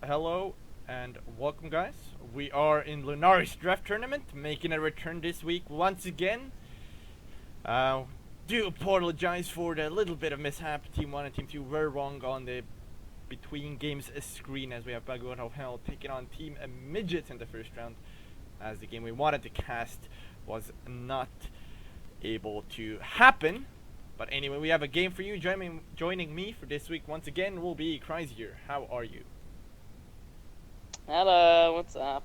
Hello and welcome, guys. We are in Lunaris draft tournament, making a return this week once again. Uh, do apologize for the little bit of mishap. Team 1 and Team 2 were wrong on the between games screen as we have Bagot of Hell taking on Team Midget in the first round, as the game we wanted to cast was not able to happen. But anyway, we have a game for you. Joining me for this week once again will be Chrysior. How are you? Hello, what's up?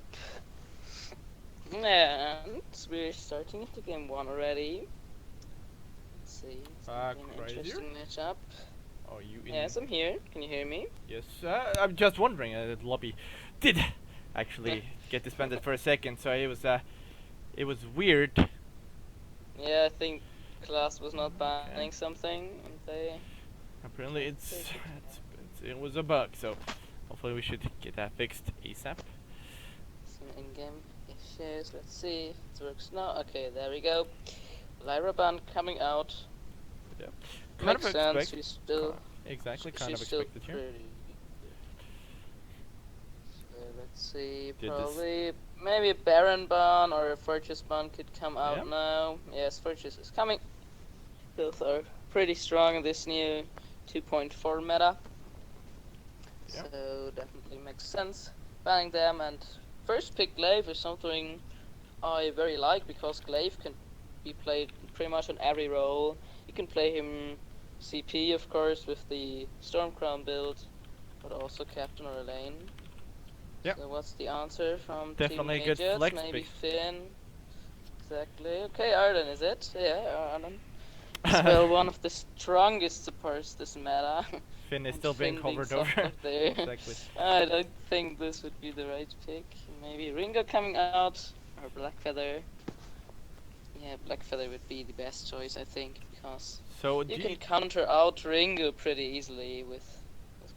And we're starting into game 1 already. Let's see, it's gonna be an Chrysior? interesting matchup. Are you in? Yes, I'm here. Can you hear me? Yes, I'm just wondering. The lobby did actually get disbanded for a second, so it was weird. Yeah, I think class was not banning something, and they... Apparently, it was a bug, so hopefully we should get that fixed ASAP. Some in-game issues. Let's see if it works now. Okay, there we go. Lyra ban coming out. Yeah, Makes sense. She's still... exactly, kind she's of still expected here. pretty... So let's see, Did probably maybe a Baron ban or a Fortress ban could come out Yeah. now. Yes, Fortress is coming. Both are pretty strong in this new 2.4 meta. Yeah. So definitely makes sense banning them, and first pick Glaive is something I very like because Glaive can be played pretty much on every role. You can play him CP of course with the Stormcrown build, but also Captain or Lane. Yeah. So what's the answer from Definitely a Team good Midget? flex Maybe pick. Finn. Exactly. Okay, Arden is it? Yeah, Arden. Well, one of the strongest supports this meta. Finn is And still being Finn covered sucked over. up there. Exactly. I don't think this would be the right pick. Maybe Ringo coming out or Blackfeather. Yeah, Blackfeather would be the best choice, I think, because So you can counter out Ringo pretty easily with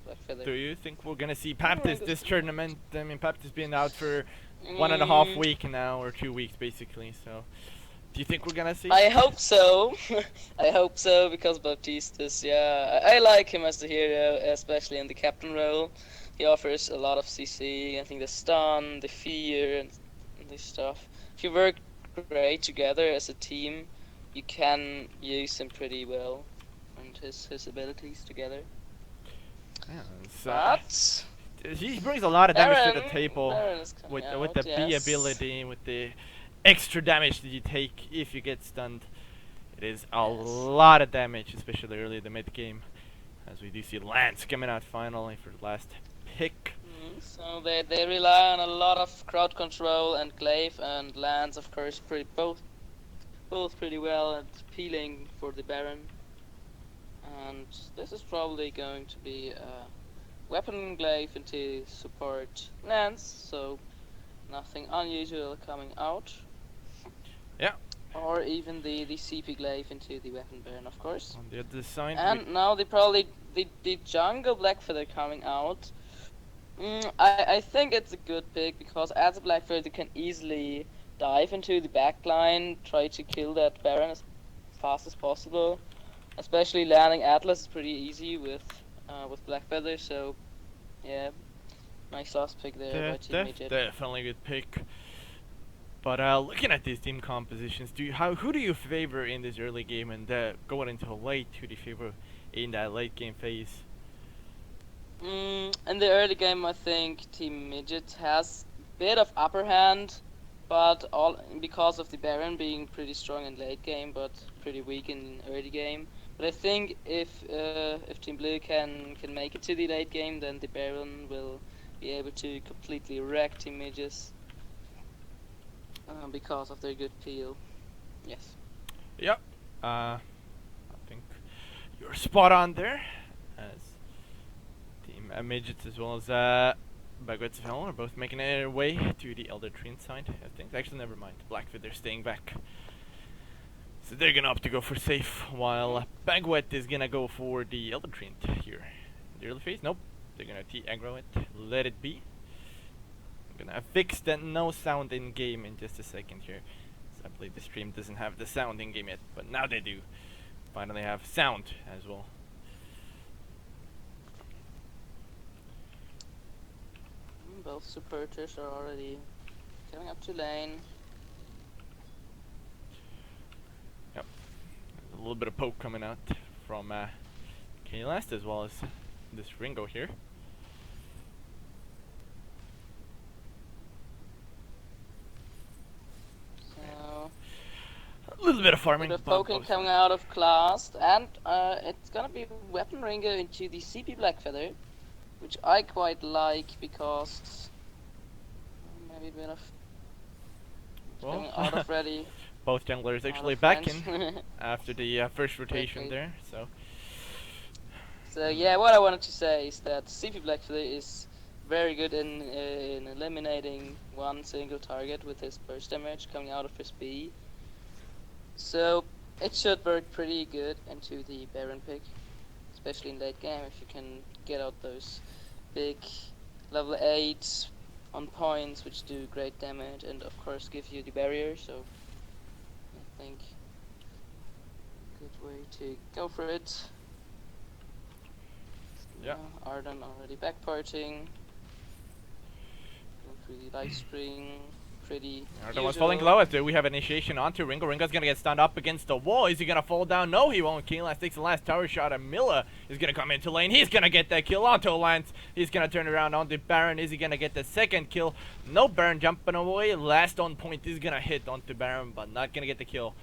Blackfeather. do you think we're gonna see Paptis Ringo's this pretty tournament? I mean, Paptis been out for 1.5 Mm, week now, or 2 weeks basically. So, do you think we're gonna see? I hope so. I hope so because Baptistus, yeah, I like him as the hero, especially in the captain role. He offers a lot of CC. I think the stun, the fear, and this stuff. If you work great together as a team, you can use him pretty well, and his abilities together. Yeah, But he brings a lot of damage to the table Baron is coming with the out, B yes. ability, with the extra damage that you take if you get stunned. It is a Yes. lot of damage, especially early in the mid game, as we do see Lance coming out finally for the last pick. So they rely on a lot of crowd control, and Glaive and Lance, of course, both pretty well at peeling for the Baron. And this is probably going to be a weapon Glaive into support Lance, so nothing unusual coming out. Yeah. Or even the CP Glaive into the weapon Baron, of course. On the other side, And now the jungle Blackfeather coming out. I think it's a good pick because as a Blackfeather you can easily dive into the backline, try to kill that Baron as fast as possible. Especially landing Atlas is pretty easy with Blackfeather, so yeah, nice last pick there by Team Midget. definitely a good pick. But looking at these team compositions, who do you favor in this early game, and going into late? Who do you favor in that late game phase? In the early game, I think Team Midget has a bit of upper hand, but all because of the Baron being pretty strong in late game, but pretty weak in early game. But I think if Team Blue can make it to the late game, then the Baron will be able to completely wreck Team Midget's because of their good peel. Yes. Yep. I think you're spot on there. As Team Midgets as well as Baguettes are both making their way to the Elder Treant side. I think actually never mind. Blackfeather staying back. So they're gonna opt to go for safe, while Baguette is gonna go for the Elder Treant here. In the early phase, nope. They're gonna T-aggro it, let it be. I'm gonna fix that no sound in game in just a second here. So I believe the stream doesn't have the sound in game yet, but now they do. Finally have sound as well. Both supporters are already coming up to lane. Yep. A little bit of poke coming out from K-Last as well as this Ringo here. So A little bit of farming. bit of but poking both coming sides. out of class, and it's gonna be Weapon Ringo into the CP Blackfeather, which I quite like because maybe a bit of coming out of ready. Both junglers Out actually of back range. in after the first rotation Quickly. there. So So yeah, what I wanted to say is that CP Blackfeather is very good in eliminating one single target with his burst damage coming out of his B. So it should work pretty good into the Baron pick, especially in late game if you can get out those big level 8 on points which do great damage and of course give you the barrier. So I think good way to go for it. Yeah. Arden already backporting. Going through the light screen. Pretty. Arden was falling low after we have initiation onto Ringo. Ringo's gonna get stunned up against the wall. Is he gonna fall down? No, he won't. K-Lance takes the last tower shot, and Milla is gonna come into lane. He's gonna get that kill onto Lance. He's gonna turn around onto Baron. Is he gonna get the second kill? No, Baron jumping away. Last on point is gonna hit onto Baron, but not gonna get the kill.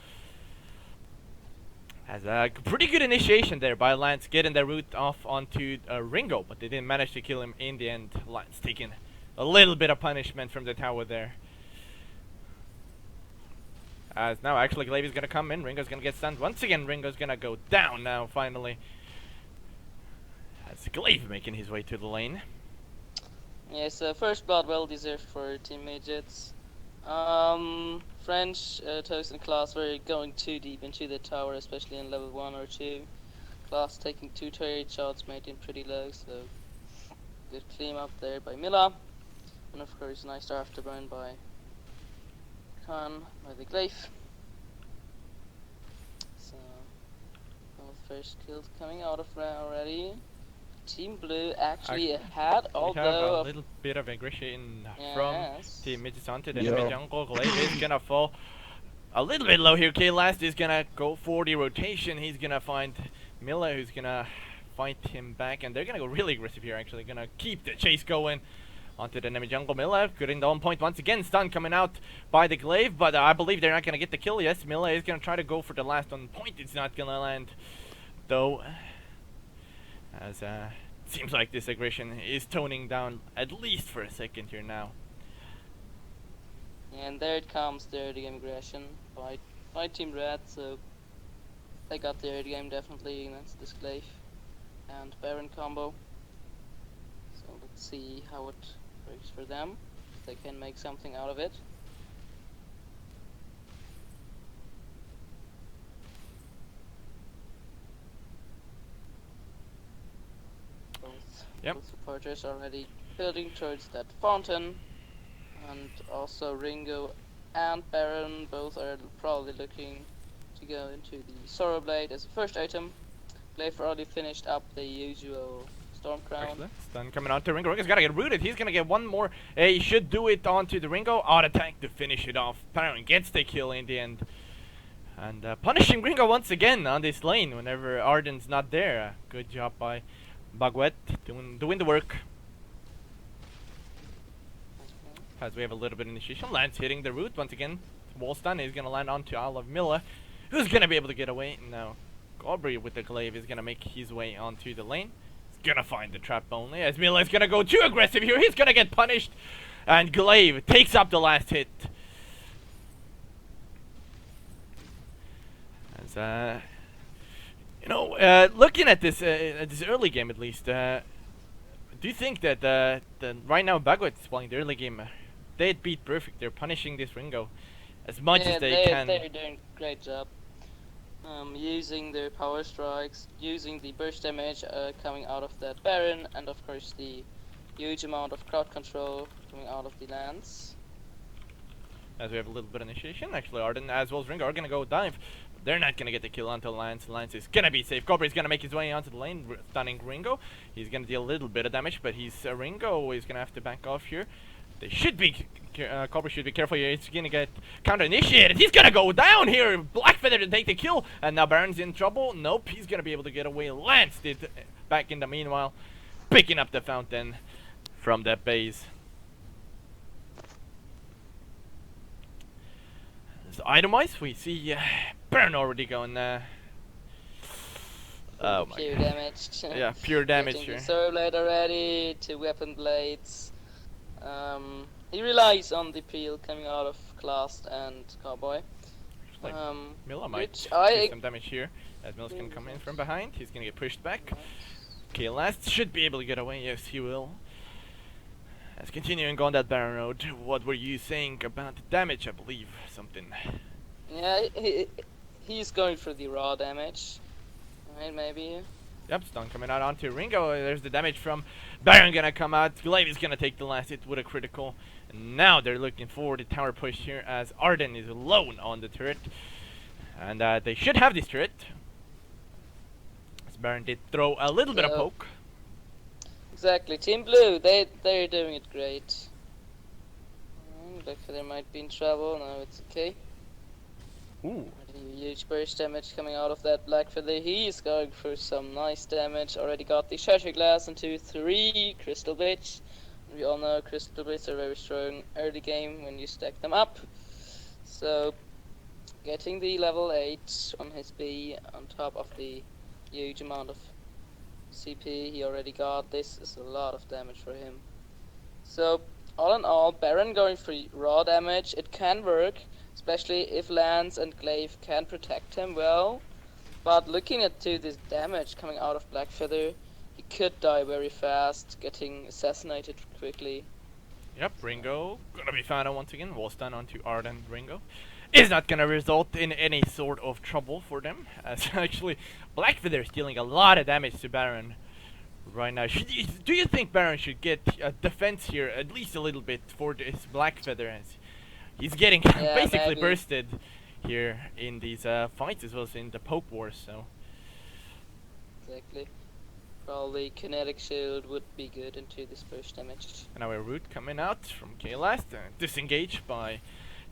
Has a pretty good initiation there by Lance, getting the route off onto Ringo, but they didn't manage to kill him in the end. Lance taking a little bit of punishment from the tower there. As now actually Glaive is gonna come in, Ringo's gonna get stunned. Once again, Ringo's gonna go down now, finally. As Glaive making his way to the lane. Yes, first blood well deserved for Team Midgets. French Toast class were going too deep into the tower, especially in level 1 or 2. Class taking 2 turret shots made him pretty low, so good clean up there by Milla. And of course, nice afterburn by Khan by the Glaive. So, both first kills coming out of round already. Team Blue actually ahead, We have although a little bit of aggression yes. from Team Midgets onto the enemy jungle. Glaive is gonna fall a little bit low here. K-Last is gonna go for the rotation. He's gonna find Milla, who's gonna fight him back, and they're gonna go really aggressive here. Actually, gonna keep the chase going onto the enemy jungle. Milla getting the on point once again. Stun coming out by the Glaive, but I believe they're not gonna get the kill. Yes, Milla is gonna try to go for the last on point. It's not gonna land, though. As seems like this aggression is toning down at least for a second here now. And there it comes, the early game aggression by Team Red, so they got the early game definitely against this Glaive and Baron combo. So let's see how it works for them, if they can make something out of it. Both supporters already building towards that fountain, and also Ringo and Baron both are probably looking to go into the Sorrow Blade as a first item. Glaive already finished up the usual Storm Crown. Excellent. Stun coming onto Ringo. Ringo's gotta get rooted. He's gonna get one more. He should do it onto the Ringo. Auto attack to finish it off. Baron gets the kill in the end. And punishing Ringo once again on this lane whenever Arden's not there. Good job by Bagwet doing the work. As we have a little bit of initiation. Lance hitting the root once again. Wall stun is gonna land onto Isle of Milla, who's gonna be able to get away. Now Aubrey with the Glaive is gonna make his way onto the lane. He's gonna find the trap only, as Milla is gonna go too aggressive here. He's gonna get punished, and Glaive takes up the last hit. As looking at this early game at least, do you think that right now Bagwet's playing the early game? They'd beat perfect. They're punishing this Ringo as much as they can. They're doing a great job. Using their power strikes, using the burst damage coming out of that Baron, and of course the huge amount of crowd control coming out of the Lance. As we have a little bit of initiation, actually Arden as well as Ringo are gonna go dive. They're not gonna get the kill until Lance. Lance is gonna be safe. Cobra is gonna make his way onto the lane, stunning Ringo. He's gonna deal a little bit of damage, but Ringo is gonna have to back off here. They should be, Cobra should be careful here. He's gonna get counter-initiated. He's gonna go down here. Blackfeather to take the kill, and now Baron's in trouble. Nope, he's gonna be able to get away. Lance did back in the meanwhile, picking up the fountain from that base. So item-wise, we see Baron already going. Oh my pure god. damage. Yeah, pure damage Getting here. the sword blade already, 2 weapon blades. He relies on the peel coming out of Classed and Cowboy. Like Milla might which do some damage here. As Milla's gonna come in from behind. He's gonna get pushed back. Okay, Last should be able to get away. Yes, he will. As continuing on that Baron road, what were you saying about the damage? I believe something. Yeah, he's going for the raw damage. Right, maybe. Yep, stun coming out onto Ringo. There's the damage from Baron gonna come out. Glaive is gonna take the last hit with a critical. And now they're looking for the tower push here as Arden is alone on the turret. And they should have this turret. As Baron did throw a little bit of poke. Exactly. Team Blue, they're doing it great. Blackfeather might be in trouble. No, it's okay. Ooh. Huge burst damage coming out of that Blackfeather. He's going for some nice damage. Already got the Chrysior glass into 3 crystal bits. We all know crystal bits are very strong early game when you stack them up. So getting the level 8 on his B on top of the huge amount of CP he already got. This is a lot of damage for him. So all in all, Baron going for raw damage. It can work, especially if Lance and Glaive can protect him well. But looking at this damage coming out of Blackfeather, he could die very fast, getting assassinated quickly. Yep, Ringo gonna be found out once again. Wall stun onto Arden. Ringo is not gonna result in any sort of trouble for them, as actually Blackfeather is dealing a lot of damage to Baron right now. Do you think Baron should get a defense here, at least a little bit, for this Blackfeather, as he's getting basically maybe bursted here in these fights as well as in the poke wars? So exactly. Probably kinetic shield would be good into this burst damage. and our root coming out from K-Last, disengaged by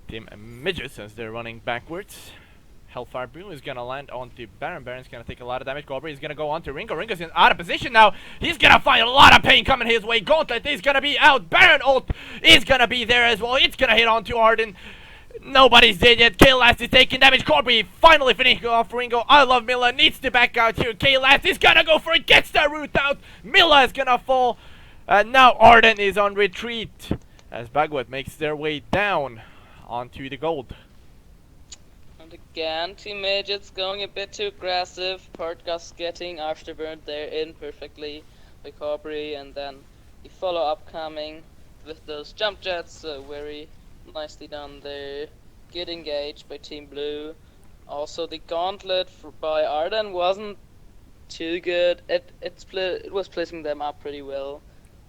Team Midgets as they're running backwards. Hellfire Brew is gonna land onto Baron. Baron's gonna take a lot of damage. Cobra is gonna go onto Ringo. Ringo's out of position now. He's gonna find a lot of pain coming his way. Gauntlet is gonna be out. Baron ult is gonna be there as well. It's gonna hit onto Arden. Nobody's dead yet. K-Last is taking damage. Corby finally finishing off Ringo. I love Milla. Needs to back out here. K-Last is gonna go for it. Gets the root out. Milla is gonna fall. And now Arden is on retreat as Bagwet makes their way down onto the gold. And again, Team Midget's going a bit too aggressive. Partgas getting afterburnt there in perfectly by Cobry, and then the follow-up coming with those jump jets. Very nicely done there. Good engaged by Team Blue. Also, the gauntlet by Arden wasn't too good. It was splitting them up pretty well,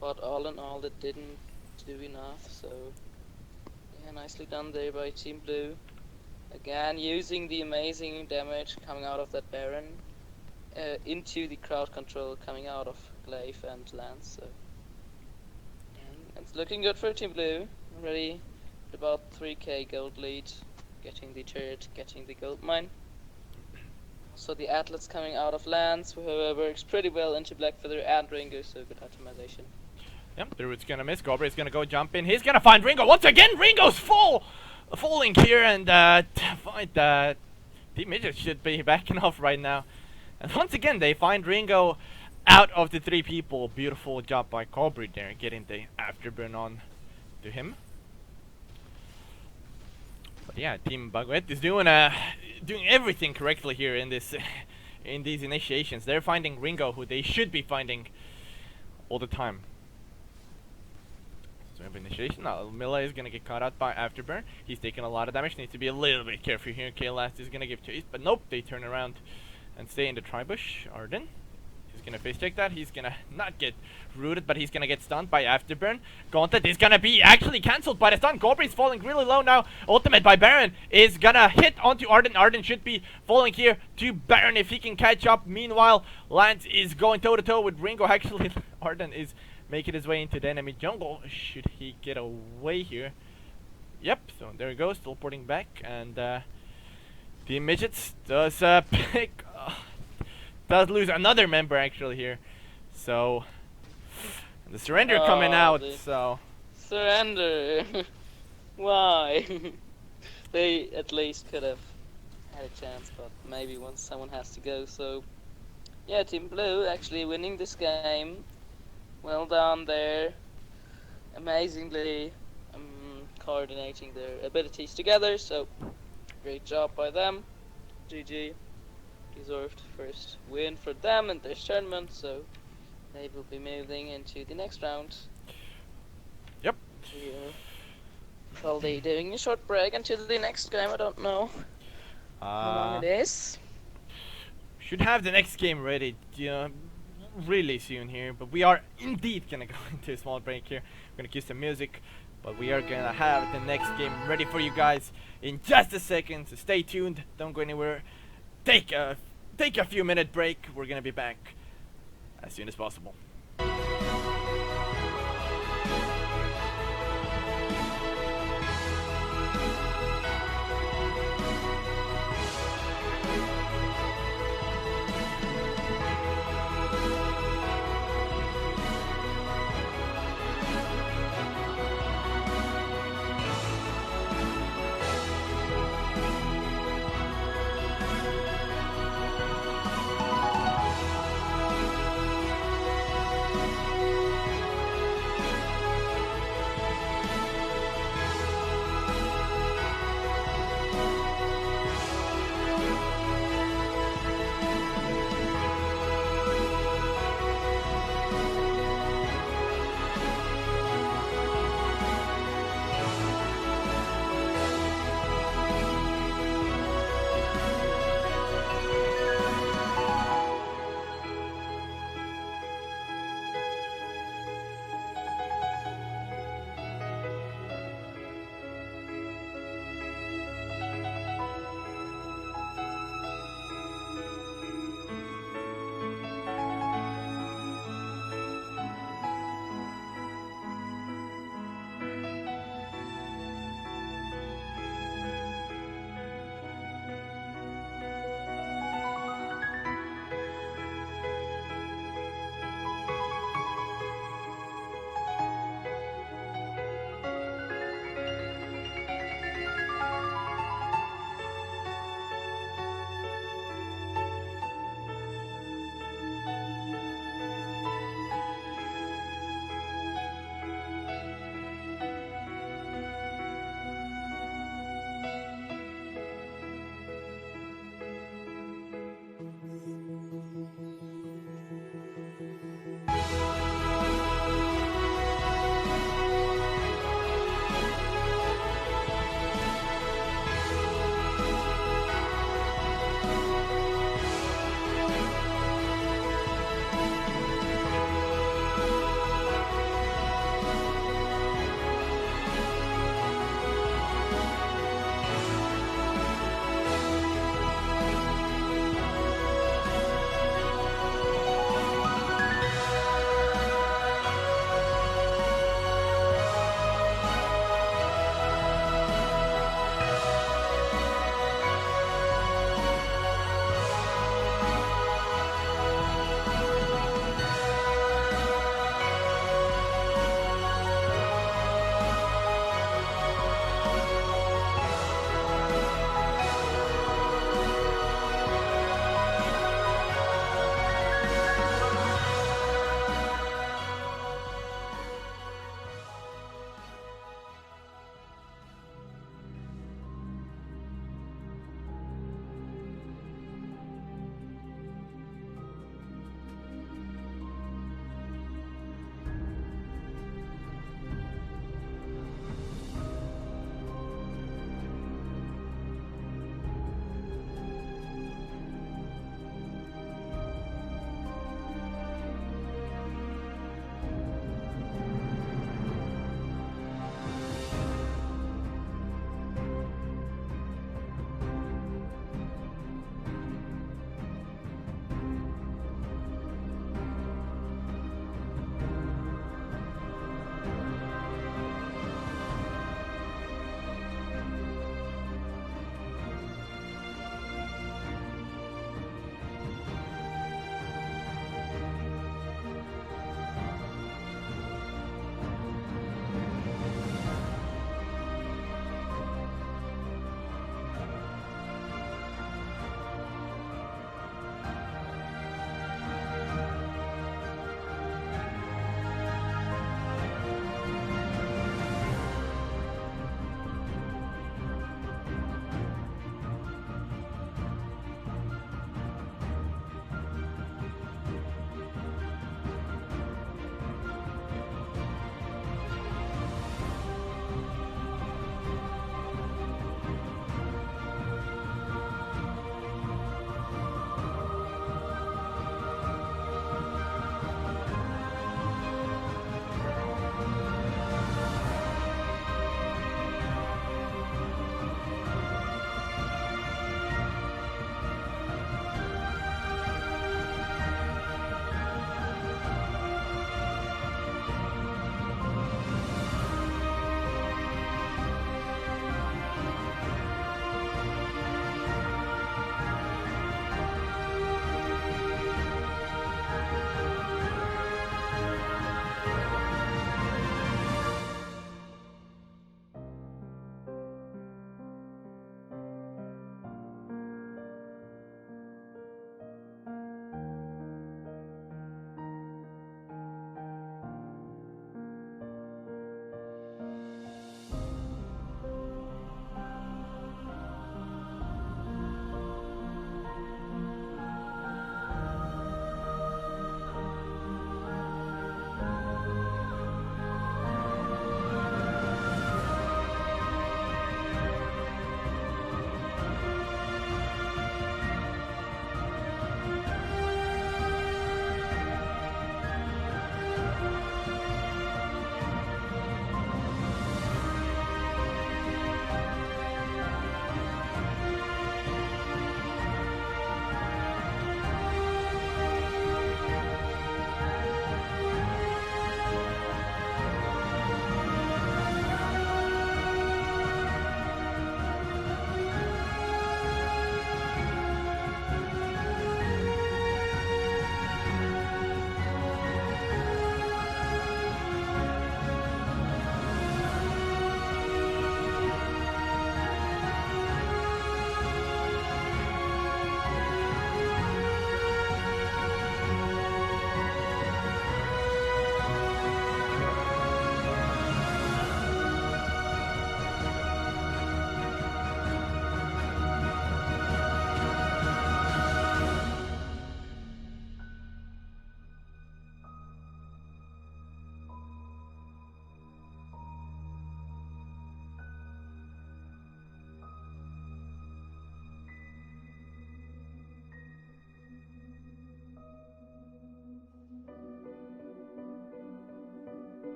but all in all, it didn't do enough. So yeah, nicely done there by Team Blue. Again, using the amazing damage coming out of that Baron into the crowd control coming out of Glaive and Lance. So it's looking good for Team Blue. Already about 3k gold lead, getting the turret, getting the gold mine. So the Atlas coming out of Lance, who works pretty well into Blackfeather and Ringo, so good optimization. Yep, the root's gonna miss. Cobra is gonna go jump in. He's gonna find Ringo once again. Ringo's falling here, and find Team Midget should be backing off right now. And once again, they find Ringo out of the 3 people. Beautiful job by Cobra there, getting the afterburn on to him. But yeah, Team Bagwet is doing everything correctly here in this in these initiations. They're finding Ringo, who they should be finding all the time. So we have initiation. Now Milla is gonna get caught out by afterburn. He's taking a lot of damage. Needs to be a little bit careful here. K-Last is gonna give chase, but nope. They turn around and stay in the tribush. Arden is gonna face check that. He's gonna not get rooted, but he's gonna get stunned by Afterburn. Gauntlet is gonna be actually cancelled by the stun. Gobri's falling really low now. Ultimate by Baron is gonna hit onto Arden. Arden should be falling here to Baron if he can catch up. Meanwhile, Lance is going toe to toe with Ringo. Actually, Arden is making his way into the enemy jungle. Should he get away here? Yep, so there he goes, teleporting back, and Team Midgets does pick, does lose another member actually here. So the surrender coming out. So surrender. Why? They at least could have had a chance, but maybe once someone has to go. So yeah, Team Blue actually winning this game. Well done there. Amazingly coordinating their abilities together. So great job by them. GG. Deserved first win for them in this tournament, so they will be moving into the next round. Yep. Here. Probably doing a short break until the next game, I don't know how long it is. Should have the next game ready really soon here, but we are indeed gonna go into a small break here. We're gonna cue some music, but we are gonna have the next game ready for you guys in just a second, so stay tuned, don't go anywhere. Take a few minute break. We're gonna be back as soon as possible.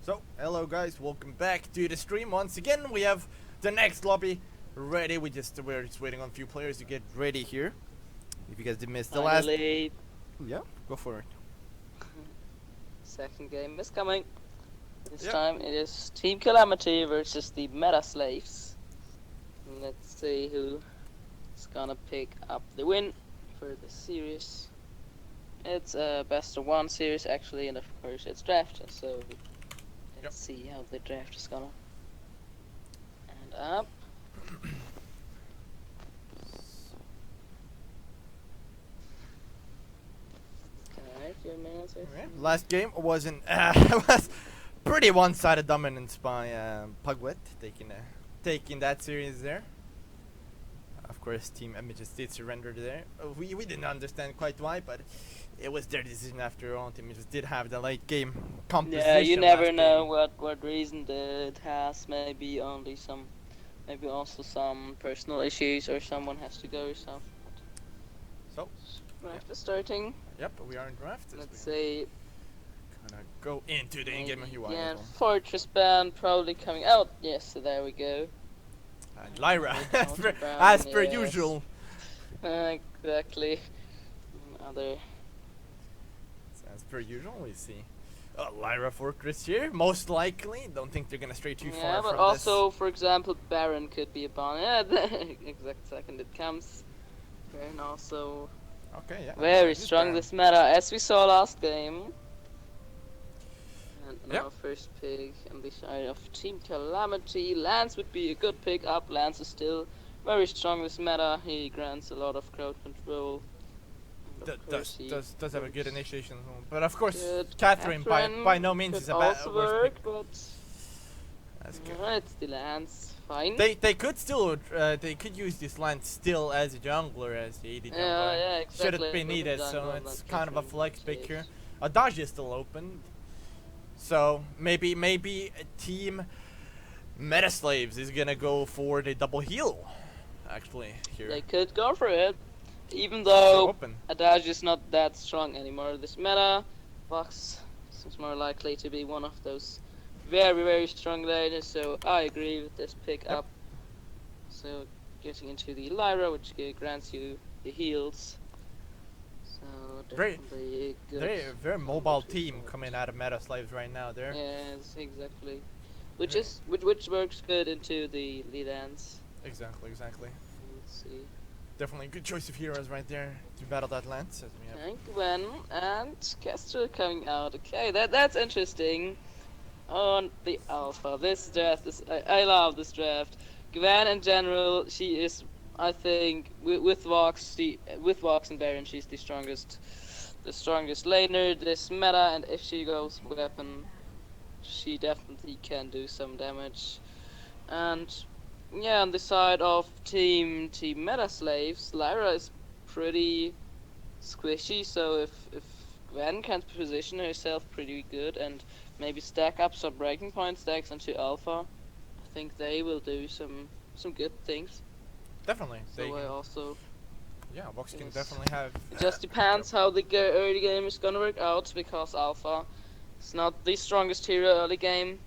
So, hello guys, welcome back to the stream. Once again, we have the next lobby ready. We're just waiting on a few players to get ready here. If you guys did miss the last... Finally, Yeah, go for it. second game is coming. This Yep. time it is Team Calamity versus the Meta Slaves. Let's see who is gonna pick up the win for the series. It's a best of one series actually, and of course it's draft. So let's see how the draft is gonna end up. Okay, a few minutes or Okay. so. Last game was was pretty one-sided dominance by Puglet, taking that series there. Of course, Team Images did surrender there. We didn't understand quite why, but it was their decision after all. Team Images did have the late game composition. Yeah, you never last know game. what reason it has. Maybe only some, maybe also some personal issues, or someone has to go or something. So, Draft is starting. yep, we are in draft. Let's see. Gonna go into the in-game UI. Yeah, as well. Fortress Band probably coming out. Yes, so there we go. And Lyra, Counter as Band, per yes. usual. Exactly. Other. As per usual, we see Lyra for Chrysior, most likely. Don't think they're gonna stray too far Yeah, but from also, for example, Baron could be a Bon. Yeah, the exact second it comes. Baron also this. Okay, yeah. very This strong Baron. this meta, as we saw last game. And Yep. now first pick on the side of Team Calamity. Lance would be a good pick up. Lance is still very strong this meta. He grants a lot of crowd control. And of course he Does have a good works initiation, but of course, good. Catherine by no means could is a bad also worst work, pick. but That's good. it's the Lance. Fine. They could still they could use this land still as a jungler, as the AD jungler. Yeah, exactly. Should it be With the needed, so jungle, it's not kind of a Catherine flex pick here. saves. Adage is still open, so maybe a team Meta Slaves is gonna go for the double heal. Actually, here They could go for it, even Still though open. Adage is not that strong anymore. This meta, Vox seems more likely to be one of those very strong laners, so I agree with this pick Yep. up. So getting into the Lyra, which grants you the heals. So Very- definitely good. Very mobile combo to team support. coming out of Meta Slaves right now. There. Yes, exactly. Very- Which works good into the dance. Exactly. Let's see. Definitely a good choice of heroes right there to battle that Lance. As we have. And Gwen and Kestrel coming out. Okay, that's interesting. On the alpha, this draft is I love this draft. Gwen in general, she is, I think, with Vox, with Vox and Baron, she's the strongest laner this meta. And if she goes weapon, she definitely can do some damage. And yeah, on the side of team Meta Slaves, Lyra is pretty squishy, so if Gwen can position herself pretty good and maybe stack up some breaking point stacks into alpha, I think they will do some good things. Definitely. So They I can, also, yeah, Vox can yes. definitely have. it just depends how the early game is gonna work out, because alpha is not the strongest hero early game,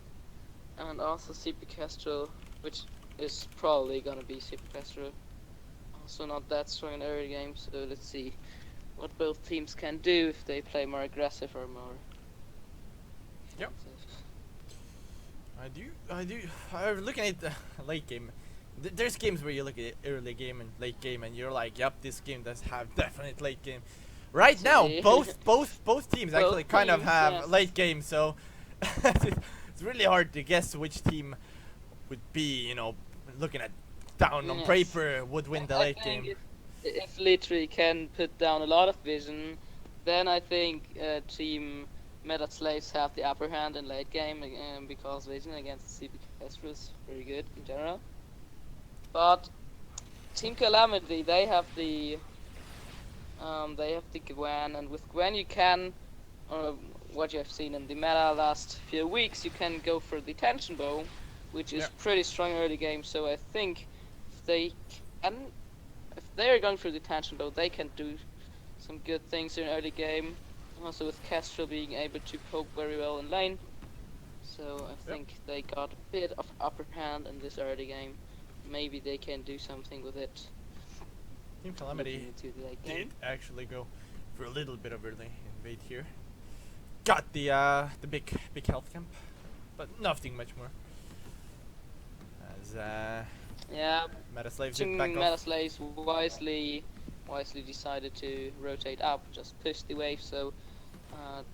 and also CP Kestrel, which is probably gonna be CP Kestrel, also not that strong in early game. So let's see what both teams can do if they play more aggressive or more. Yep. defensive. I do. I'm looking at the late game. There's games where you look at early game and late game, and you're like, "Yep, this game does have definite late game." Right now, See? both teams actually kind of teams, have yes. late game, so it's really hard to guess which team would be, looking at down on Yes. paper would win the I late think game. If literally can put down a lot of vision, then I think team Meta Slaves have the upper hand in late game, because vision against CP Kestrel is very good in general. But Team Calamity, they have the Gwen, and with Gwen you can, what you have seen in the meta last few weeks, you can go for the tension bow, which is Yeah. pretty strong early game. So I think if they are going for the tension bow, they can do some good things in early game. Also with Kestrel being able to poke very well in lane. So I Yep. think they got a bit of upper hand in this early game. Maybe they can do something with it. Team Looking Calamity into the late did game. actually go for a little bit of early invade here. Got the big health camp, but nothing much more. As Yeah, Meta Slaves did back Meta off. Slaves wisely decided to rotate up, just push the wave. So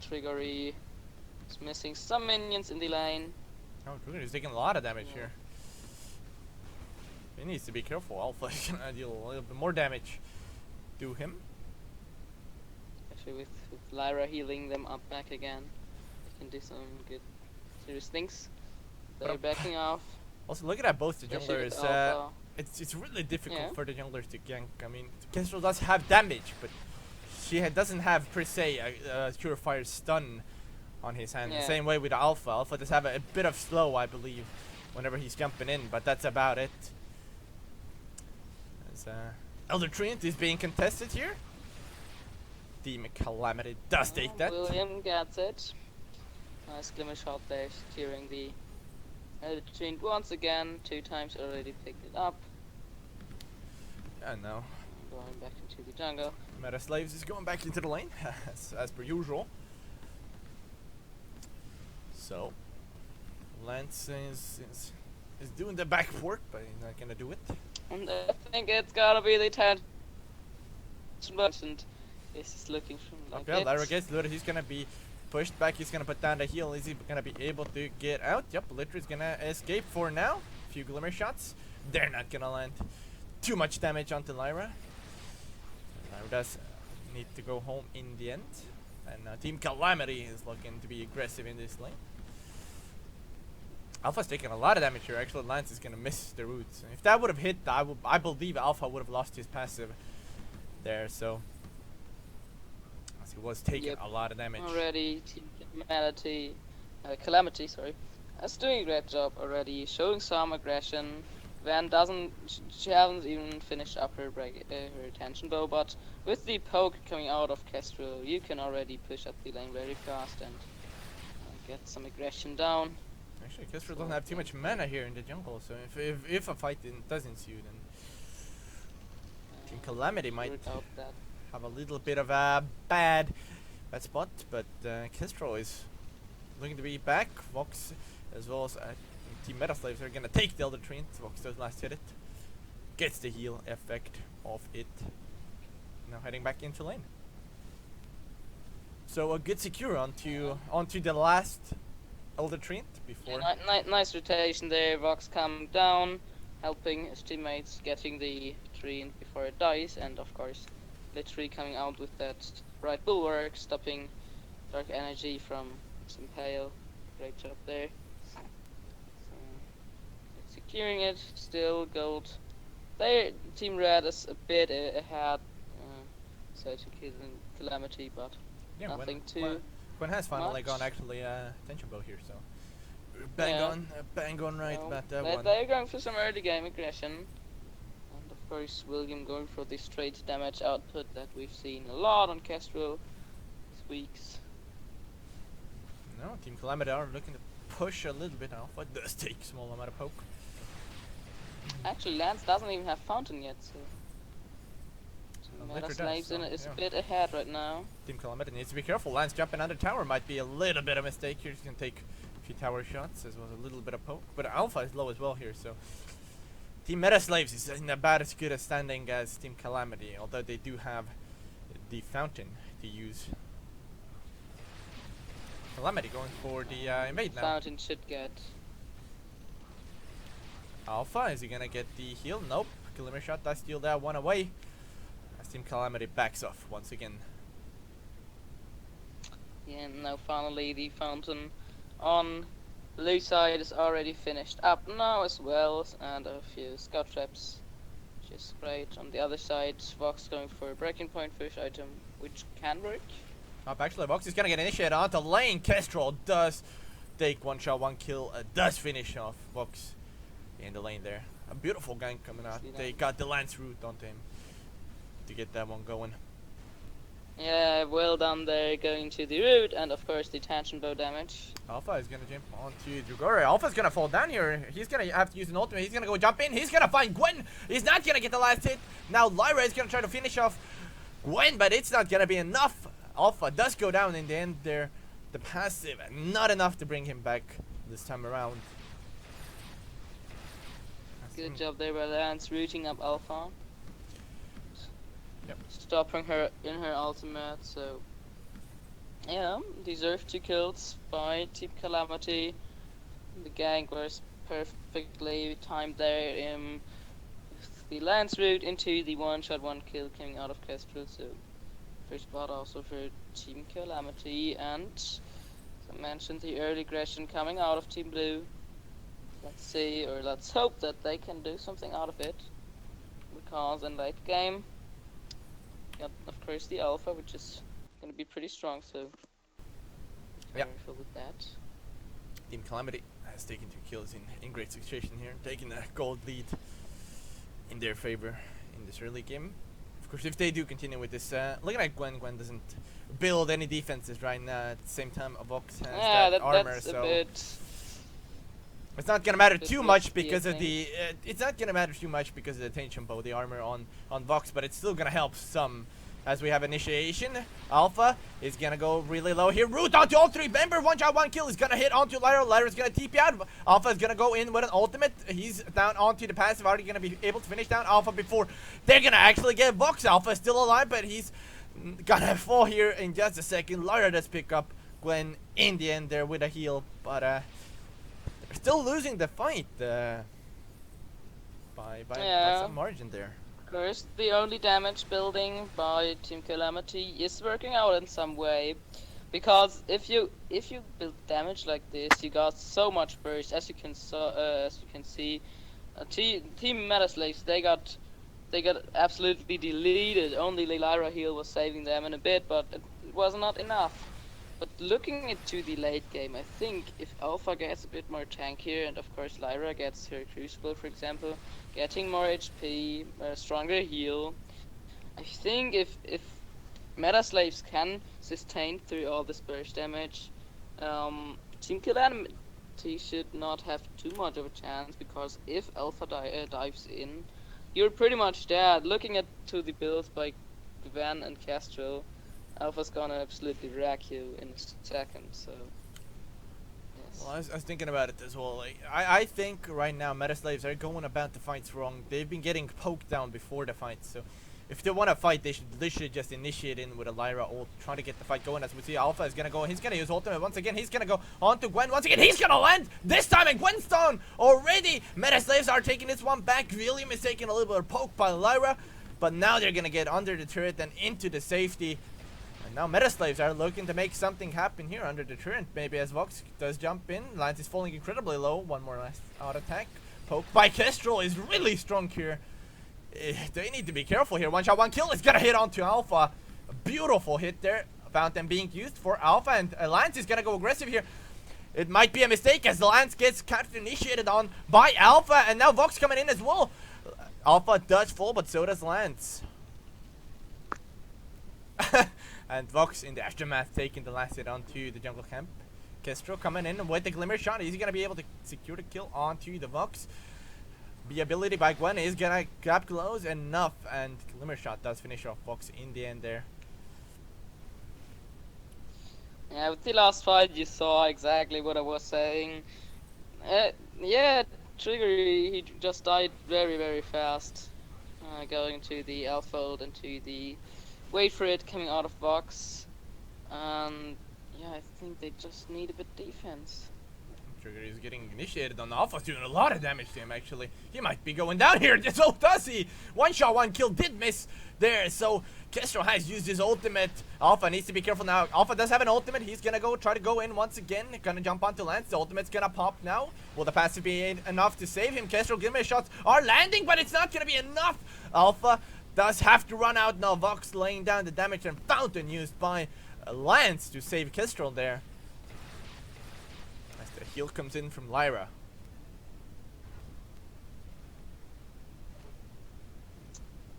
Triggery is missing some minions in the lane. Oh, Kruger is taking a lot of damage Yeah. here. He needs to be careful. Alpha is gonna deal a little bit more damage to him. Especially with Lyra healing them up back again. They can do some good serious things. They're But, backing off. Also, looking at both the Especially with junglers, Alpha. it's really difficult Yeah. for the junglers to gank. I mean, Kestrel does have damage, but she doesn't have per se a surefire stun on his hand. The Yeah. same way with Alpha. Alpha does have a bit of slow, I believe, whenever he's jumping in, but that's about it. As Elder Treant is being contested here. Team Calamity does take that. William gets it. Nice glimmer shot there, securing the Treant once again. 2 times already picked it up. And now Going back into the jungle. Meta Slaves is going back into the lane, as per usual. So, Lance is doing the back work, but he's not gonna do it. And I think it's gotta be the 10. And this is looking from like Okay, Lyra it. gets looted. He's gonna be pushed back. He's gonna put down the heal. Is he gonna be able to get out? Yep, Litra's gonna escape for now. A few glimmer shots. They're not gonna land too much damage onto Lyra. Lyra does need to go home in the end. And Team Calamity is looking to be aggressive in this lane. Alpha's taking a lot of damage here. Actually, Lance is gonna miss the roots. If that would have hit, I believe Alpha would have lost his passive there. So, as he was taking Yep. a lot of damage. Already, Calamity, sorry, is doing a great job already, showing some aggression. Van doesn't, she hasn't even finished up her her tension bow, but with the poke coming out of Kestrel, you can already push up the lane very fast and get some aggression down. Actually, Kestrel doesn't have too much mana here in the jungle, so if a fight does ensue, then Team Calamity might Without that. have a little bit of a bad spot, but Kestrel is looking to be back. Vox, as well as Team Meta Slaves, are gonna take the Elder Treant. Vox does last hit it, gets the heal effect of it. Now heading back into lane. So a good secure onto the last Elder Treant before. Yeah, nice rotation there. Vox coming down, helping his teammates, getting the Treant before it dies, and of course, literally coming out with that bright bulwark, stopping dark energy from its impale. Great job there. So, securing it, still gold. Their Team Red is a bit ahead, so to killing Calamity, but Yeah, nothing too. Gwen has finally much. gone actually tension bow here, so bang on right So, about that one. they're going for some early game aggression. And of course, William going for the straight damage output that we've seen a lot on Kestrel these weeks. No, Team Calamity are looking to push a little bit now, but does take small amount of poke. Actually, Lance doesn't even have Fountain yet, so. Meta Litter does, Slaves in so, it is yeah. a bit ahead right now. Team Calamity needs to be careful. Lance jumping under tower might be a little bit of a mistake here. He's gonna take a few tower shots as well as a little bit of poke. But Alpha is low as well here, so Team Meta Slaves is in about as good a standing as Team Calamity, although they do have the Fountain to use. Calamity going for the invade now. Fountain should get. Alpha, is he gonna get the heal? Nope. Glimmer shot does steal that one away. As Team Calamity backs off once again. Yeah, and now finally the Fountain on blue side is already finished up now as well, and a few scout traps, which is great. On the other side, Vox going for a breaking point fish item, which can work. Up actually, Vox is gonna get initiated onto lane. Kestrel does take one shot, one kill, does finish off Vox in the lane there. A beautiful gank coming out. See that? They got the Lance route onto him to get that one going. Yeah, well done there, going to the root, and of course the tangent bow damage. Alpha is gonna jump onto Drugore. Alpha's gonna fall down here. He's gonna have to use an ultimate. He's gonna go jump in. He's gonna find Gwen. He's not gonna get the last hit. Now Lyra is gonna try to finish off Gwen, but it's not gonna be enough. Alpha does go down in the end there. The passive, not enough to bring him back this time around. Good job there by Lance, rooting up Alpha. Yep. Stopping her in her ultimate, so yeah, deserved 2 kills by Team Calamity. The gang was perfectly timed there. The Lance route into the one-shot 1-kill coming out of Kestrel, so first spot also for Team Calamity, and as I mentioned, the early aggression coming out of Team Blue. Let's see, or let's hope that they can do something out of it, because in late game, got of course the Alpha, which is going to be pretty strong, so yeah, careful with that. Team Calamity has taken 2 kills in great situation here, taking a gold lead in their favor in this early game. Of course, if they do continue with this, looking at Gwen doesn't build any defenses right now. At the same time, Vox has that armor, that's so a bit. it's not gonna matter bit too much risky, because I of the. It's not gonna matter too much because of the tension bow, the armor on Vox, but it's still gonna help some. As we have initiation, Alpha is gonna go really low here. Root onto all 3 member. 1-shot 1-kill is gonna hit onto Lyra. Lyra's gonna TP out. Alpha is gonna go in with an ultimate. He's down onto the passive. Already gonna be able to finish down Alpha before they're gonna actually get Vox. Alpha is still alive, but he's gonna fall here in just a second. Lyra does pick up Gwen in the end there with a heal, but they're still losing the fight by some margin there. Of course, the early damage building by Team Calamity is working out in some way, because if you build damage like this, you got so much burst. As you can see, Team Metaslaves they got absolutely deleted. Only Lyra heal was saving them in a bit, but it was not enough. But looking into the late game, I think if Alpha gets a bit more tankier, and of course Lyra gets her Crucible, for example, getting more HP, a stronger heal, I think if Metaslaves can sustain through all this burst damage, Team Calamity should not have too much of a chance, because if Alpha dives in, you're pretty much dead. Looking at to the builds by Gwen and Kestrel, Alpha's gonna absolutely wreck you in a second, so yes. Well, I was thinking about it as well. Like, I think right now Metaslaves are going about the fights wrong. They've been getting poked down before the fight, so if they want to fight, they should literally just initiate in with a Lyra ult, trying to get the fight going. As we see, Alpha is gonna go. He's gonna use ultimate once again. He's gonna go on to Gwen once again. He's gonna land this time, and Gwen's down already. Metaslaves are taking this one back. William is taking a little bit of poke by Lyra, but now they're gonna get under the turret and into the safety. And now Metaslaves are looking to make something happen here under the turret. Maybe as Vox does jump in. Lance is falling incredibly low. One more last out attack. Poke by Kestrel is really strong here. They need to be careful here. 1-shot 1-kill is gonna hit onto Alpha. A beautiful hit there. Fountain being used for Alpha, and Lance is gonna go aggressive here. It might be a mistake as the Lance gets counter initiated on by Alpha, and now Vox coming in as well. Alpha does fall, but so does Lance. And Vox in the aftermath taking the last hit onto the jungle camp. Kestrel coming in with the Glimmer Shot. Is he going to be able to secure the kill onto the Vox? The ability by Gwen is going to grab close enough, and Glimmer Shot does finish off Vox in the end there. Yeah, with the last fight you saw exactly what I was saying. Yeah, Trigger, he just died very, very fast. Going to the Alpha ult and to the wait for it coming out of Vox. And yeah, I think they just need a bit defense. Trigger is getting initiated on Alpha, doing a lot of damage to him actually. He might be going down here, so does he! 1-shot 1-kill did miss there, so Kestrel has used his ultimate. Alpha needs to be careful now. Alpha does have an ultimate. He's gonna try to go in once again. Gonna jump onto Lance. The ultimate's gonna pop now. Will the passive be enough to save him? Kestrel Glimmer shots are landing, but it's not gonna be enough. Alpha does have to run out now. Vox laying down the damage, and Fountain used by Lance to save Kestrel there. As the heal comes in from Lyra.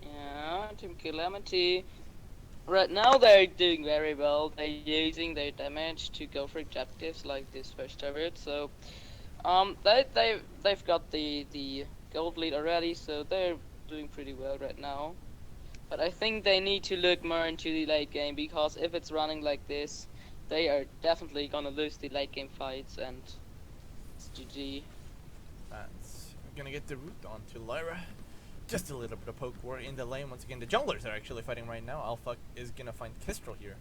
Yeah, Team Calamity Right now they're doing very well. They're using their damage to go for objectives like this first turret. So they've got the gold lead already, so they're doing pretty well right now. But I think they need to look more into the late game, because if it's running like this, they are definitely gonna lose the late game fights, and it's GG. That's gonna get the root onto Lyra. Just a little bit of poke war in the lane. Once again, the junglers are actually fighting right now. Alpha is gonna find Kestrel here.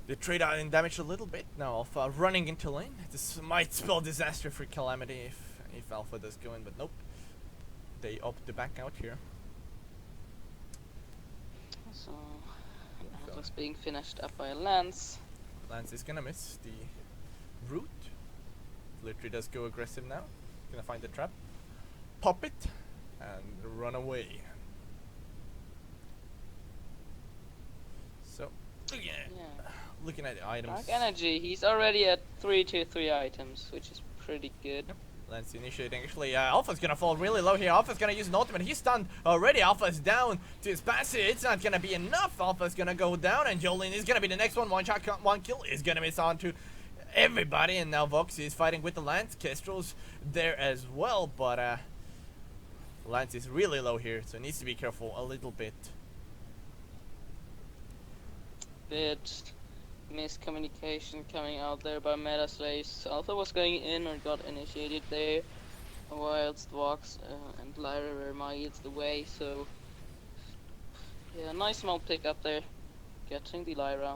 They trade out in damage a little bit. Now Alpha running into lane. This might spell disaster for Calamity if Alpha does go in, but nope. They opt to back out here. So Atlas being finished up by a Lance. Lance is gonna miss the root. Literally does go aggressive now. Gonna find the trap, pop it, and run away. So, looking at the items. Dark Energy, he's already at 323 items, which is pretty good. Yep. Lance initiating. Actually, Alpha's gonna fall really low here. Alpha's gonna use an ultimate. He's stunned already. Alpha's down to his passive. It's not gonna be enough. Alpha's gonna go down, and Jolene is gonna be the next one. One shot, one kill is gonna miss on to everybody. And now Vox is fighting with the Lance. Kestrel's there as well, but Lance is really low here, so needs to be careful a little bit. Bit miscommunication coming out there by Metaslaves. Alpha was going in or got initiated there, whilst Vox and Lyra were miles away, so yeah, nice small pick up there, getting the Lyra.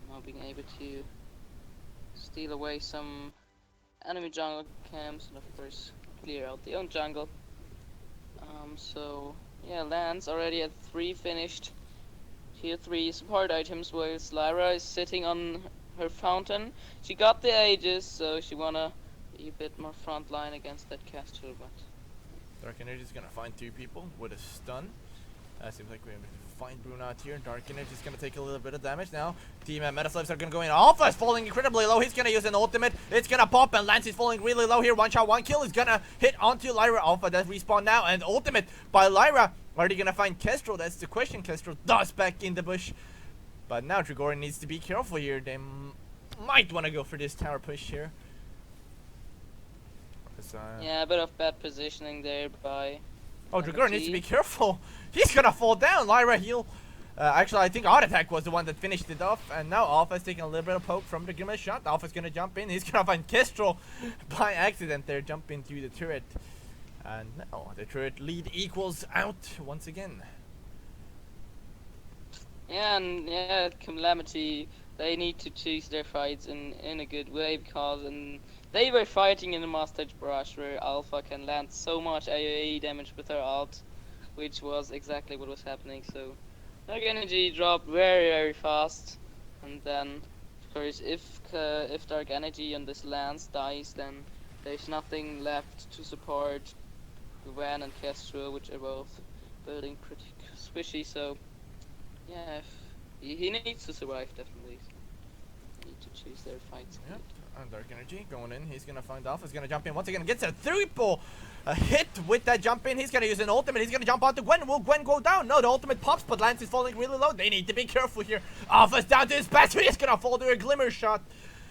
Now being able to steal away some enemy jungle camps and of course clear out the own jungle. So yeah, Lance already at 3 finished tier 3 support items, whilst Lyra is sitting on her fountain. She got the Aegis, so she wanna be a bit more frontline against that caster, but Dark Energy is gonna find 2 people with a stun. Seems like we're able to find Brunat here. Dark Energy is gonna take a little bit of damage now. Team Metaslaves are gonna go in. Alpha is falling incredibly low. He's gonna use an ultimate. It's gonna pop, and Lance is falling really low here. One shot, one kill is gonna hit onto Lyra. Alpha does respawn now, and ultimate by Lyra. Are they gonna find Kestrel? That's the question. Kestrel does back in the bush, but now Dragorian needs to be careful here. They might want to go for this tower push here. yeah, a bit of bad positioning there by Oh, Dragorian needs to be careful. He's gonna fall down. Lyra heal. Actually, I think Art Attack was the one that finished it off. And now Alpha's taking a little bit of poke from the Grimace shot. Alpha's gonna jump in. He's gonna find Kestrel by accident there. Jump into the turret. And now the turret lead equals out once again. Yeah, and yeah, Calamity, they need to choose their fights in a good way, because they were fighting in the Mustache Brush where Alpha can land so much AoE damage with her ult, which was exactly what was happening. So Dark Energy dropped very fast, and then of course if Dark Energy on this Lance dies, then there's nothing left to support Gwen and Kestrel, which are both building pretty squishy. So yeah, he needs to survive definitely. So need to choose their fights. Yep. And Dark Energy going in. He's gonna find Alpha. He's gonna jump in once again. Gets a triple hit with that jump in. He's gonna use an ultimate. He's gonna jump onto Gwen. Will Gwen go down? No, the ultimate pops, but Lance is falling really low. They need to be careful here. Alpha's down to his battery. He's gonna fall to a glimmer shot.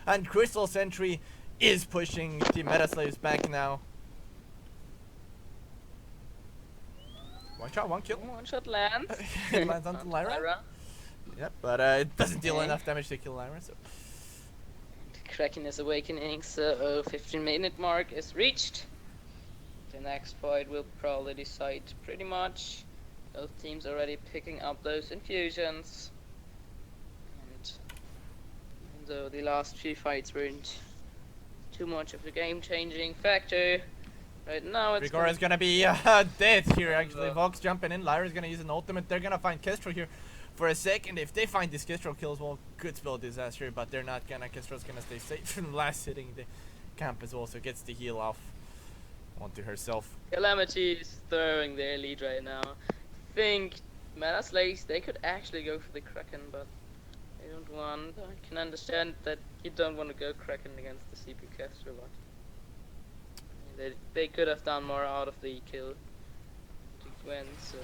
And Crystal Sentry is pushing Team Metaslaves back now. One shot, one kill. One shot lands. Lands onto Lyra. Yep, but it doesn't deal enough damage to kill Lyra. So Kraken is awakening, so 15-minute mark is reached. The next fight will probably decide pretty much. Both teams already picking up those infusions. And even though the last few fights weren't too much of a game-changing factor, right now it's Grigor is gonna be dead here actually. Vox jumping in, Lyra's gonna use an ultimate. They're gonna find Kestrel here for a second. If they find this Kestrel kills, well, could spell disaster, but they're not gonna. Kestrel's gonna stay safe from last hitting the camp as well, so gets the heal off onto herself. Calamity is throwing their lead right now. I think Metaslaves, they could actually go for the Kraken, but they don't want. I can understand that you don't want to go Kraken against the CP Kestrel, but they could have done more out of the kill to Gwen, so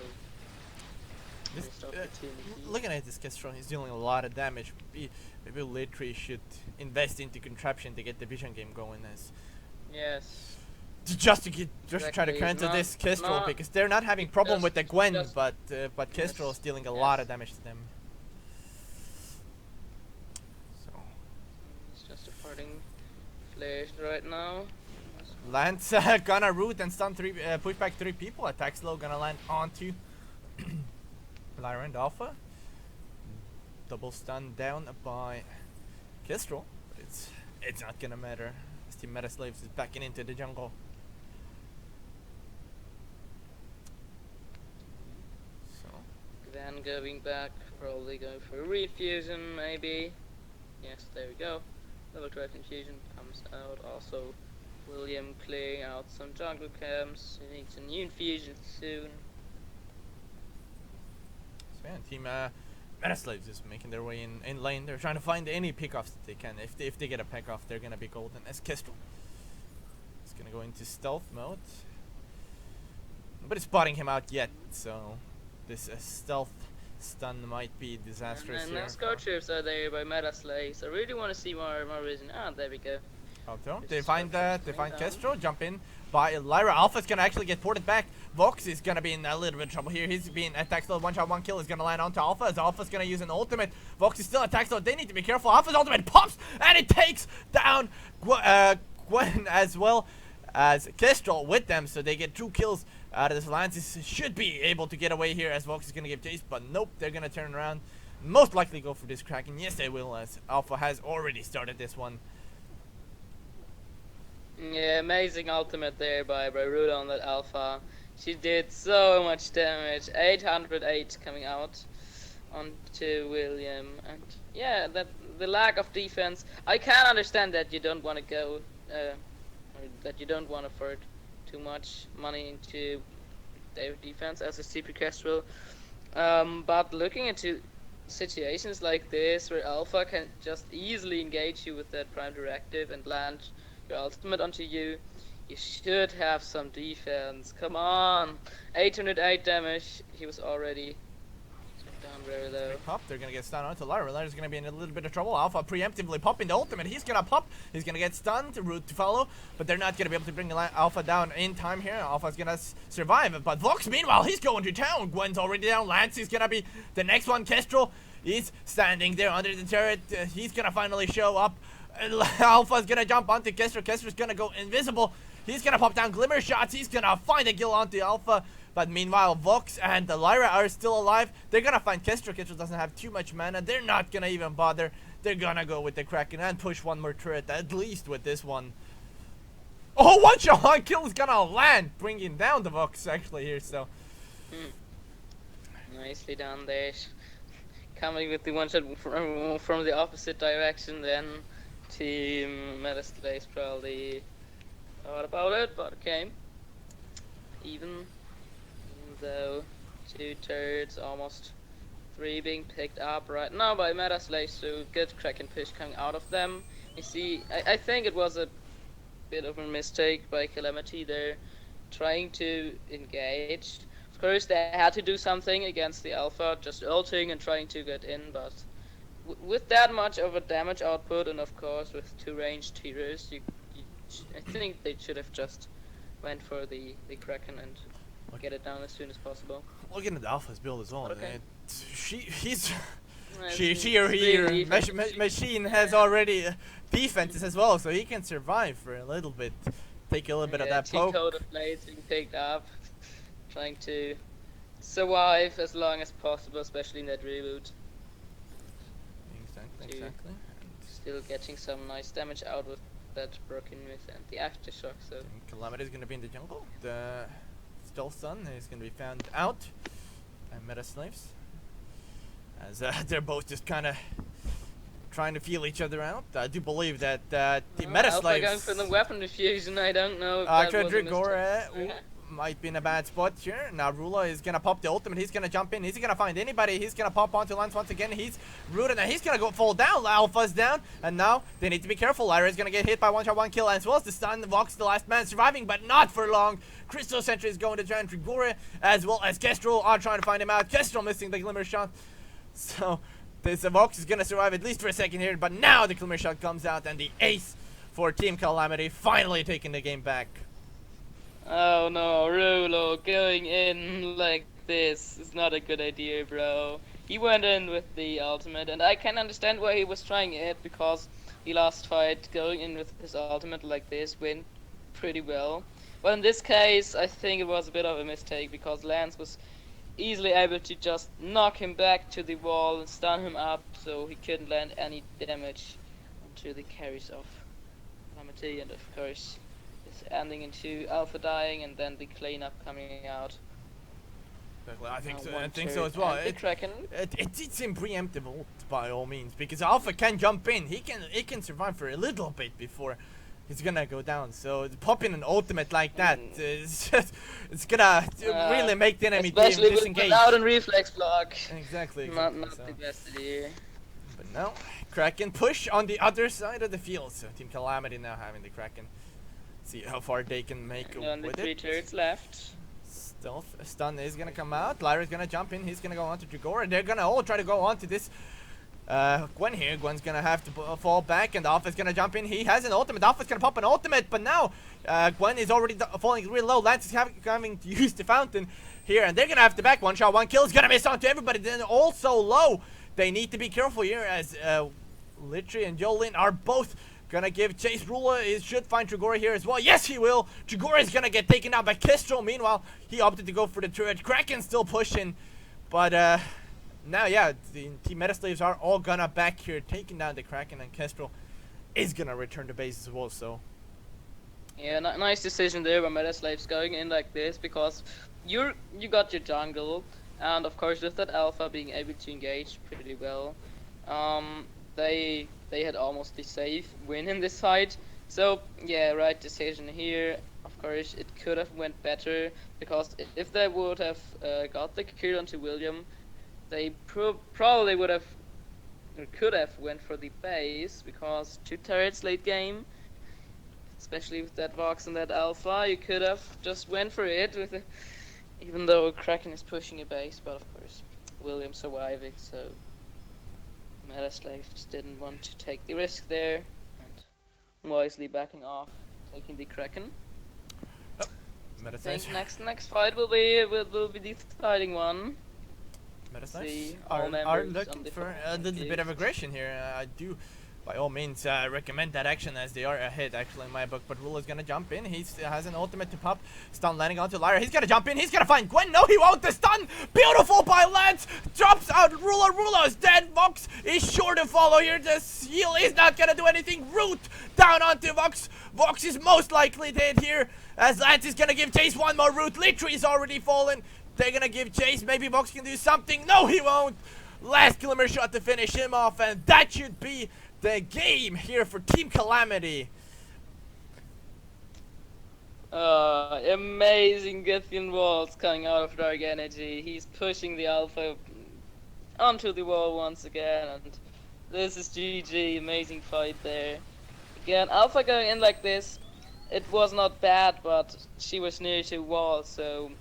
This, Missed opportunity. looking at this Kestrel, he's dealing a lot of damage. Maybe literally should invest into contraption to get the vision game going, as Yes. just to try to Exactly. counter Not- this Kestrel, not because they're not having problem just- with the Gwen, just- but Kestrel Yes. is dealing a Yes. lot of damage to them. So It's just a parting flash right now. Lance gonna root and stun push back 3 people. Attack slow gonna land onto Lyra and Alpha. Double stun down by Kestrel, but it's not gonna matter as Team Meta Slaves is backing into the jungle. So Then going back, probably going for a refusion, maybe. Yes, there we go. Level 12 infusion comes out. Also, William clearing out some jungle camps. He needs a new infusion soon. So yeah, Team Meta Slaves is making their way in lane. They're trying to find any pickoffs that they can. If they get a pickoff, they're gonna be golden. As Kestrel is gonna go into stealth mode. Nobody's spotting him out yet, so this stealth stun might be disastrous And here. now Scorchers are there by Meta Slaves. I really want to see more vision. Ah, there we go. Auto. They This find Scorchers they find down. Kestrel, jump in by Lyra. Alpha's gonna actually get ported back. Vox is gonna be in a little bit of trouble here. He's being attack slow. One shot, one kill is gonna land onto Alpha, as Alpha's gonna use an ultimate. Vox is still attack slow. They need to be careful. Alpha's ultimate pops and it takes down Gwen as well as Kestrel with them, so they get 2 kills out of this. Lance should be able to get away here as Vox is gonna give chase, but nope, they're gonna turn around. Most likely go for this Kraken. Yes, they will, as Alpha has already started this one. Yeah, amazing ultimate there by Ruda on that Alpha. She did so much damage. 808 coming out onto William. And yeah, that the lack of defense. I can understand that you don't want to go, or that you don't want to afford too much money into their defense as a CP Kestrel. But looking into situations like this where Alpha can just easily engage you with that Prime Directive and land your ultimate onto you, you should have some defense. Come on! 808 damage. He was already down very low. Pop, they're gonna get stunned onto Lyra. Lyra's gonna be in a little bit of trouble. Alpha preemptively popping the ultimate. He's gonna pop. He's gonna get stunned. Root to follow, but they're not gonna be able to bring Alpha down in time here. Alpha's gonna survive, but Vox, meanwhile, he's going to town. Gwen's already down. Lance is gonna be the next one. Kestrel is standing there under the turret. He's gonna finally show up. Alpha's gonna jump onto Kestrel. Kestrel's gonna go invisible. He's gonna pop down glimmer shots. He's gonna find a kill onto Alpha. But meanwhile, Vox and the Lyra are still alive. They're gonna find Kestrel. Kestrel doesn't have too much mana. They're not gonna even bother. They're gonna go with the Kraken and push one more turret, at least with this one. Oh, one shot, one kill is gonna land, bringing down the Vox actually here. So Nicely done there. Coming with the one shot from the opposite direction, then Team Meta Slaves probably thought about it, but okay. Even though 2 turrets, almost 3 being picked up right now by Meta Slaves, so good Kraken push coming out of them. You see, I think it was a bit of a mistake by Calamity there, trying to engage. Of course, they had to do something against the Alpha, just ulting and trying to get in, but with that much of a damage output, and of course with 2 ranged heroes, I think they should have just went for the Kraken and get it down as soon as possible. looking at the Alpha's build as well. Okay. Here, Machine has already defenses as well, so he can survive for a little bit. Take a little bit of that poke. Code of blades being picked up, trying to survive as long as possible, especially in that reboot. Exactly. Still getting some nice damage out with that broken myth and the aftershock. So Calamity is gonna be in the jungle. The stealth stun is gonna be found out by Meta Slaves, as they're both just kind of trying to feel each other out. I do believe that the Meta Alpha Slaves. going for the weapon diffusion. I don't know if that was a Drigor, mistake. might be in a bad spot here. Now Rula is gonna pop the ultimate. He's gonna jump in. Is he gonna find anybody? He's gonna pop onto Lance once again. He's rooted and he's gonna go fall down. Alpha's down. And now they need to be careful. Lyra is gonna get hit by one shot, one kill, as well as the stun. Vox, the last man surviving, but not for long. Crystal Sentry is going to try and Trigore, as well as Kestrel are trying to find him out. Kestrel missing the Glimmer Shot. So this Vox is gonna survive at least for a second here, but now the Glimmer Shot comes out and the ace for Team Calamity finally taking the game back. Oh no, Rulo going in like this is not a good idea, bro. He went in with the ultimate, and I can understand why he was trying it, because the last fight going in with his ultimate like this went pretty well. But in this case, I think it was a bit of a mistake, because Lance was easily able to just knock him back to the wall and stun him up, so he couldn't land any damage onto the carries of Calamity, and of course ending into Alpha dying and then the cleanup coming out. I think so as well. It seemed preemptive by all means, because Alpha can jump in. He can survive for a little bit before he's gonna go down. So popping an ultimate like that is just, it's gonna really make the enemy team disengage. Especially without a reflex block. Exactly. Not the best idea. But no, Kraken push on the other side of the field. So Team Calamity now having the Kraken. See how far they can make with the 3 turrets left. Stealth stun is gonna come out. Lyra's gonna jump in. He's gonna go on to Trigore. They're gonna all try to go on to this Gwen here. Gwen's gonna have to fall back, and Alpha's gonna jump in. He has an ultimate. Alpha's gonna pop an ultimate, but now Gwen is already falling real low. Lance is having to use the fountain here, and they're gonna have to back. One shot, one kill is gonna miss onto everybody. Then also low. They need to be careful here, as Litri and Jolin are both gonna give chase. Rula should find Trigore here as well. Yes, he will. Trigore is gonna get taken out by Kestrel. Meanwhile, he opted to go for the turret. Kraken still pushing, but now, yeah, the Team Metaslaves are all gonna back here, taking down the Kraken, and Kestrel is gonna return to base as well. So yeah, nice decision there by Metaslaves going in like this, because you got your jungle, and of course with that Alpha being able to engage pretty well, they had almost the safe win in this fight. So yeah, right decision here. Of course it could have went better, because if they would have got the kill onto William, they probably would have, or could have, went for the base, because 2 turrets late game, especially with that Vox and that Alpha, you could have just went for it with even though Kraken is pushing a base. But of course William surviving, so Metaslaves didn't want to take the risk there, and wisely backing off, taking the Kraken. I think next fight will be the deciding one. Metaslaves are looking for a little bit of aggression here. I do, by all means, recommend that action, as they are ahead actually in my book. But Rula's gonna jump in. He has an ultimate to pop. Stun landing onto Lyra. He's gonna jump in. He's gonna find Gwen. No, he won't. The stun, beautiful by Lance. Drops out Rula. Rula is dead. Vox is sure to follow here. The seal is not gonna do anything. Root down onto Vox. Vox is most likely dead here, as Lance is gonna give chase. One more root. Litri is already fallen. They're gonna give chase. Maybe Vox can do something. No, he won't. Last Glimmer Shot to finish him off, and that should be the game here for Team Calamity. Amazing Githian walls coming out of Dark Energy. He's pushing the Alpha onto the wall once again, and this is GG. Amazing fight there. Again, Alpha going in like this, it was not bad, but she was near to wall, so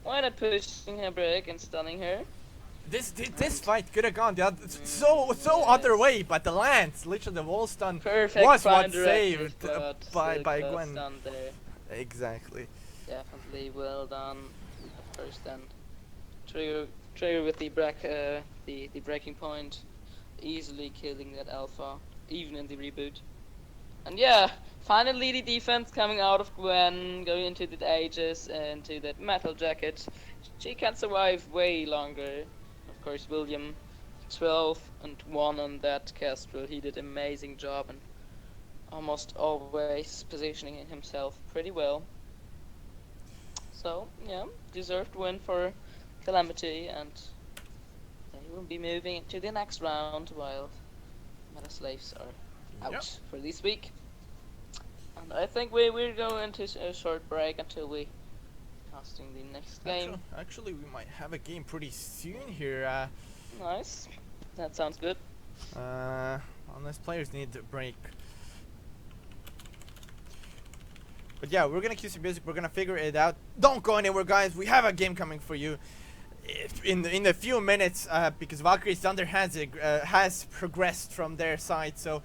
why not pushing her back and stunning her? This fight could have gone the other, so other way, but the Lance, literally the wall stun, was what saved by Gwen. There. Exactly. Definitely well done. First then, trigger with the breaking point, easily killing that Alpha, even in the reboot. And yeah, finally the defense coming out of Gwen, going into the Aegis and to that metal jacket. She can survive way longer. Of course, William 12 and 1 on that Kestrel. He did amazing job and almost always positioning himself pretty well. So yeah, deserved win for Calamity, and they will be moving to the next round while Metaslaves are out for this week. And I think we're going into a short break until we broadcasting the next game. Actually, we might have a game pretty soon here. Nice. That sounds good. Unless players need a break. But yeah, we're gonna cue some music. We're gonna figure it out. Don't go anywhere, guys. We have a game coming for you in a few minutes, because Valkyrie Thunder has progressed from their side. So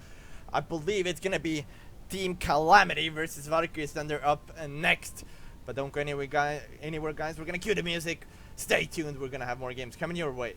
I believe it's gonna be Team Calamity versus Valkyrie Thunder up next. But don't go anywhere, guys. We're gonna cue the music. Stay tuned. We're gonna have more games coming your way.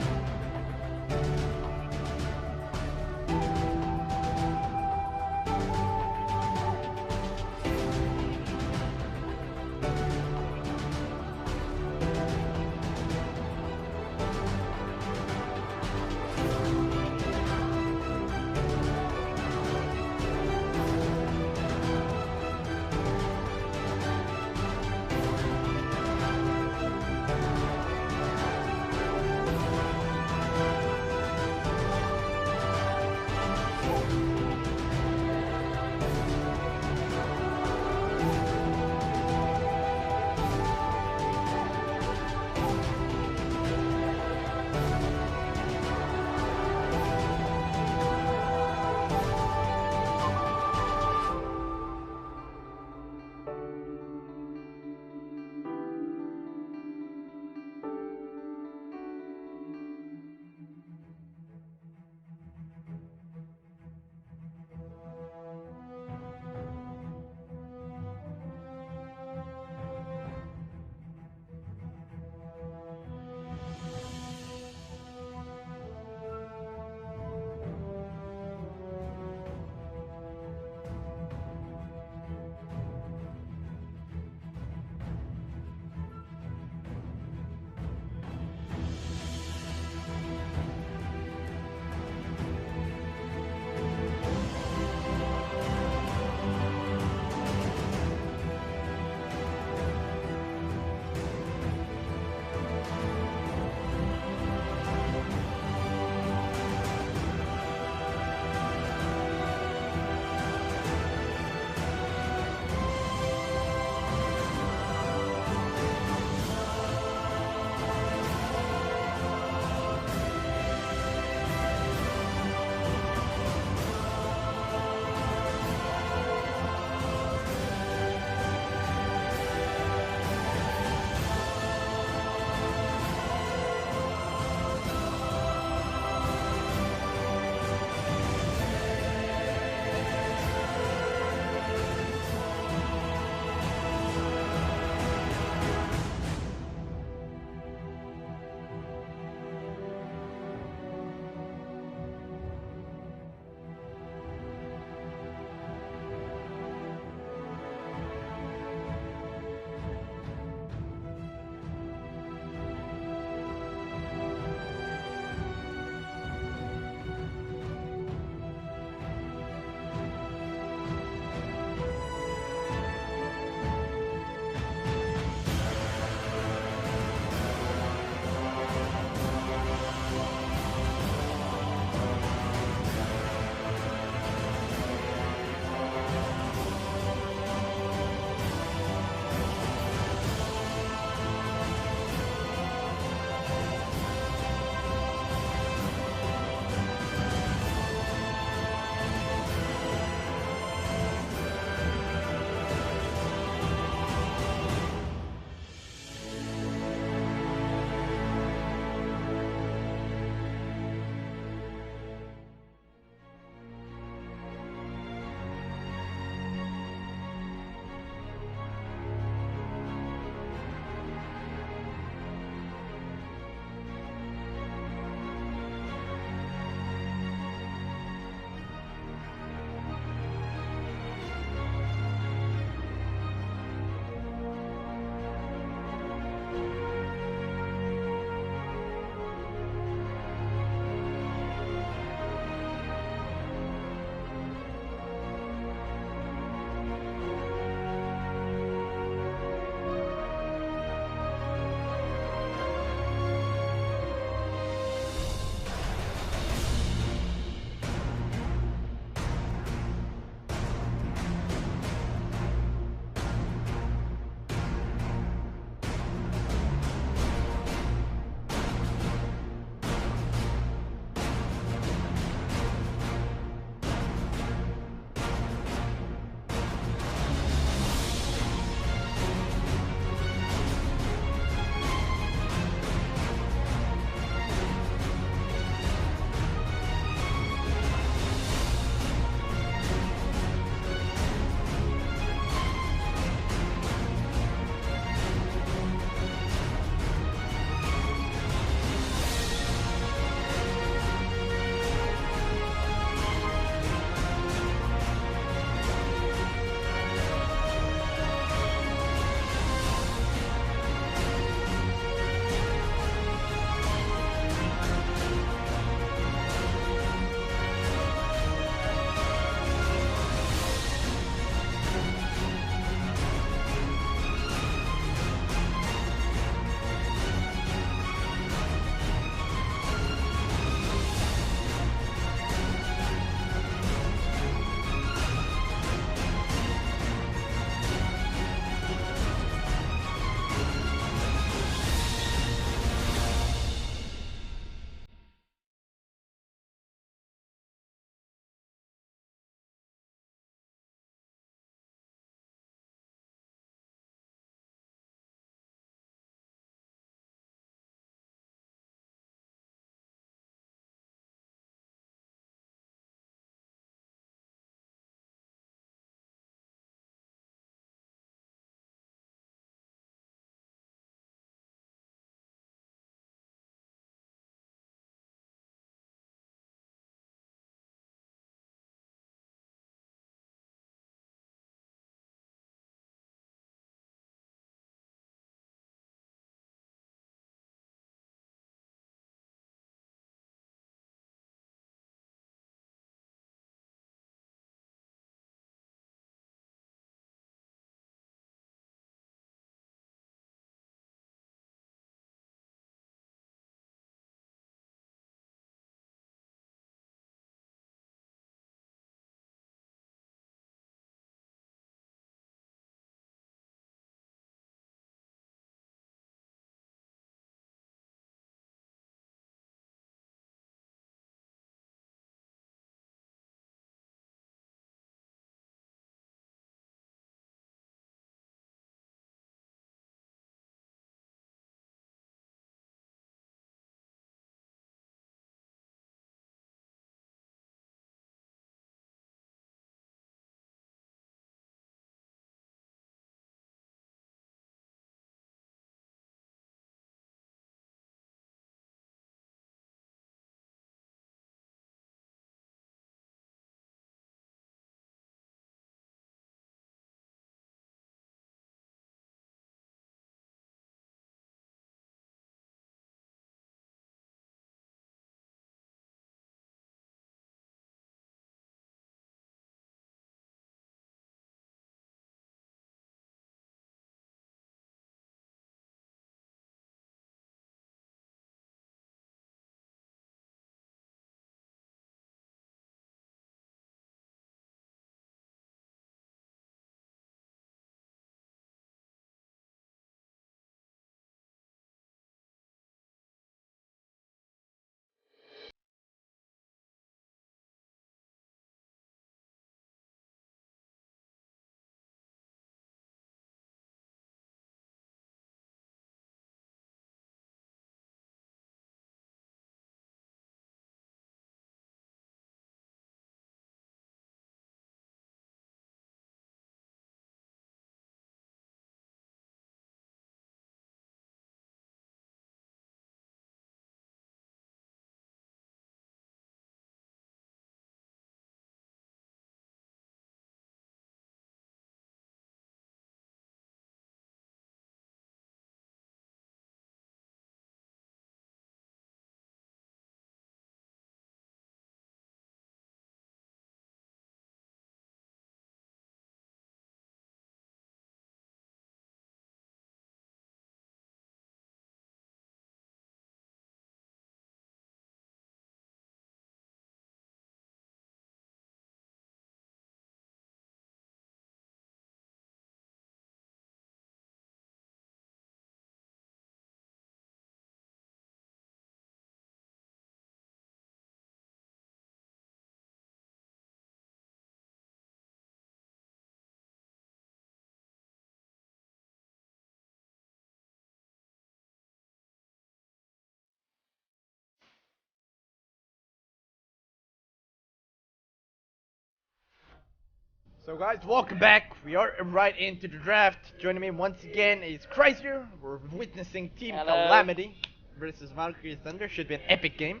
So guys, welcome back. We are right into the draft. Joining me once again is Chrysior. We're witnessing Team Hello. Calamity versus Valkyrie Thunder. Should be an epic game.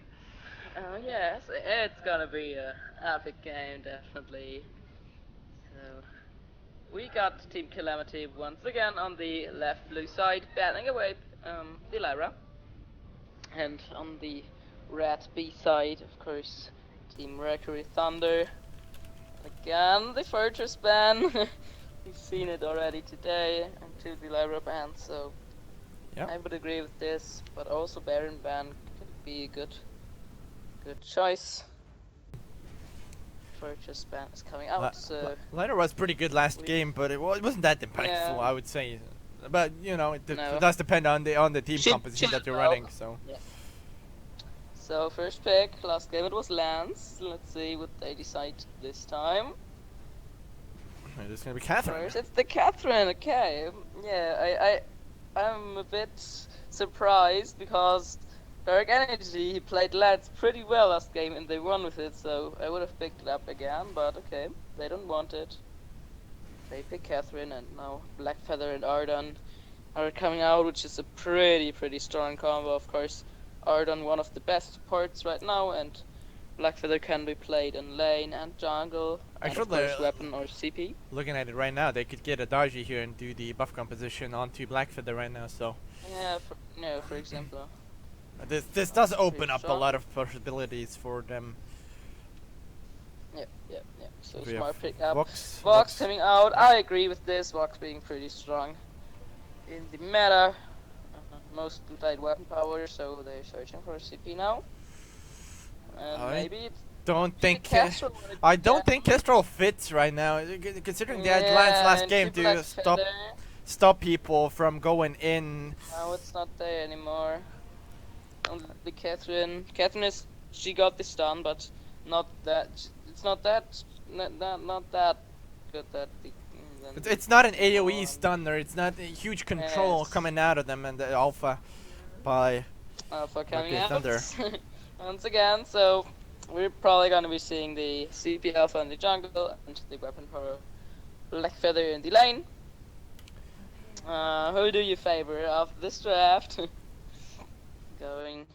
Yes, it's gonna be a epic game, definitely. So, we got Team Calamity once again on the left blue side, batting away the Lyra. And on the red B side, of course, Team Mercury Thunder. Again, the Fortress ban. We've seen it already today, until the Lyra ban, so Yeah. I would agree with this, but also Baron ban could be a good choice. Fortress ban is coming out, so Liner was pretty good last we- game, but it wasn't that impactful, Yeah. I would say. But you know, it No. does depend on the team Should- composition that should you're know. running. So So first pick, last game it was Lance. Let's see what they decide this time. it's gonna be Catherine. First, it's the Catherine. Okay, yeah, I'm a bit surprised because Dark Energy he played Lance pretty well last game and they won with it, so I would have picked it up again. But okay, they don't want it. They pick Catherine, and now Blackfeather and Ardon are coming out, which is a pretty strong combo. Of course, Ardon one of the best supports right now, and Blackfeather can be played in lane and jungle, and of Actually, course weapon or CP. Looking at it right now, they could get a Daji here and do the buff composition onto Blackfeather right now. So Yeah, for example. this does open pretty up a strong. lot of possibilities for them. Yeah. So We smart have pick up. Vox Coming out. I agree with this. Vox being pretty strong in the meta. Most played weapon power, so they're searching for a CP now. And I maybe it's don't think. Kestrel. I don't think Kestrel fits right now, considering they had Lance last game to stop people from going in. No, it's not there anymore. Only the Catherine. She got the stun, but not that. It's not that. Not that good. It's not an AoE stunner. It's not a huge control Yes. coming out of them and the alpha by Alpha coming Mercury out Thunder. once again. So we're probably gonna be seeing the CP Alpha in the jungle and the weapon power Blackfeather in the lane. Who do you favor of this draft? Going.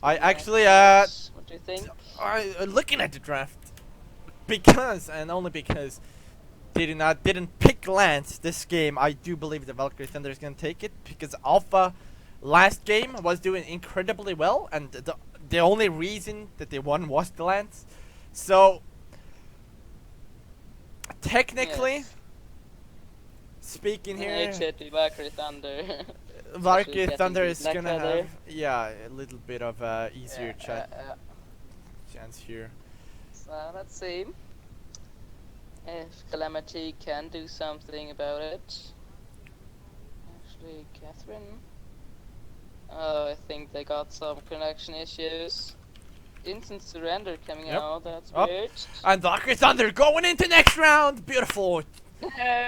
I actually What do you think? looking at the draft because and only because they didn't pick Lance this game. I do believe the Valkyrie Thunder is gonna take it because Alpha last game was doing incredibly well, and the only reason that they won was the Lance. So technically Yes. speaking here, It should be Valkyrie Thunder. Valkyrie Especially Thunder getting is the gonna Blackfeather. have a little bit of easier chance here. So let's see if Calamity can do something about it. Actually, Catherine. Oh, I think they got some connection issues. Instant surrender coming Yep. out. That's Up. weird. And Valkyrie Thunder going into next round. Beautiful.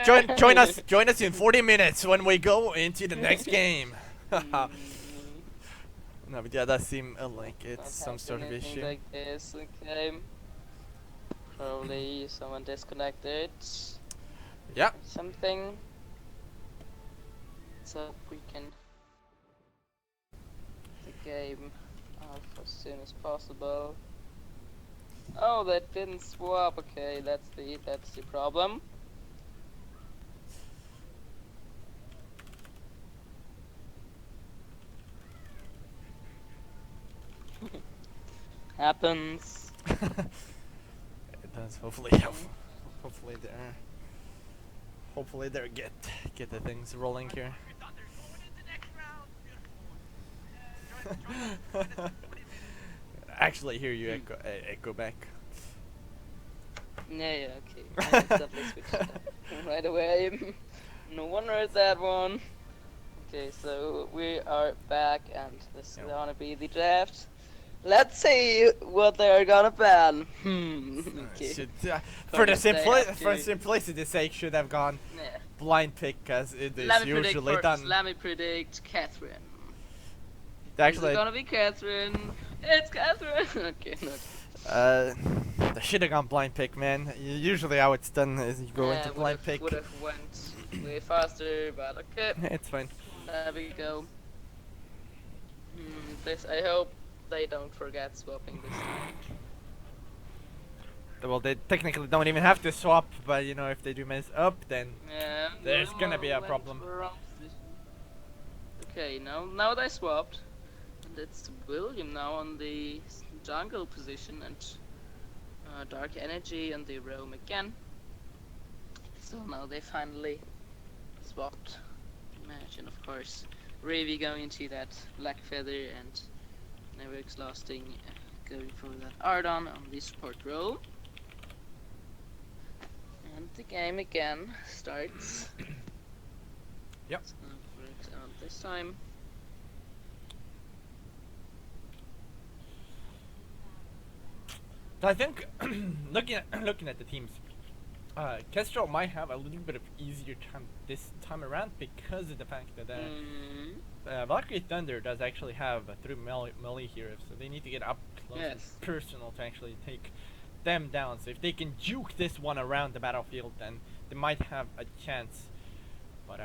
Join us in 40 minutes when we go into the next game. No, but yeah, that seems like it's some sort of issue. Like this, okay. Probably someone disconnected. Yeah. Something. So we can the game off as soon as possible. Oh, that didn't swap. Okay, that's the problem. Happens. It does. Hopefully they're get the things rolling here. Actually, hear you echo back. Yeah, okay. I definitely switched it up right away. No one heard that one. Okay, so we are back, and this is Yeah. gonna be the draft. Let's see what they're gonna ban. Okay. Should, For the sake for to- simplicity's sake, should have gone Yeah. blind pick as it is Let me predict usually first. done. Let me predict Catherine. Actually, It's gonna be Catherine. It's Catherine. Okay, no. I should have gone blind pick, man. Usually how it's done is you go into blind pick. Would have went way faster, but okay. It's fine. There we go. This I hope they don't forget swapping this time. Well, they technically don't even have to swap, but you know, if they do mess up, then Yeah, there's gonna be a problem. Okay, now they swapped, and it's William now on the jungle position, and Dark Energy and the roam again. So now they finally swapped. Imagine, of course, Ravi going into that Black Feather and never exhausting, going for that Ardon on the support role. And the game again starts. Yep. It's gonna work out this time. So I think looking at the teams, Kestrel might have a little bit of easier time this time around because of the fact that Valkyrie Thunder does actually have a through melee here, so they need to get up close and personal to actually take them down. So if they can juke this one around the battlefield, then they might have a chance. But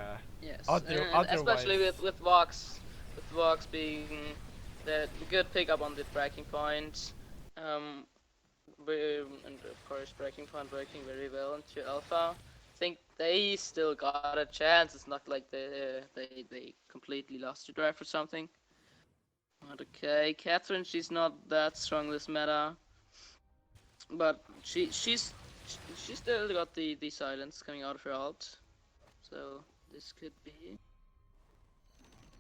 otherwise, especially with Vox being the good pickup on the breaking point, and of course breaking point working very well into Alpha. I think they still got a chance. It's not like they completely lost to drive or something. But okay, Catherine, she's not that strong this meta, but she still got the silence coming out of her ult, so this could be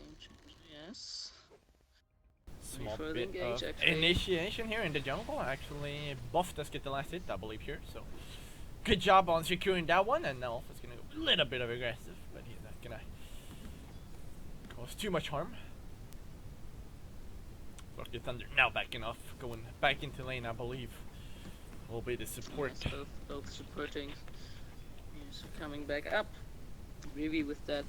game changer. Yes. small Further bit engage, of actually. initiation here in the jungle. Actually, Buff does get the last hit, I believe, here. So good job on securing that one, and now Alpha's gonna go a little bit of aggressive, but he's not gonna cause too much harm. Rocky Thunder now backing off, going back into lane, I believe. Will be the support. Yes, both supporting. Yes, coming back up. Ruby with that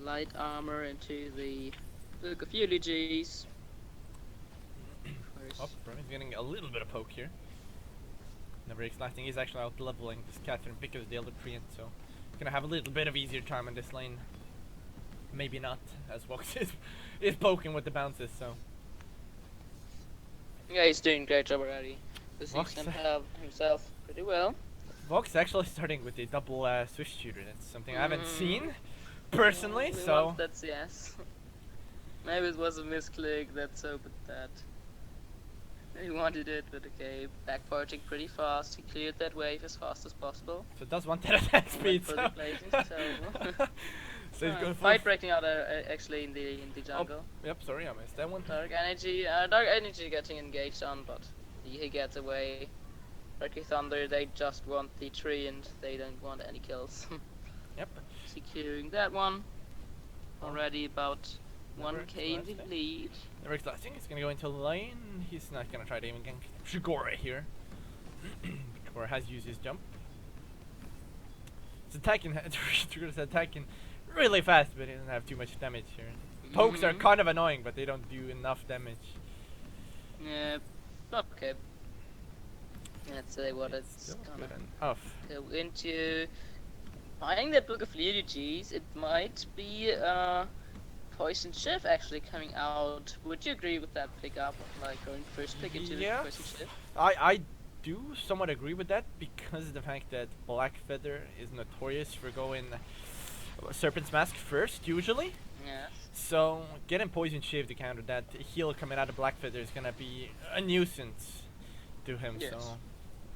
light armor into the Book of Eulogies. Oh, Brumy's getting a little bit of poke here. Never expecting he's actually out leveling this Catherine because of the other treant, so he's gonna have a little bit of easier time in this lane. Maybe not, as Vox is poking with the bounces, so. Yeah, he's doing great job already. Vox himself pretty well. Vox actually starting with a double Swiss shooter. That's something I haven't seen personally, so. That's yes. Maybe it was a misclick that's opened that. He wanted it, but okay, backporting pretty fast. He cleared that wave as fast as possible. So it does want that attack speed, so. So he's going fight breaking out actually in the jungle. Oh, yep, sorry, I missed that one. Dark energy getting engaged on, but he gets away. Rocky Thunder, they just want the tree and they don't want any kills. Yep. Securing that one. Already about 1k in the lead. Never exhausting. He's gonna go into lane. He's not gonna try to even gank Shigora here. Shigora has used his jump. It's attacking. It's attacking really fast, but he doesn't have too much damage here. Pokes are kind of annoying, but they don't do enough damage. Yeah. Okay. Let's say what it's gonna go into. Finding that Book of Eulogies, it might be Poison Shift actually coming out. Would you agree with that pickup? Like going first pick into the Poison Shift? I do somewhat agree with that because of the fact that Black Feather is notorious for going Serpent's Mask first, usually. Yes. So getting Poison Shift to counter that heal coming out of Black Feather is gonna be a nuisance to him. Yes. So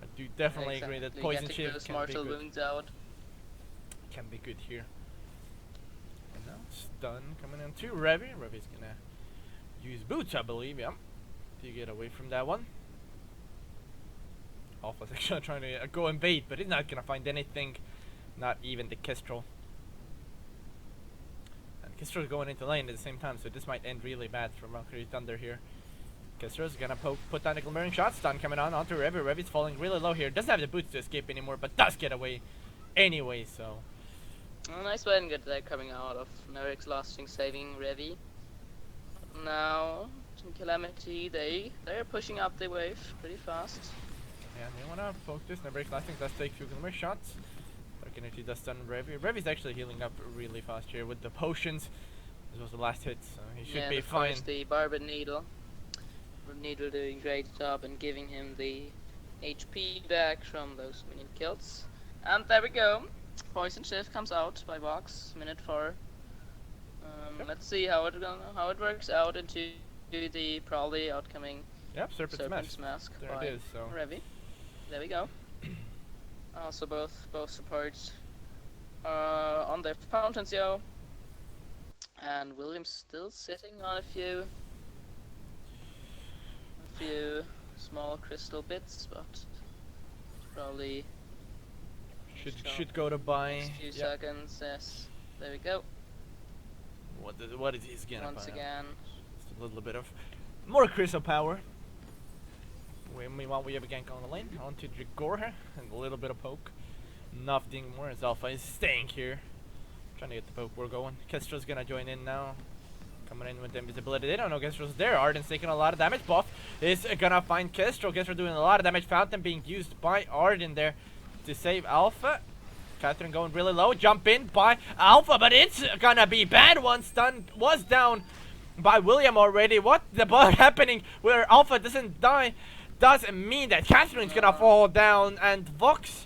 I do definitely agree that Poison Shift can be good. Wounds out. Can be good here. And now stun coming in to Revi. Revi's gonna use boots, I believe, yeah, to get away from that one. Alpha's actually trying to go and bait, but he's not gonna find anything, not even the Kestrel. And Kestrel's going into lane at the same time, so this might end really bad for Vainglory Thunder here. Kestrel's gonna put down a glimmering shot. Stun coming onto Revi. Revi's falling really low here. Doesn't have the boots to escape anymore, but does get away anyway, so. Nice way and good there coming out of no exhausting saving Revi. Now Calamity, they're pushing up the wave pretty fast. Yeah, they wanna focus. Never lasting does take few glimmer shots. Dark energy does stun Revy. Revy's actually healing up really fast here with the potions. This was the last hit, so he should be of fine. course, the Barbed Needle. Needle doing great job and giving him the HP back from those minion kills. And there we go. Poison Shift comes out by Vox, minute 4. Let's see how it works out into the probably outcoming Yep, Serpent's Mask. There by it is. So Revy. There we go. Also both supports on their fountains, yo. And William's still sitting on a few small crystal bits, but probably should go to buy. Few seconds. Yes, there we go. What is he gonna Once buy? again. Just a little bit of more crystal power. Meanwhile, we have a gank on the lane onto Drigorha and a little bit of poke. Nothing more as Alpha is staying here, trying to get the poke war going. Kestrel's gonna join in now. Coming in with the invisibility. They don't know Kestrel's there. Arden's taking a lot of damage. Buff is gonna find Kestrel. Kestrel doing a lot of damage. Fountain being used by Arden there to save Alpha. Catherine going really low. Jump in by Alpha, but it's gonna be bad. One stun was down by William already. What the bug happening where Alpha doesn't die doesn't mean that Catherine's gonna fall down, and Vox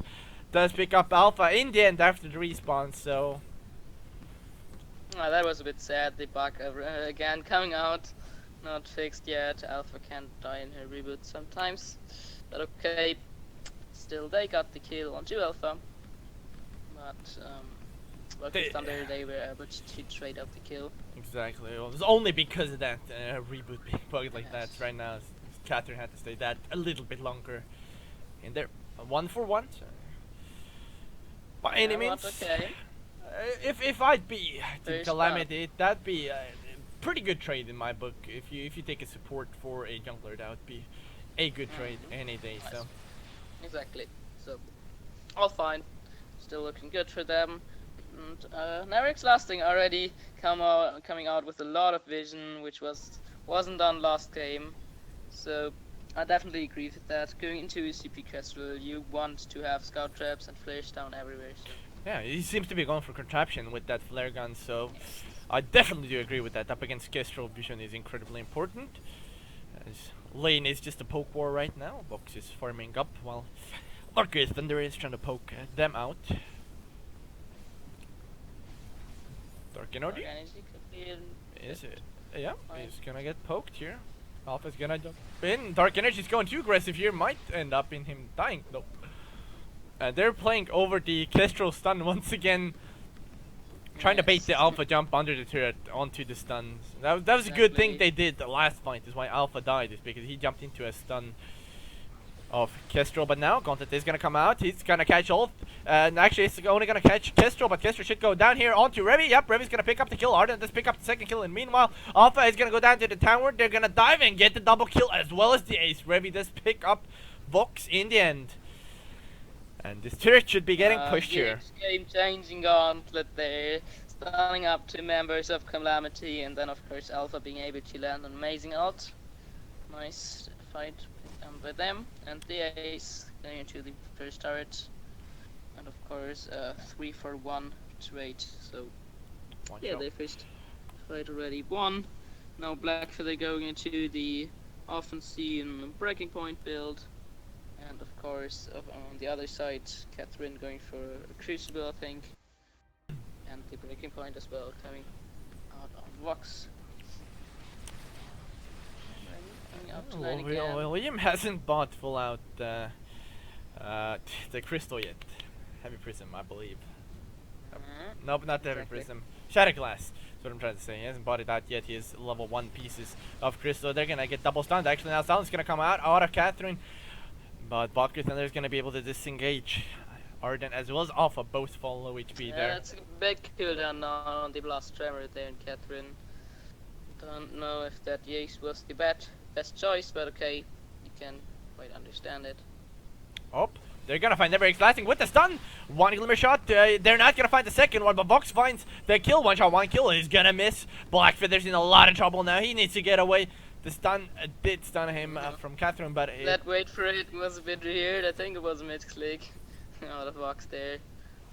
does pick up Alpha in the end after the respawn, so that was a bit sad. The bug again coming out, not fixed yet. Alpha can't die in her reboot sometimes, but okay. Still, they got the kill on 2 Alpha, but with Thunder they were able to trade out the kill. Exactly. Well, it was only because of that reboot being bugged like that. Right now, Catherine had to stay that a little bit longer in there. 1-for-1. So by any means. Okay. If I'd be Very Calamity, that'd be a pretty good trade in my book. If you take a support for a jungler, that would be a good trade any day. Nice. So exactly. So all fine. Still looking good for them. And Neric's lasting already coming out with a lot of vision, which wasn't done last game. So I definitely agree with that. Going into a CP Kestrel, you want to have scout traps and flares down everywhere. So. yeah, he seems to be going for contraption with that flare gun. So I definitely do agree with that. Up against Kestrel, vision is incredibly important. As lane is just a poke war right now. Vox is farming up while Marcus Thunder is trying to poke them out. Dark Energy could be is it? Yeah, he's gonna get poked here. Alpha's gonna jump in. Dark Energy's going too aggressive here. Might end up in him dying. Nope. They're playing over the Kestrel stun once again. Trying to bait the Alpha jump under the turret onto the stuns. That was a good thing they did the last fight. Is why Alpha died. Is because he jumped into a stun of Kestrel. But now Gauntlet is gonna come out. He's gonna catch ult. And actually, it's only gonna catch Kestrel. But Kestrel should go down here onto Revy. Yep, Revy's gonna pick up the kill. Arden does pick up the second kill. And meanwhile, Alpha is gonna go down to the tower. They're gonna dive and get the double kill as well as the ace. Revy does pick up Vox in the end. And this turret should be getting pushed here. Game-changing Gauntlet there, stunning up 2 members of Calamity, and then of course Alpha being able to land an amazing ult. Nice fight by them, and the ace going into the first turret, and of course 3-for-1 trade. So their first fight already won. Now Blackfeather going into the often seen breaking point build. And of course, on the other side, Catherine going for a Crucible, I think. And the breaking point as well, coming out on Vox. William hasn't bought full out the crystal yet. Heavy Prism, I believe. Nope, not the Heavy Prism. Shatter Glass. That's what I'm trying to say. He hasn't bought it out yet. He has level 1 pieces of crystal. They're gonna get double stunned. Actually, now Silence gonna come out of Catherine. But Valkyrie Thunder is going to be able to disengage Arden as well as Alpha, both fall low HP there. That's a big cooldown on the Blast Tremor there in Catherine. Don't know if that Jace was the best choice, but okay, you can quite understand it. Oh, they're going to find Everix lasting with the stun. 1 glimmer shot. They're not going to find the second one, but Vox finds the kill. 1 shot, 1 kill. He's going to miss. Blackfeather's in a lot of trouble now. He needs to get away. The stun did stun him from Catherine, but That wait for it was a bit weird. I think it was a mid-click out of Vox there.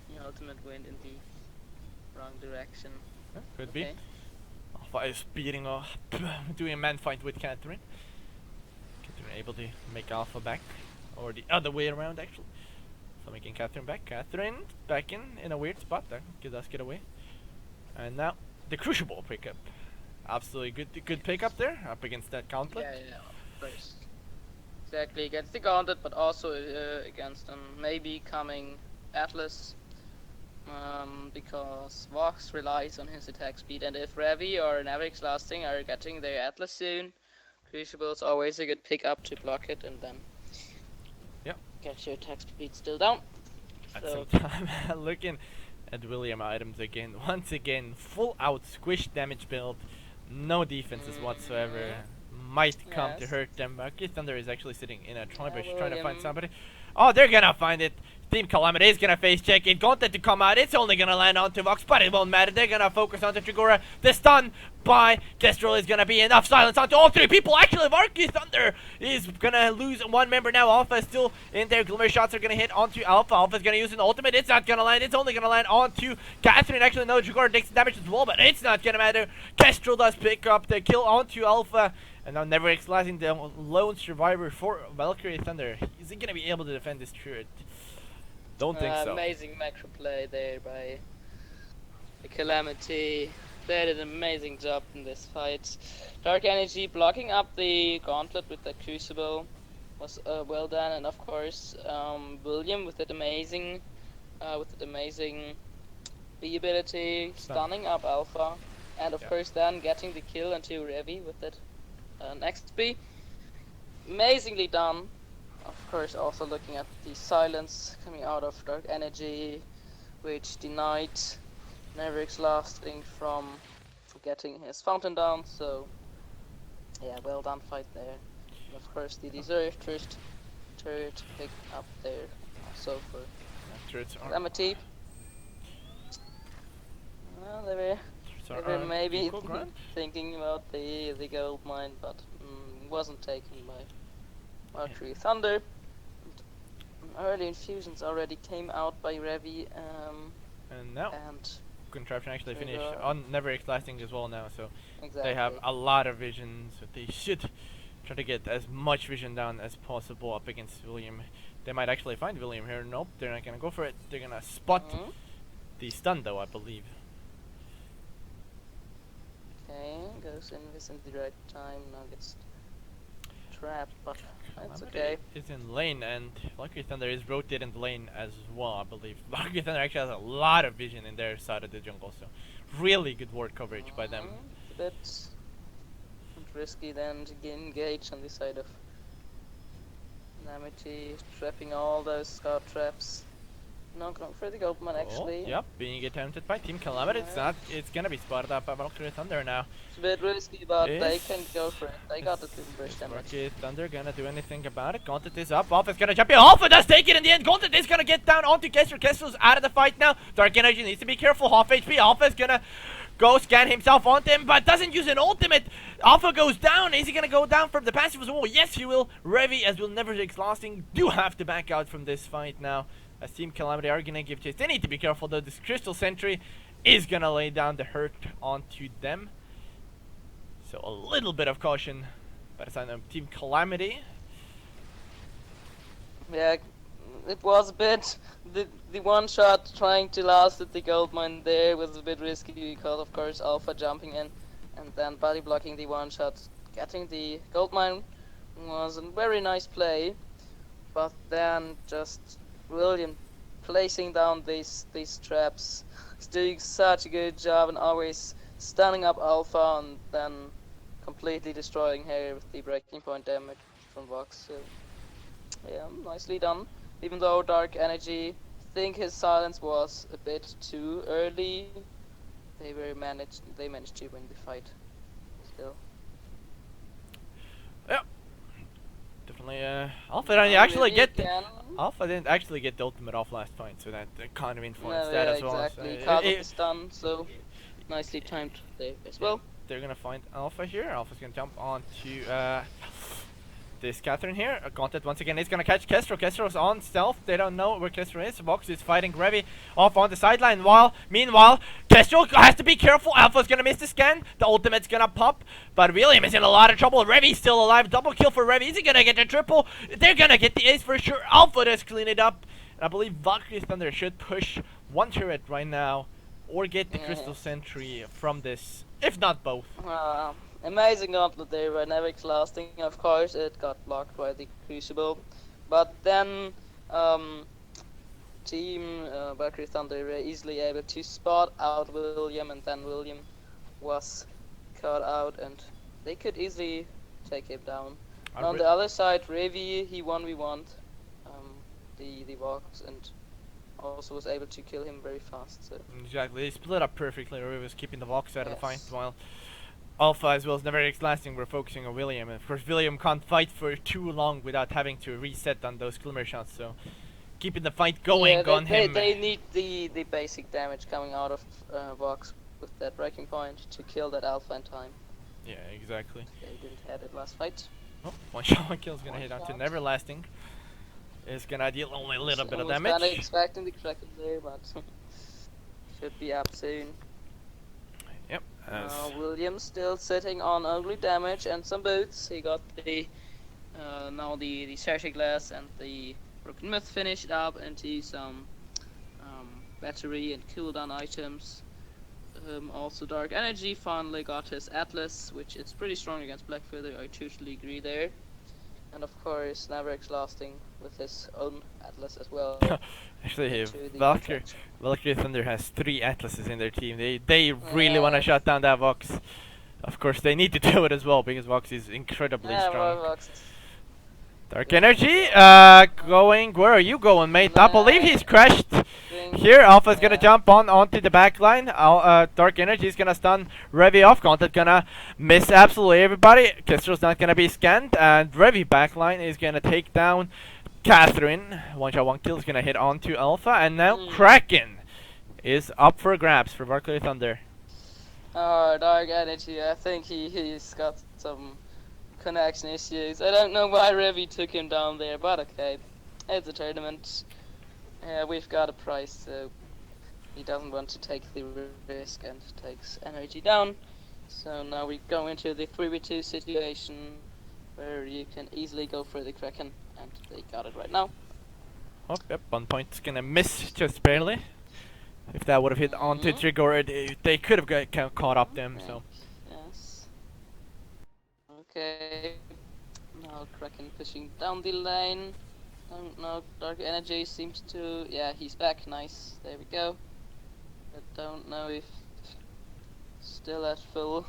The ultimate went in the wrong direction. could be. Alpha is beating off, doing a man fight with Catherine. Catherine able to make Alpha back, or the other way around actually. So making Catherine back. Catherine back in a weird spot there. Does get away. And now the Crucible pickup. Absolutely good pickup there up against that Gauntlet. Yeah, of course. Exactly against the Gauntlet, but also against an maybe coming Atlas. Because Vox relies on his attack speed, and if Revi or Navrix Lasting are getting their Atlas soon, Crucible is always a good pickup to block it and then get your attack speed still down. At some time, looking at William items again. Once again, full out squish damage build, no defenses whatsoever. Might come to hurt them. Thunder is actually sitting in a troll bush trying to find somebody. Oh, they're gonna find it. Team Calamity is gonna face check it. Gauntlet to come out. It's only gonna land onto Vox, but it won't matter. They're gonna focus onto Trigora. The stun by Kestrel is gonna be enough silence onto all three people. Actually, Vainglory Thunder is gonna lose one member now. Alpha is still in there. Glimmer shots are gonna hit onto Alpha. Alpha's gonna use an ultimate. It's not gonna land. It's only gonna land onto Catherine. Actually, no, Trigora takes damage as well, but it's not gonna matter. Kestrel does pick up the kill onto Alpha. And now never exercising the lone survivor for Vainglory Thunder. Is he gonna be able to defend this turret? Don't think so. Amazing macro play there by the Calamity. They did an amazing job in this fight. Dark Energy blocking up the Gauntlet with the Crucible was well done, and of course William with that amazing B ability, stunning up Alpha, and of course then getting the kill onto Revi with that next B. Amazingly done. Of course, also looking at the silence coming out of Dark Energy, which denied Navrix Lasting from getting his fountain down. So, yeah, well done fight there. And of course, the deserved first turret pick up there also for Calamity. Well, they were maybe thinking about the gold mine, but wasn't taken by Vainglory Thunder. Early infusions already came out by Revi. And now Contraption actually finished on Never Lasting as well now, so they have a lot of vision, so they should try to get as much vision down as possible up against William. They might actually find William here. Nope, they're not gonna go for it. They're gonna spot the stun though, I believe. Okay, goes Invis in the right time, now gets trapped, but that's okay. It's in lane, and Vainglory Thunder is rotating the lane as well, I believe. Vainglory Thunder actually has a lot of vision in their side of the jungle, so really good ward coverage by them. A bit risky then to get engaged on the side of Namity, trapping all those scout traps. Not going for the Goldman actually. Yep, being attempted by Team Calamity. It's gonna be spotted up by Vainglory Thunder now. It's a bit risky, but they can go for it. They got the burst damage. Vainglory Thunder gonna do anything about it. Gauntlet is up. Alpha's gonna jump in. Alpha does take it in the end. Gauntlet is gonna get down onto Kestrel. Kestrel's out of the fight now. Dark Energy needs to be careful. Half HP. Alpha's gonna go scan himself onto him, but doesn't use an ultimate. Alpha goes down. Is he gonna go down from the passive as well? Yes, he will. Revi, as will never exhausting, do have to back out from this fight now. As Team Calamity are gonna give chase. They need to be careful though. This Crystal Sentry is gonna lay down the hurt onto them. So a little bit of caution by the side of Team Calamity. Yeah, it was a bit. The one shot trying to last at the gold mine there was a bit risky because of course Alpha jumping in and then body blocking the one shot, getting the gold mine was a very nice play, but then just William placing down these traps. He's doing such a good job and always stunning up Alpha and then completely destroying her with the breaking point damage from Vox. So yeah, nicely done. Even though Dark Energy, I think his silence was a bit too early, they managed to win the fight still. Yeah. Definitely, Alpha didn't actually get Alpha didn't actually get the ultimate off last fight, so that kind of influenced that as well. Exactly. Caught the stun, so nicely timed there as well. they're gonna find Alpha here. Alpha's gonna jump onto this Catherine here. Gauntlet once again is gonna catch Kestrel. Kestrel's on stealth. They don't know where Kestrel is. Vox is fighting Revi off on the sideline. Meanwhile, Kestrel has to be careful. Alpha's gonna miss the scan. The ultimate's gonna pop. But William is in a lot of trouble. Revi's still alive. Double kill for Revi. Is he gonna get the triple? They're gonna get the ace for sure. Alpha does clean it up. And I believe Valkyrie Thunder should push one turret right now. Or get the Crystal Sentry from this. If not both. Amazing gauntlet there by Nevix lasting. Of course, it got blocked by the Crucible. But then, Team Valkyrie Thunder were easily able to spot out William, and then William was caught out, and they could easily take him down. And on the other side, Revi, he 1v1'd the Vox, and also was able to kill him very fast. So. Exactly, they split up perfectly. Revi was keeping the Vox out of the fight, while Alpha as well as Never Lasting were focusing on William. And of course, William can't fight for too long without having to reset on those glimmer shots. So, keeping the fight going on him. They need the basic damage coming out of Vox with that breaking point to kill that Alpha in time. Yeah, exactly. They didn't have it last fight. Oh, one shot, one kill is gonna hit onto Never Lasting. It's gonna deal only a little bit of damage. I was kinda expecting the Kraken there, but should be up soon. Yep. William still sitting on ugly damage and some boots. He got the now the Sartia Glass and the Broken Myth finished up into some battery and cooldown items. Also Dark Energy finally got his Atlas, which is pretty strong against Blackfeather. I totally agree there. And of course, Navrex lasting with his own Atlas as well. Actually, Valkyrie Thunder has 3 Atlases in their team. They really want to shut down that Vox. Of course, they need to do it as well because Vox is incredibly strong. Dark Energy, going. Where are you going, mate? I believe he's crashed. Here, Alpha's gonna jump onto the back line. Dark Energy is gonna stun Revi off. Gauntlet gonna miss absolutely everybody. Kestrel's not gonna be scanned, and Revi backline is gonna take down Catherine. One shot, one kill is gonna hit onto Alpha, and now Kraken is up for grabs for Valkyrie Thunder. Oh, Dark Energy. I think he's got some connection issues. I don't know why Revi took him down there, but okay, it's a tournament. We've got a price, so he doesn't want to take the risk and takes energy down. So now we go into the 3v2 situation where you can easily go for the Kraken, and they got it right now. Oh, yep, 1 point's gonna miss just barely. If that would have hit onto Trigger, they could have caught up them. So. Yes. Okay. Now Kraken pushing down the lane. Don't know, Dark Energy seems to... Yeah, he's back, nice, there we go. I don't know if still at full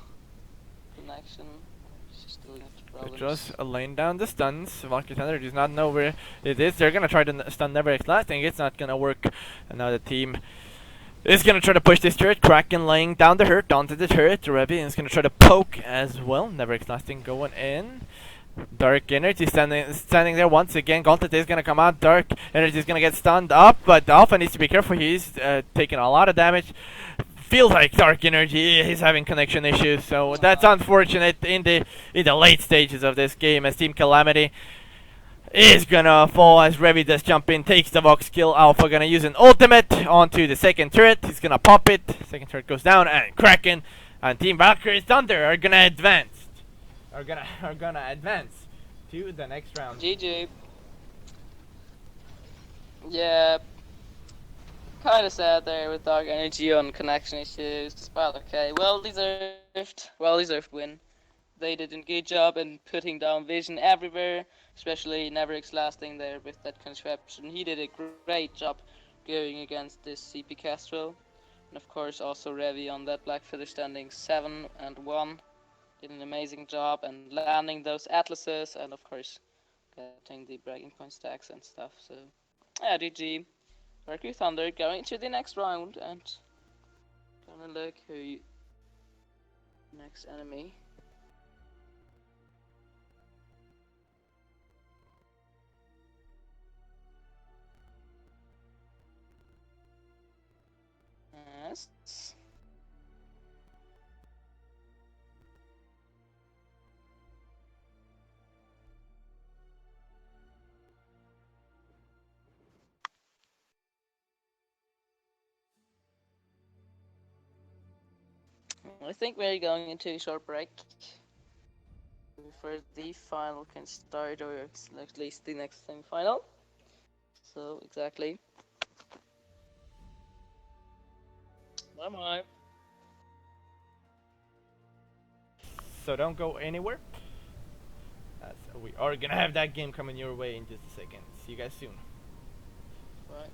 connection. Still got problems. Just a lane down the stuns. Valkyrie Thunder does not know where it is. They're gonna try to stun Never Lasting. It's not gonna work. And now the team is gonna try to push this turret. Kraken laying down the hurt onto the turret. Revi is gonna try to poke as well. Never Lasting going in. Dark Energy standing there once again. Gauntlet is gonna come out. Dark Energy is gonna get stunned up, but Alpha needs to be careful. He's taking a lot of damage. Feels like Dark Energy is having connection issues, so that's unfortunate in the late stages of this game as Team Calamity is gonna fall as Revi does jump in, takes the Vox kill. Alpha gonna use an ultimate onto the second turret. He's gonna pop it. Second turret goes down, and Kraken and Team Valkyrie Thunder are gonna advance. Are gonna advance to the next round. GG. Yeah, kind of sad there with Dark Energy on connection issues, but okay, well deserved win. They did a good job in putting down Vision everywhere, especially Neverix lasting there with that contraption. He did a great job going against this CP Kestrel, and of course also Revi on that Blackfeather standing 7 and 1. Did an amazing job and landing those Atlases, and of course getting the breaking point stacks and stuff. So yeah, GG. Valkyrie Thunder going to the next round, and gonna look who next enemy. Yes. I think we're going into a short break before the final can start, or at least the next semi-final. So exactly. Bye bye. So don't go anywhere. As we are gonna have that game coming your way in just a second. See you guys soon. Bye.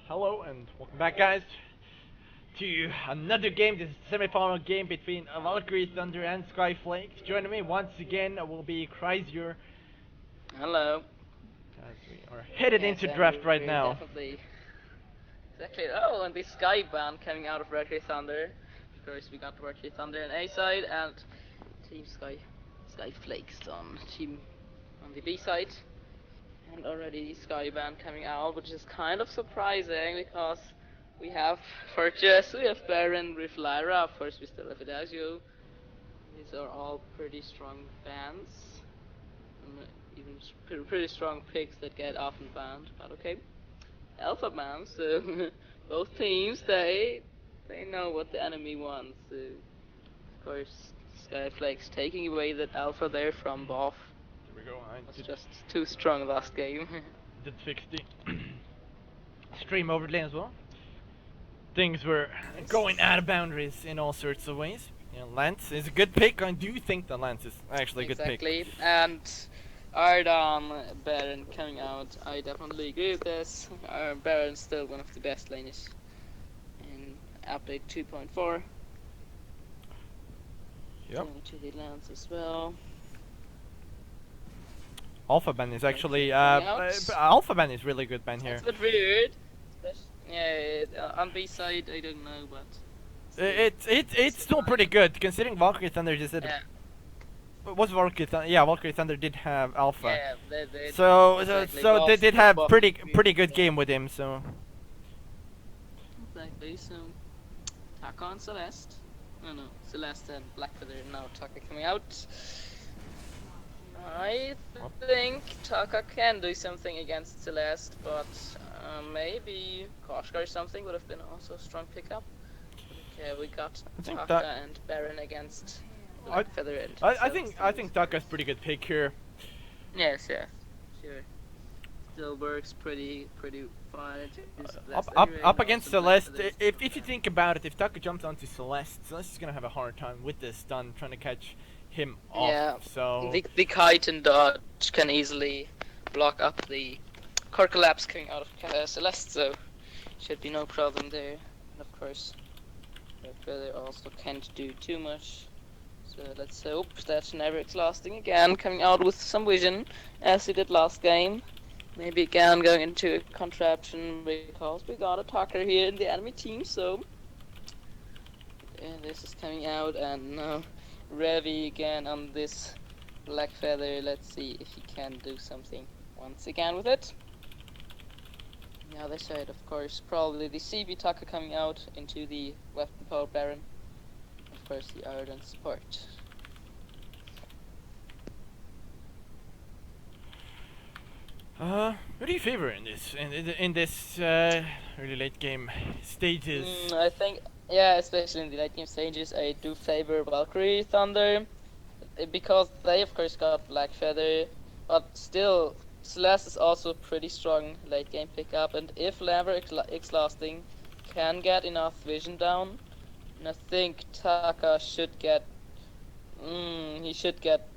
Hello and welcome back, guys, to another game. This is the semi-final game between Valkyrie Thunder and Skyflakes. Joining me once again will be Chrysior, Hello. as we are headed Yes, into and draft right we're now. definitely exactly. Oh, and the Sky band coming out of Valkyrie Thunder. Of course, we got Valkyrie Thunder on A side and Team Sky Flakes on the B side, and already the Sky band coming out, which is kind of surprising because we have Fortress, we have Baron with Lyra. Of course, we still have Adagio. These are all pretty strong bands. Even pretty strong picks that get often banned, but okay. Alpha man, so both teams they know what the enemy wants. So of course, Skyflake's taking away that alpha there from Boff. There we go. I Was did, just too strong last game. did fix the stream overlay as well. Things were going out of boundaries in all sorts of ways. Lance is a good pick. I do think that Lance is actually a good pick. Exactly, and Ardon Baron coming out. I definitely agree with this. Baron's still one of the best laners in update 2.4. Yep. Going to the Lance as well. Alpha ban is actually out. Alpha ban is really good ban here. It's a bit weird. Yeah, on B side I don't know, but It's still pretty good considering Valkyrie Thunder just did. yeah, What's Valkyrie Thunder? Yeah, Valkyrie Thunder did have Alpha. yeah, they So exactly. they did have Both pretty good game with him. So exactly. So Taka on Celeste. No, Celeste and Blackfeather. Now Taka coming out. I think Taka can do something against Celeste, but maybe Koshka or something would have been also a strong pickup. Okay, we got Taka and Baron against Blackfeather and I think Taka's pretty good pick here. Yes, yeah, sure. Still works pretty fine. Up against Celeste. If you think about it, if Taka jumps onto Celeste is gonna have a hard time with this stun trying to catch him off. Yeah, so the kite and dodge can easily block up the core collapse coming out of Celeste, so should be no problem there. And of course, Blackfeather also can't do too much. So let's hope that Never's lasting again, coming out with some vision as he did last game. Maybe again going into a contraption because we got a talker here in the enemy team. So this is coming out, and now Revi again on this Blackfeather. Let's see if he can do something once again with it. On the other side, of course, probably the CB Taka coming out into the weapon power Baron. Of course, the Ardent support. Who do you favor in this early late game stages? I think, yeah, especially in the late game stages, I do favor Valkyrie Thunder because they, of course, got Blackfeather, but still, Celeste is also pretty strong late game pickup, and if Lever X lasting can get enough vision down, and I think Taka should get, he should get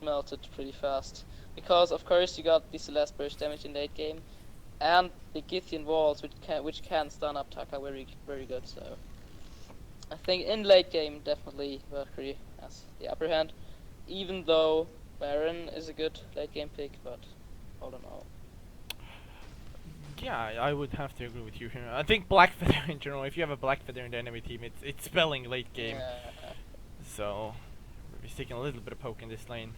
melted pretty fast. Because of course you got the Celeste burst damage in late game, and the Githian walls which can stun up Taka very good. So I think in late game definitely Valkyrie has the upper hand, even though Baron is a good late game pick, but all in all. Yeah, I would have to agree with you here. I think Blackfeather in general, if you have a Blackfeather in the enemy team, it's spelling late game. Yeah. So we're taking a little bit of poke in this lane.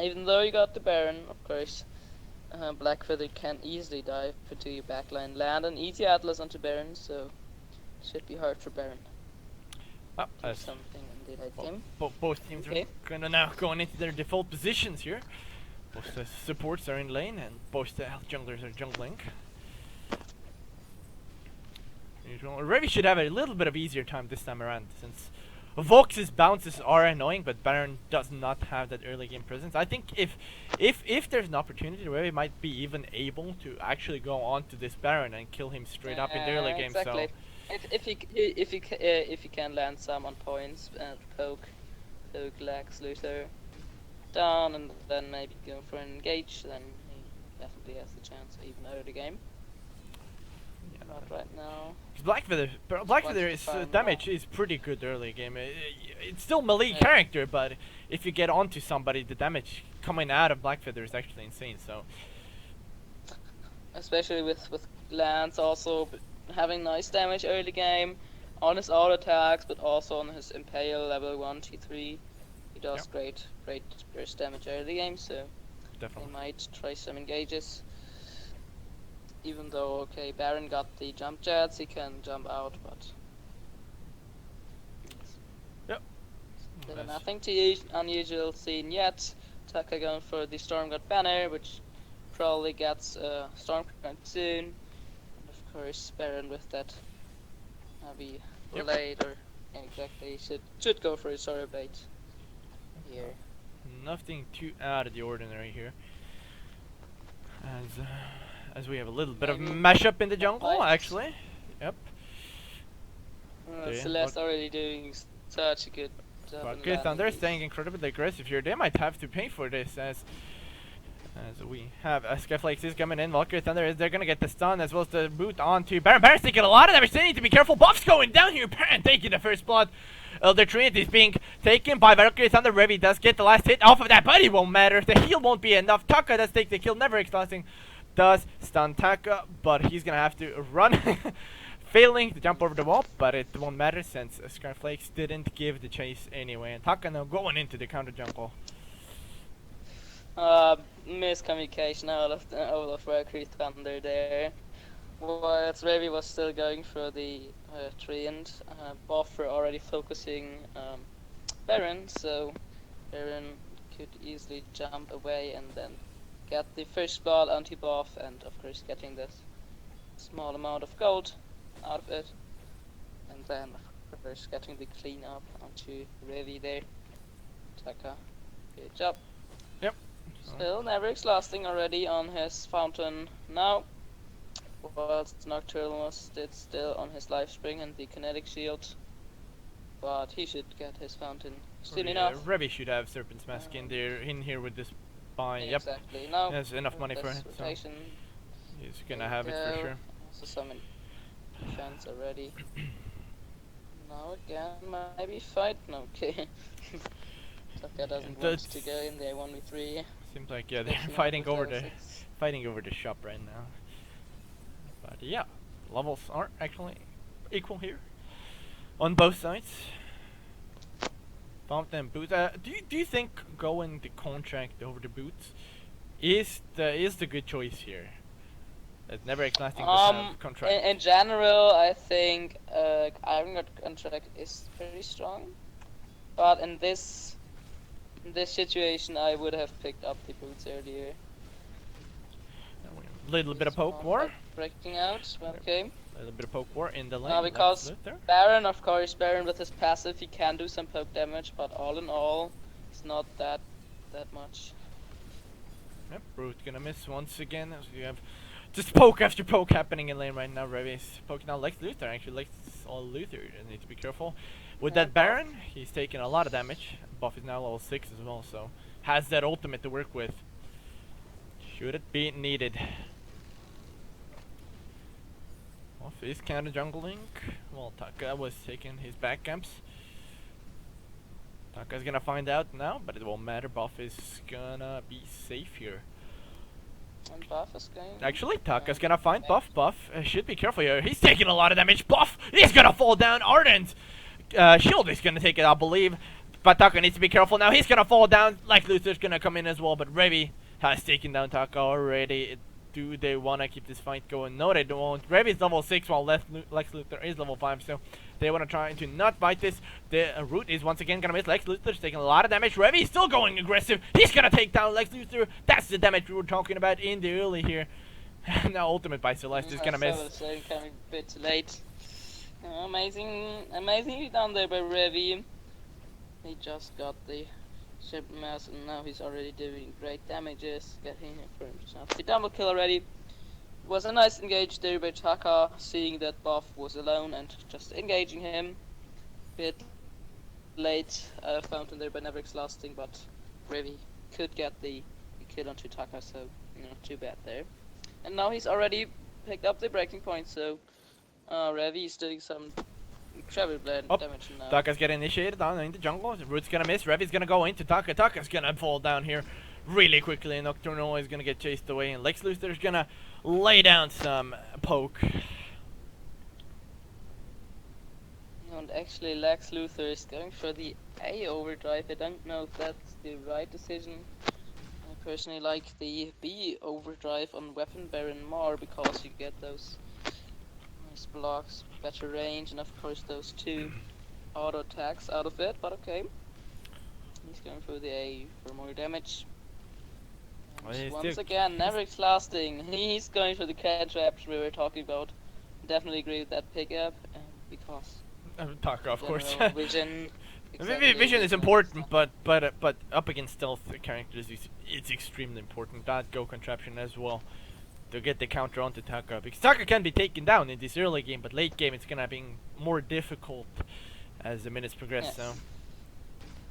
Even though you got the Baron, of course, Blackfeather can easily dive into your backline, land an easy Atlas onto Baron, so it should be hard for Baron. Oh, Do something in the late game. Both teams are gonna now going into their default positions here. Both the supports are in lane and both the health junglers are jungling. Revi should have a little bit of easier time this time around since Vox's bounces are annoying, but Baron does not have that early game presence. I think if there's an opportunity, Revi might be even able to actually go on to this Baron and kill him straight up in the early game. Exactly. So if he can land some on points and poke Lex Luther down and then maybe go for an engage, then he definitely has the chance even early game. Not right now. Blackfeather is Fine damage is pretty good early game. It's still melee Yeah. character, but if you get onto somebody, the damage coming out of Blackfeather is actually insane. So Especially with Lance also having nice damage early game on his auto attacks, but also on his Impale level 1 T3. He does great burst damage early game, so they definitely. might try some engages. Even though, okay, Baron got the jump jets, he can jump out, but Yep. still Nice. nothing too unusual seen yet. Taka going for the Stormguard banner, which probably gets Stormguard soon. And of course, Baron with that heavy blade, or exactly, should go for his Sorrow Blade here. Nothing too out of the ordinary here. As we have a little bit of Maybe mashup in the jungle, fight. actually. Yep. Yeah, Celeste already doing such a good job. in Valkyrie Thunder landing staying these. incredibly aggressive here. They might have to pay for this as we have Skyflakes is coming in. Valkyrie Thunder they're gonna get the stun as well as the boot onto Baron. Baron's taking a lot of damage. They need to be careful. Buff's going down here. Baron taking the first blood. Elder Trinity is being taken by Valkyrie Thunder. Revy does get the last hit off of that, but it won't matter. The heal won't be enough. Taka does take the kill, never exhausting. Does stun Taka, but he's gonna have to run. Failing to jump over the wall, but it won't matter since Skyflakes didn't give the chase anyway. And Taka now going into the counter jungle. Miscommunication out of Valkyrie Thunder there. Whilst Revy was still going for the treant, both were already focusing Baron, so Baron could easily jump away and then get the first blood onto buff, and of course getting this small amount of gold out of it, and then of course getting the clean up onto Revy there. Taka, good job. Yep. Still never exhausting already on his fountain now. Whilst Nocturnal was still on his life spring and the kinetic shield, but he should get his fountain soon enough. Revy should have Serpent's Mask in here with this buy. Yep. Exactly. Now There's enough money for it. So rotation. he's gonna have it for sure. Also summon defense already. Now again, maybe fight. No, okay. Taka doesn't want to go in there 1v3. Seems like they're fighting over the shop right now. But yeah, levels are actually equal here on both sides. Fountain boots. Do you think going the contract over the boots is the good choice here? It's never exhausting contract. In general, I think Iron God contract is pretty strong, but in this situation, I would have picked up the boots earlier. Little bit of poke war. Breaking out, okay. A little bit of poke war in the lane. Because Baron, of course, Baron with his passive, he can do some poke damage, but all in all, it's not that much. Yep, Brute gonna miss once again. As you have just poke after poke happening in lane right now. Revy's poking out Lex Luthor. Actually, Lex all Luthor. Need to be careful with that Baron. He's taking a lot of damage. Buff is now level 6 as well, so has that ultimate to work with. Should it be needed? Buff is counter jungling. Well, Taka was taking his back camps. Taka's gonna find out now, but it won't matter. Buff is gonna be safe here. And Buff is going. Actually, Taka's gonna find Buff. Buff should be careful here. He's taking a lot of damage. Buff is gonna fall down. Ardent shield is gonna take it, I believe. But Taka needs to be careful now. He's gonna fall down. Like Luthor's gonna come in as well. But Revy has taken down Taka already. Do they wanna keep this fight going? No, they don't. Revy's level 6 while Lex Luthor is level 5. So they wanna try to not fight this. The Root is once again gonna miss. Lex Luthor's taking a lot of damage. Revy's still going aggressive. He's gonna take down Lex Luthor. That's the damage we were talking about in the early here. Now ultimate by Celeste is gonna miss. So coming a bit too late. Amazingly done there by Revy. He just got the ship mass and now he's already doing great damages. Getting it for himself. The double kill already. Was a nice engage there by Taka, seeing that Buff was alone and just engaging him. Bit late fountain there by never exhausting, but Revy could get the kill onto Taka, so not too bad there. And now he's already picked up the breaking point, so Revi is doing some incredible Oh, damage now. Taka's getting initiated on in the jungle. Root's gonna miss. Revi's gonna go into Taka. Taka's gonna fall down here really quickly. Nocturnal is gonna get chased away, and Lex Luthor's gonna lay down some poke. And actually, Lex Luthor is going for the A overdrive. I don't know if that's the right decision. I personally like the B overdrive on Weapon Baron more because you get those nice blocks, better range, and of course those 2 auto attacks out of it. But okay, he's going for the A for more damage. Well, Once again, Neveric's lasting. He's going for the cantrips we were talking about. Definitely agree with that pickup because Taka, of course. Vision. Vision is important, but up against stealth characters, it's extremely important. That go contraption as well to get the counter onto Taka, because Taka can be taken down in this early game, but late game it's gonna be more difficult as the minutes progress. Yes. So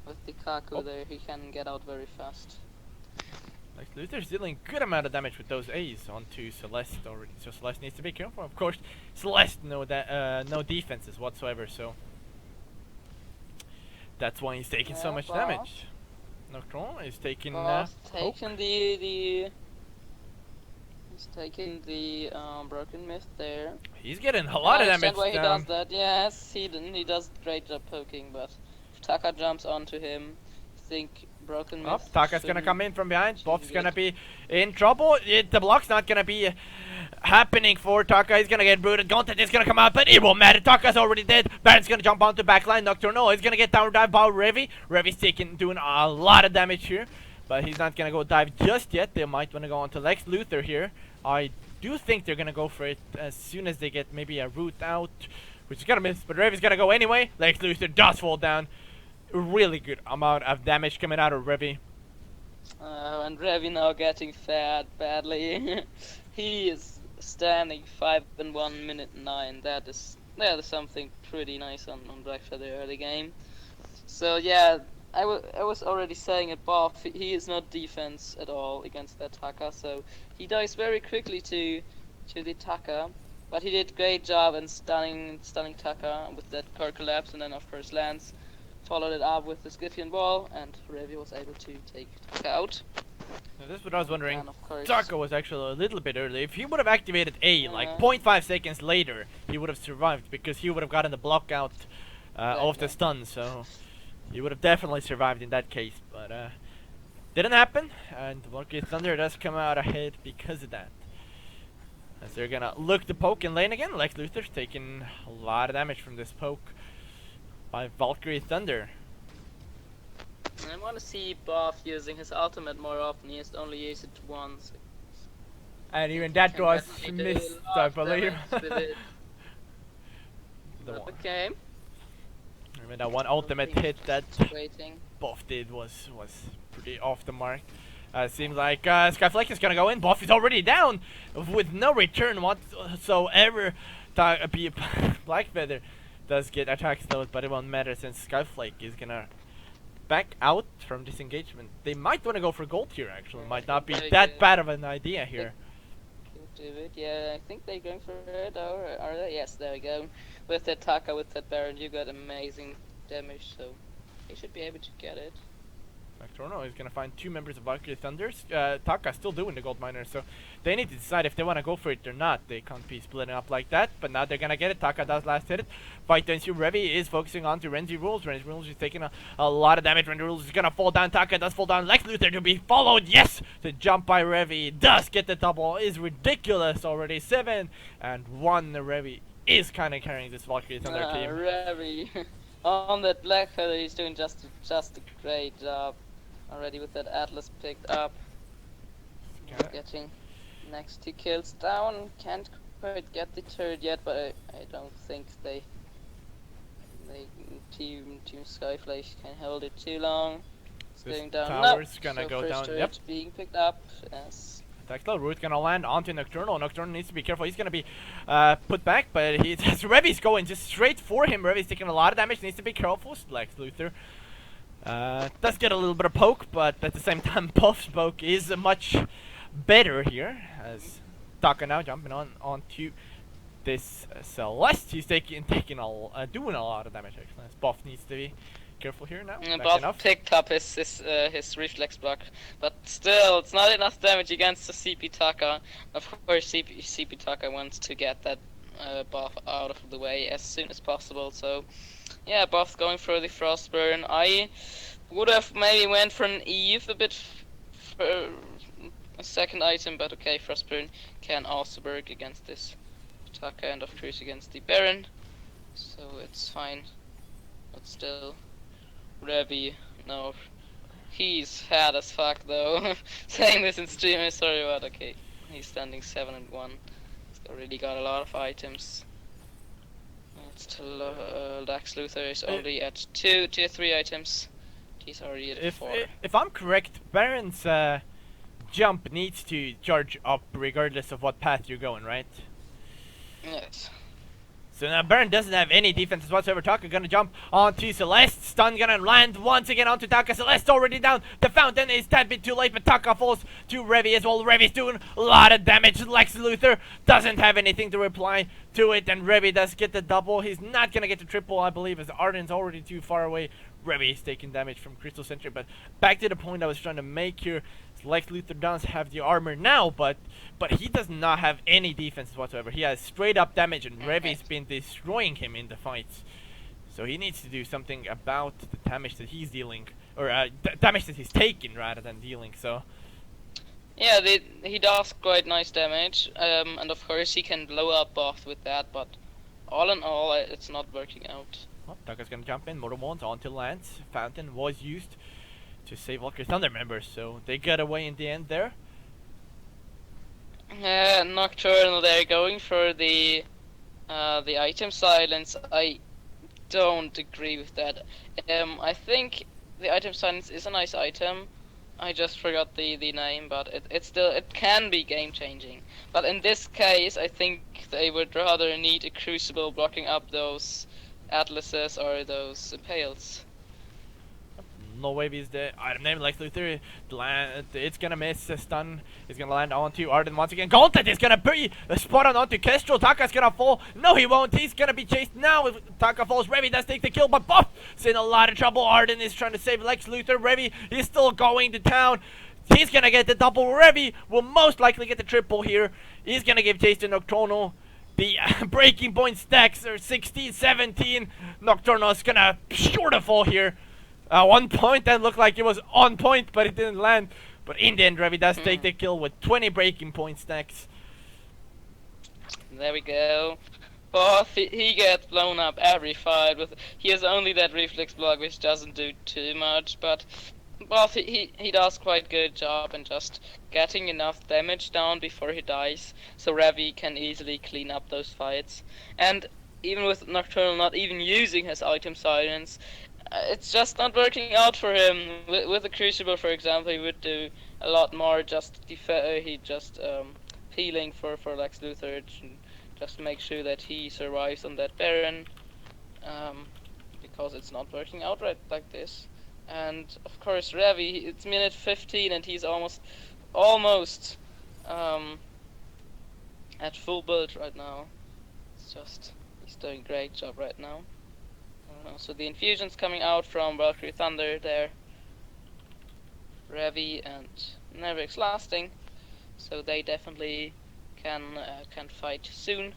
With the Kaku there, he can get out very fast. like Luther's dealing good amount of damage with those A's onto Celeste already, so Celeste needs to be careful. Of course, Celeste no defenses whatsoever, so that's why he's taking so much damage. Nocturne is taking he's taking the broken myth there. He's getting a lot of damage. Why he does that? Yes, he does great job poking, but if Taka jumps onto him, I think broken myth. Oh, Taka's gonna come in from behind. Buff's gonna be in trouble. The block's not gonna be happening for Taka. He's gonna get booted. Gauntlet is gonna come out, but it won't matter. Taka's already dead. Baron's gonna jump onto backline. Nocturnal is gonna get down dive by Revi. Revi's doing a lot of damage here, but he's not gonna go dive just yet. They might wanna go onto Lex Luthor here. I do think they're gonna go for it as soon as they get maybe a root out, which is gonna miss, but Revi's gonna go anyway. Lex Luthor does fall down. Really good amount of damage coming out of Revi. And Revi now getting fed badly. He is standing 5 and 1 minute 9. That is something pretty nice on Black for the early game. So yeah, I was already saying it, Bob. He is not defense at all against that Taka, so he dies very quickly to the Taka. But he did great job in stunning Taka with that core collapse, and then of course Lance followed it up with the Scythian Ball, and Revi was able to take Taka out. Now, this is what I was wondering. And of course, Taka was actually a little bit early. If he would have activated A like 0.5 seconds later, he would have survived because he would have gotten the block out of the stun. So he would have definitely survived in that case. But didn't happen, and Vainglory Thunder does come out ahead because of that. As they're gonna look to poke in lane again. Lex Luthor's taking a lot of damage from this poke by Vainglory Thunder. I want to see Boff using his ultimate more often. He has to only used it once. And even that was missed, I believe. Okay. I mean, that one ultimate hit that Waiting. Boff did was pretty off the mark. Seems like Skyflake is gonna go in. Boff is already down with no return whatsoever. Blackfeather does get attack slowed, but it won't matter since Skyflake is gonna back out from this engagement. They might want to go for gold here, actually. Might not be that bad of an idea here. Do it. Yeah, I think they're going for it. Or are they? Yes, there we go. With that Taka, with that Baron, you got amazing damage, so they should be able to get it. Nocturno is gonna find 2 members of Vainglory Thunders. Taka still doing the gold miner, so they need to decide if they want to go for it or not. They can't be splitting up like that, but now they're gonna get it. Taka does last hit it. Fight ensue. Revi is focusing on to Renzi Rules. Renzi Rules is taking a lot of damage. Renzi Rules is gonna fall down. Taka does fall down. Lex Luthor to be followed. Yes! The jump by Revi does get the double. Is ridiculous already. 7 and 1. Revi is kind of carrying this Vainglory Thunder team. Revi. On that Black Feather, he's doing just a great job. Already with that Atlas picked up. Getting next 2 kills down. Can't quite get the turret yet, but I don't think Team Skyflash can hold it too long. It's This going down. tower's Nope. gonna So go first down. turret Yep. being picked up. Yes. Tactile Root gonna land onto Nocturnal. Nocturnal needs to be careful. He's gonna be put back, but Revi's going just straight for him. Revi's taking a lot of damage. Needs to be careful. Lex Luthor does get a little bit of poke, but at the same time, Puff's poke is much better here. As Taka now jumping onto this Celeste. He's taking doing a lot of damage actually. His buff needs to be careful here now. Back enough. Buff picked up his reflex block, but still, it's not enough damage against the CP Taka. Of course, CP Taka wants to get that buff out of the way as soon as possible. So, yeah, buff going for the Frostburn. I would have maybe went for an Eve a bit for a second item, but okay, Frostburn can also work against this Taka, and of course against the Baron, so it's fine. But still, Revi, no, he's fat as fuck though. Saying this in stream is sorry, but okay, he's standing 7 and 1. He's really got a lot of items. Still, Lex Luthor is only at 2 tier 3 items. He's already at 4. If I'm correct, Baron's jump needs to charge up regardless of what path you're going, right? Yes. So now Baron doesn't have any defenses whatsoever. Taka gonna jump onto Celeste. Stun gonna land once again onto Taka. Celeste already down. The fountain is tad bit too late, but Taka falls to Revi as well. Revi's doing a lot of damage. Lex Luthor doesn't have anything to reply to it, and Revi does get the double. He's not gonna get the triple, I believe, as Arden's already too far away. Revi is taking damage from Crystal Sentry, but back to the point I was trying to make here. Lex Luthor does have the armor now, but he does not have any defenses whatsoever. He has straight up damage, and Revi's been destroying him in the fights. So he needs to do something about the damage that he's dealing, or damage that he's taking rather than dealing. So yeah, he does quite nice damage, and of course he can blow up both with that. But all in all, it's not working out. Well, Taka's gonna jump in, Mortal Wands onto Lance. Fountain was used to save Valkyrie Thunder members, so they got away in the end there. Nocturnal there, going for the item silence. I don't agree with that. I think the item silence is a nice item. I just forgot the name, but it can be game changing. But in this case, I think they would rather need a Crucible blocking up those Atlases or those Impales. No way is the item name like Luthor. It's gonna miss the stun. It's gonna land onto Arden once again. Gauntlet is gonna be spot on onto Kestrel. Taka's gonna fall. No, he won't. He's gonna be chased now. If Taka falls, Revi does take the kill, but Buff's in a lot of trouble. Arden is trying to save Lex Luthor. Revi is still going to town. He's gonna get the double. Revi will most likely get the triple here. He's gonna give chase to Nocturnal. The breaking point stacks are 16, 17. Nocturnal is gonna sure to fall here. 1 point that looked like it was on point, but it didn't land. But in the end, Revi does take the kill with 20 breaking point stacks. There we go. Both he gets blown up every fight. He has only that reflex block, which doesn't do too much, but both he does quite good job in just getting enough damage down before he dies, so Revi can easily clean up those fights. And even with Nocturnal not even using his item silence, it's just not working out for him. With the Crucible, for example, he would do a lot more. He just healing for Lex Luthor, just to make sure that he survives on that Baron, because it's not working out right like this. And of course, Revi, it's minute 15, and he's almost at full build right now. He's doing a great job right now. So the infusion's coming out from Valkyrie Thunder there. Revi and Nervix lasting, so they definitely can fight soon.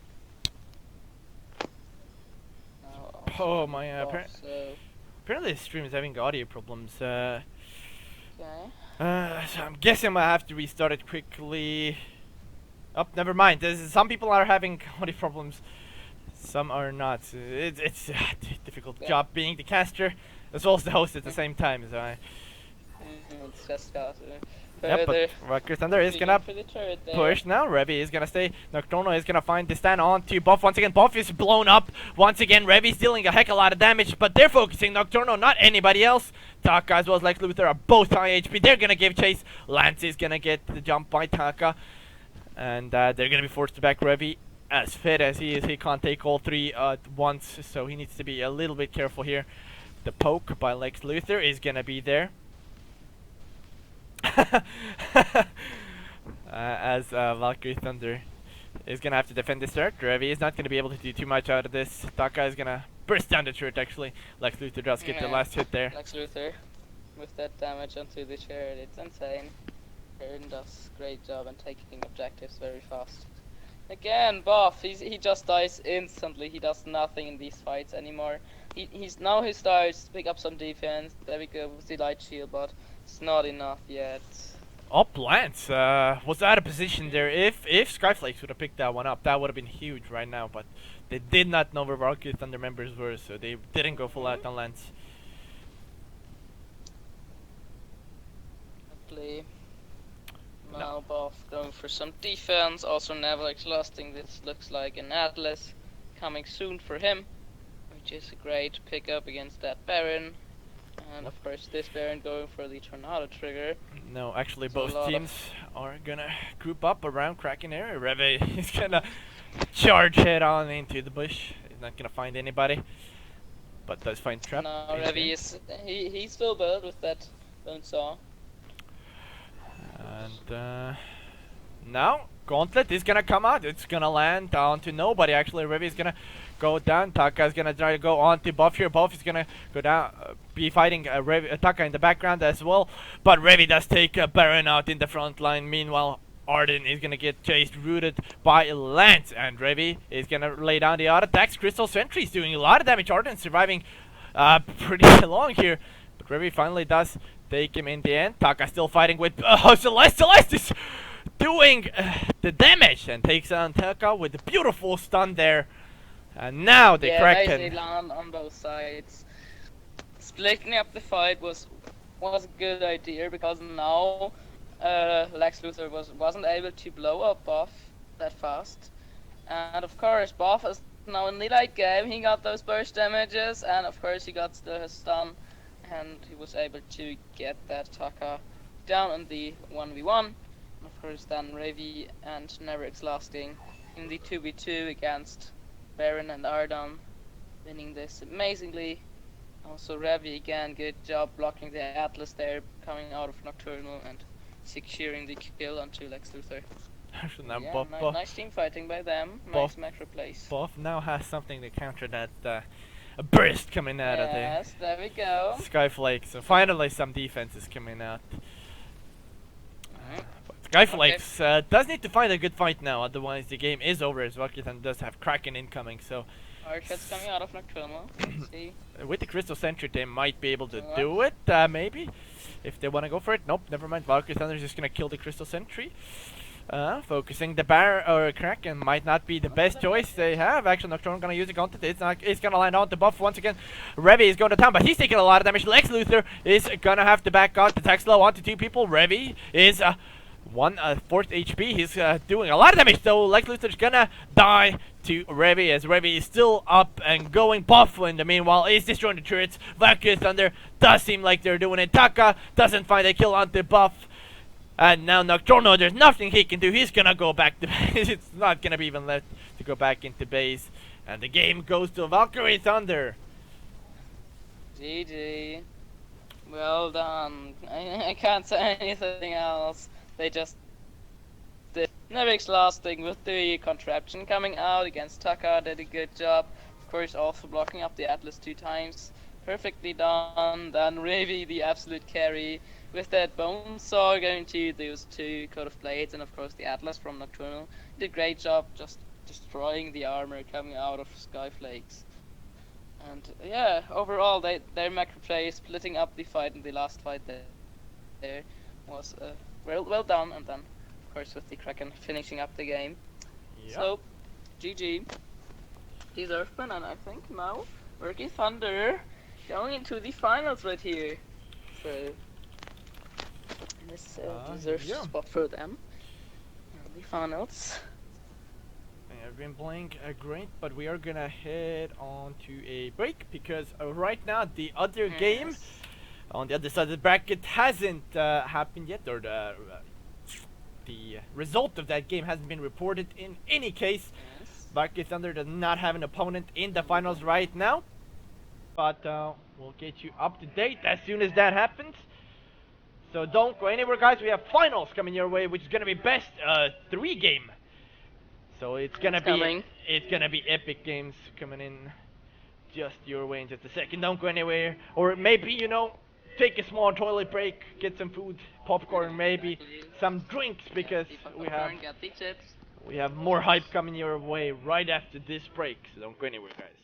Oh my! Apparently the stream is having audio problems. Okay. So I'm guessing I have to restart it quickly. Oh, never mind. Some people are having audio problems. Some are not. It's a difficult job being the caster as well as the host at the same time. So it's just got yep, but Valkyrie Thunder is gonna push now. Revi is gonna stay. Nocturnal is gonna find the stand on to Buff once again. Buff is blown up once again. Revi's dealing a heck of a lot of damage, but they're focusing Nocturnal, not anybody else. Taka as well as Lex Luthor are both high HP. They're gonna give chase. Lance is gonna get the jump by Taka, and they're gonna be forced to back Revi. As fit as he is, he can't take all three at once, so he needs to be a little bit careful here. The poke by Lex Luthor is gonna be there. As Valkyrie Thunder is gonna have to defend this turret. Revi is not gonna be able to do too much out of this. Taka is gonna burst down the turret actually. Lex Luthor does get the last hit there. Lex Luthor with that damage onto the turret, it's insane. Aaron does great job in taking objectives very fast. Again, Buff, he just dies instantly. He does nothing in these fights anymore. He starts to pick up some defense. There we go with the light shield, but it's not enough yet. Up Lance was out of position there. If Skyflakes would have picked that one up, that would have been huge right now. But they did not know where Valkyrie Thunder members were, so they didn't go full out on Lance. Exactly. Now Buff going for some defense, also never exhausting. This looks like an Atlas coming soon for him, which is a great pickup against that Baron. And of course this Baron going for the Tornado trigger. No, actually both teams are gonna group up around Kraken area. Reve is gonna charge head on into the bush. He's not gonna find anybody, but does find Trap. No, Reve is he's still built with that bone saw. And now Gauntlet is gonna come out. It's gonna land onto nobody. Actually, Revi is gonna go down. Taka is gonna try to go on to Buff here. Buff is gonna go down, be fighting Taka in the background as well. But Revi does take Baron out in the front line. Meanwhile, Arden is gonna get chased, rooted by Lance, and Revi is gonna lay down the auto attacks. Crystal Sentry is doing a lot of damage. Arden surviving pretty long here, but Revi finally does take him in the end. Taka still fighting with Celeste. Celeste is doing the damage and takes on Taka with a beautiful stun there. And now they cracked him. They land on both sides. Splitting up the fight was a good idea because now Lex Luthor wasn't able to blow up Buff that fast. And of course Buff is now in the late game. He got those burst damages and of course he got the stun. And he was able to get that Taka down on the 1v1. And of course then Revi and Never Exhausting in the 2v2 against Baron and Ardan, winning this amazingly. Also Revi again, good job blocking the Atlas there, coming out of Nocturnal and securing the kill onto Lex Luthor. Now Yeah, nice team fighting by them, nice macro plays. Buff now has something to counter that a burst coming out of there. Yes, there we go. Skyflake. So finally some defense is coming out. But Skyflakes does need to find a good fight now, otherwise the game is over as Valkyrie does have Kraken incoming. So Arcad's coming out of Nocturnal. See. With the Crystal Sentry they might be able to do it, maybe. If they want to go for it. Nope, never mind. Valkyrie Thunder is just gonna kill the Crystal Sentry. Focusing the Bar or Kraken might not be the best choice they have. Actually, Nocturne gonna use a Gauntlet. It's gonna land on the Buff once again. Revi is going to town, but he's taking a lot of damage. Lex Luthor is gonna have to back out. The attack slow onto two people. Revi is 1/4 HP. He's doing a lot of damage, though. Lex Luthor's gonna die to Revi as Revi is still up and going. Buff in the meanwhile is destroying the turrets. Valkyrie Thunder does seem like they're doing it. Taka doesn't find a kill on the Buff. And now Nocturno, there's nothing he can do. He's gonna go back to base. It's not gonna be even left to go back into base. And the game goes to Vainglory Thunder. GG. Well done. I can't say anything else. They just did Never Exhausting with the contraption coming out against Taka. Did a good job. Of course, also blocking up the Atlas 2 times. Perfectly done. Then Revi, the absolute carry. With that bone saw going to those two Coat of Blades and of course the Atlas from Nocturnal. Did a great job just destroying the armor coming out of Skyflakes. And yeah, overall their macro play splitting up the fight in the last fight there was well done, and then of course with the Kraken finishing up the game. Yep. So GG. Deserved win, and I think now Vainglory Thunder going into the finals right here. So this deserves a spot for them in the finals. They have been playing great, but we are gonna head on to a break because right now the other game on the other side of the bracket hasn't happened yet, or the result of that game hasn't been reported in any case. Vainglory Thunder does not have an opponent in the finals right now, but we'll get you up to date as soon as that happens. So don't go anywhere, guys. We have finals coming your way, which is going to be best 3 game. So it's It's gonna be coming. epic games coming in just your way in just a second. Don't go anywhere. Or maybe, take a small toilet break, get some food, popcorn, maybe Exactly. some drinks, because The we have popcorn, get the chips. more hype coming your way right after this break. So don't go anywhere, guys.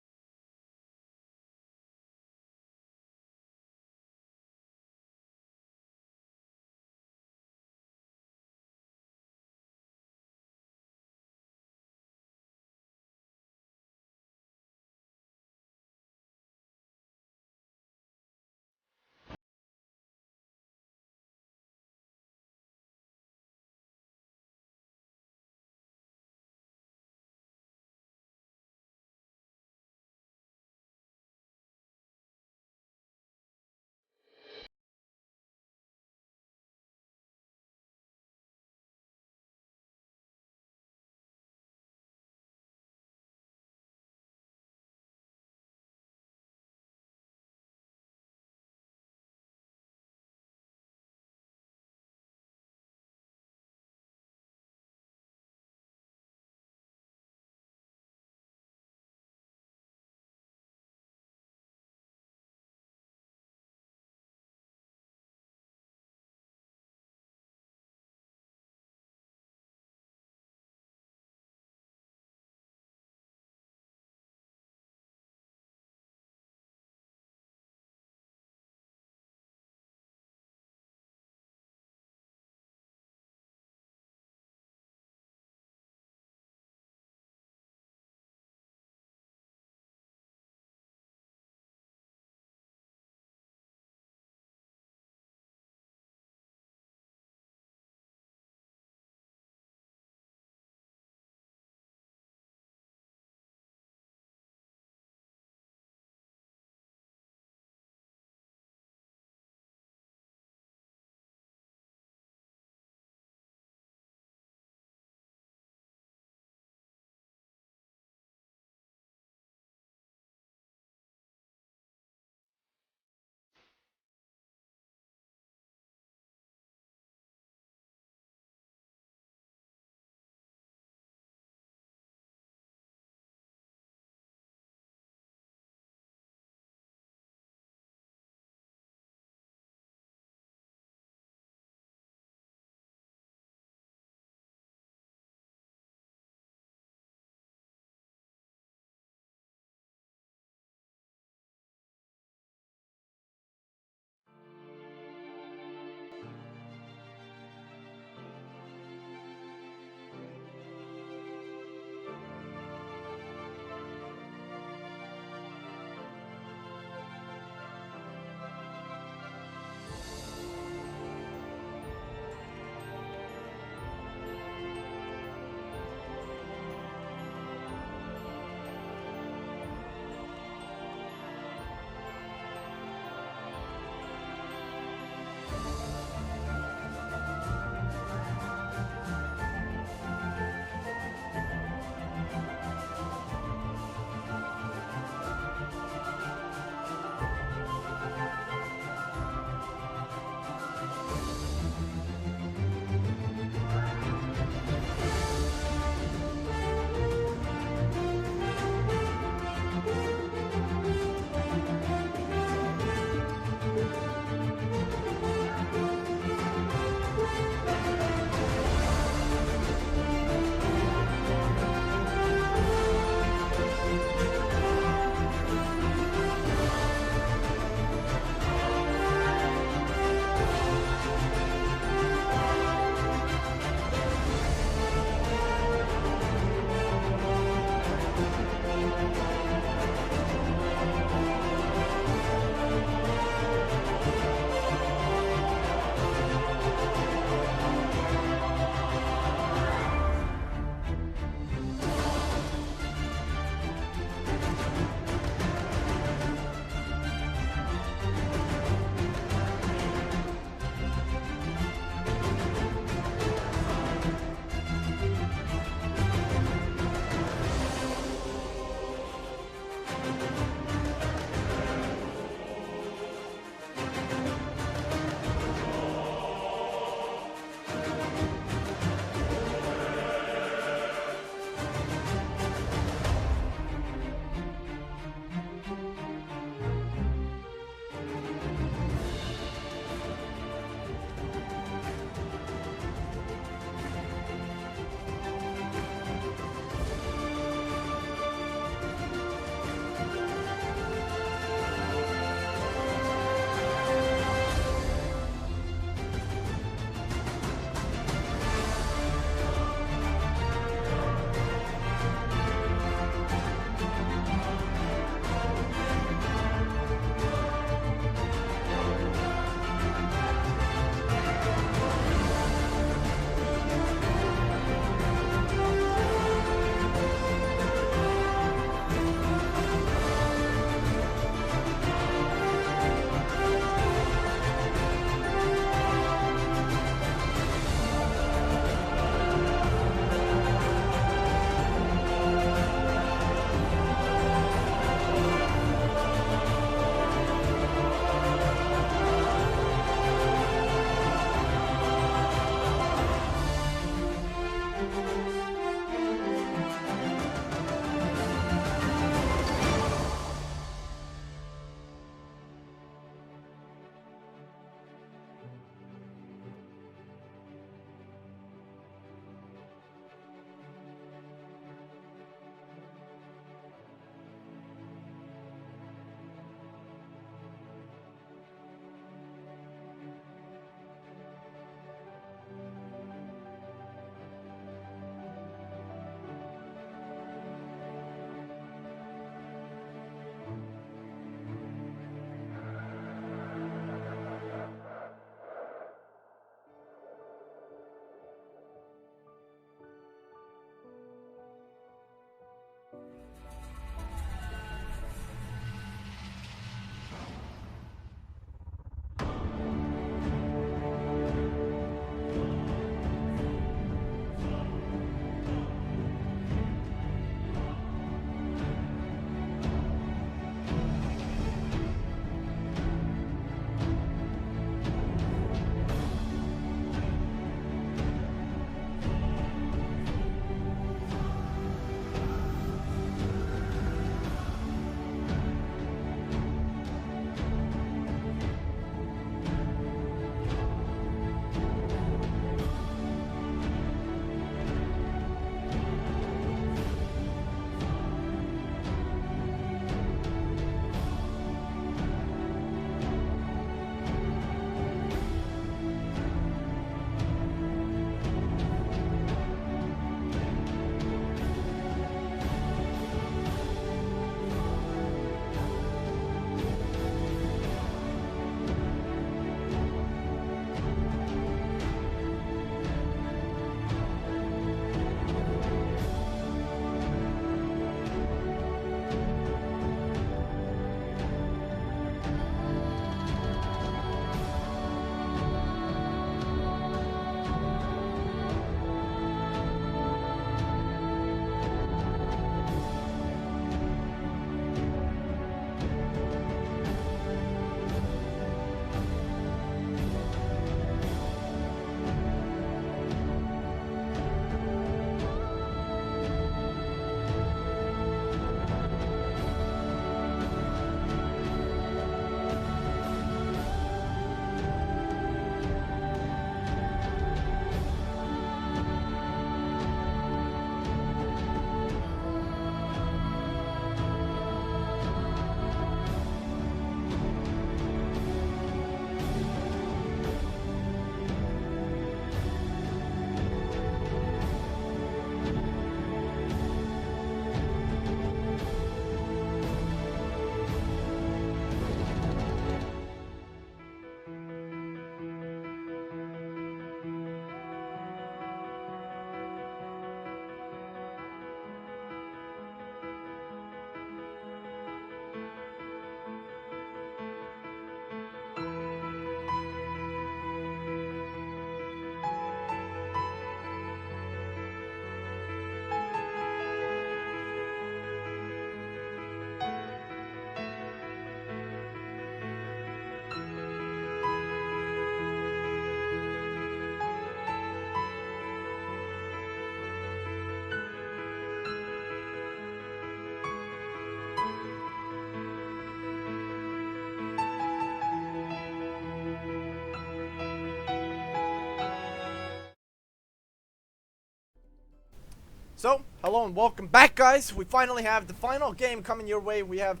So, hello and welcome back, guys. We finally have the final game coming your way. We have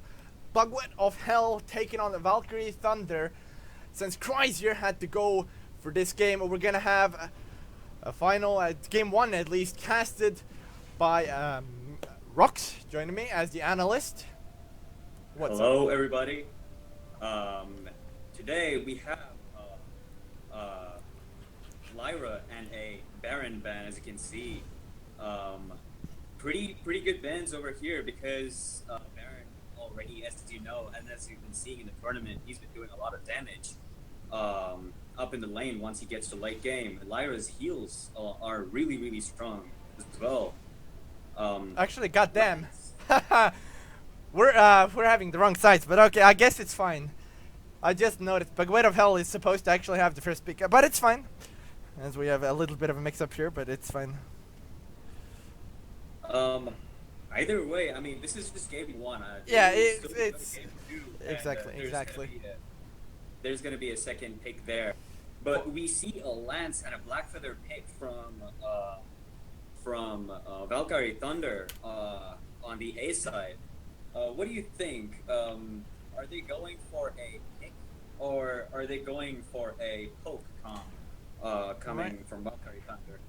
Bugwet of Hell taking on the Valkyrie Thunder. Since Chrysior had to go for this game, we're gonna have a final, game one at least, casted by Rox joining me as the analyst. What's Hello, up? everybody. Today we have uh, Lyra and a Baron ban, as you can see. Pretty good bans over here because Baron already, as you know, and as you've been seeing in the tournament, he's been doing a lot of damage up in the lane once he gets to late game. Lyra's heals are really strong as well. Actually, goddamn. We're having the wrong sides, but okay, I guess it's fine. I just noticed Bugwet of Hell is supposed to actually have the first pick, but it's fine. As we have a little bit of a mix-up here, but it's fine. Either way, I mean, this is just game one. Yeah, it's it's game two, exactly. There's gonna be a second pick there, but we see a Lance and a Blackfeather pick from Valkyrie Thunder on the A side. What do you think? Are they going for a pick or are they going for a poke coming from Valkyrie Thunder?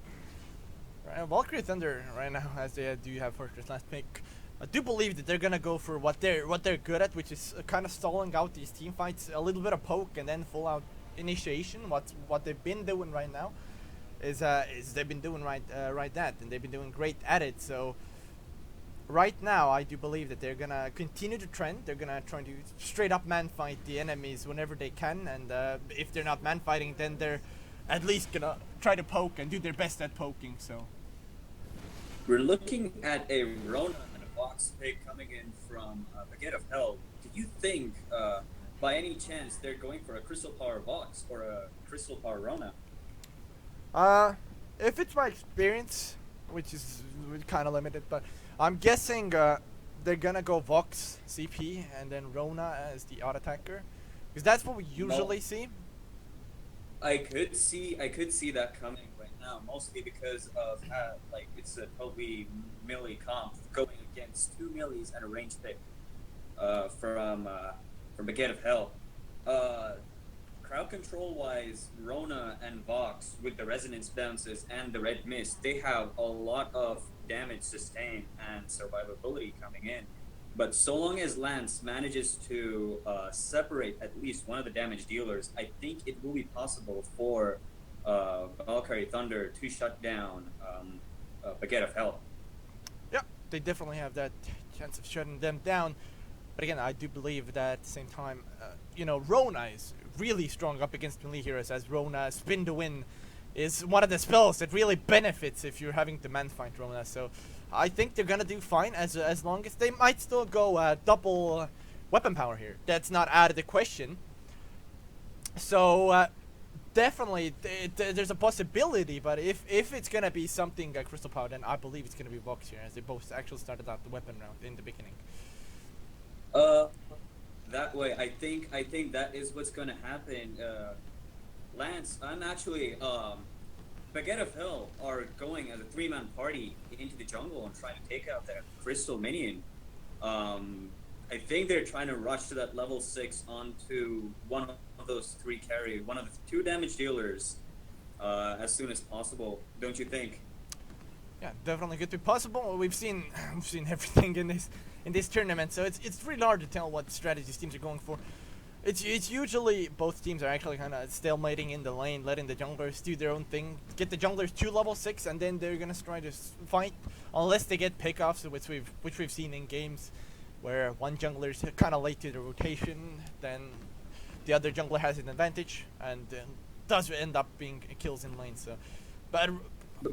Right, Valkyrie Thunder right now, as they do have Fortress last pick, I do believe that they're gonna go for what they're good at, which is kind of stalling out these team fights, a little bit of poke and then full out initiation. What they've been doing right now is they've been doing right that, and they've been doing great at it. So right now, I do believe that they're gonna continue the trend. They're gonna try to straight up man fight the enemies whenever they can, and if they're not man fighting, then they're at least gonna try to poke and do their best at poking. So We're looking at a Rona and a box pick coming in from Baguette of Hell. Do you think, by any chance, they're going for a Crystal Power box or a Crystal Power Rona? if it's my experience, which is kind of limited, but I'm guessing they're gonna go Vox CP and then Rona as the odd attacker, because that's what we usually see. I could see that coming right now, mostly because of it's a totally melee comp going against two melees and a range pick from Baguette of Hell. Crowd control wise, Rona and Vox with the resonance bounces and the red mist, they have a lot of damage sustained and survivability coming in. But so long as Lance manages to separate at least one of the damage dealers, I think it will be possible for Valkyrie Thunder to shut down Baguette of Hell. Yeah, they definitely have that chance of shutting them down. But again, I do believe that at the same time, Rona is really strong up against melee heroes, as Rona Spin to Win is one of the spells that really benefits if you're having to man fight Rona. So I think they're gonna do fine, as long as they might still go double weapon power here. That's not out of the question. So definitely there's a possibility, but if it's gonna be something like Crystal Power, then I believe it's gonna be Vox here, as they both actually started out the weapon round in the beginning. That way, I think that is what's gonna happen. Lance, I'm actually Baguette of Hell are going as a 3-man party into the jungle and trying to take out that crystal minion. I think they're trying to rush to that level 6 onto one of those one of the 2 damage dealers as soon as possible. Don't you think? Yeah, definitely could be possible. We've seen everything in this tournament, so it's really hard to tell what strategies teams are going for. It's usually both teams are actually kind of stalemating in the lane, letting the junglers do their own thing, get the junglers to level 6, and then they're gonna try to fight, unless they get pickoffs, which we've seen in games where one jungler is kind of late to the rotation, then the other jungler has an advantage, and does end up being kills in lane. So, but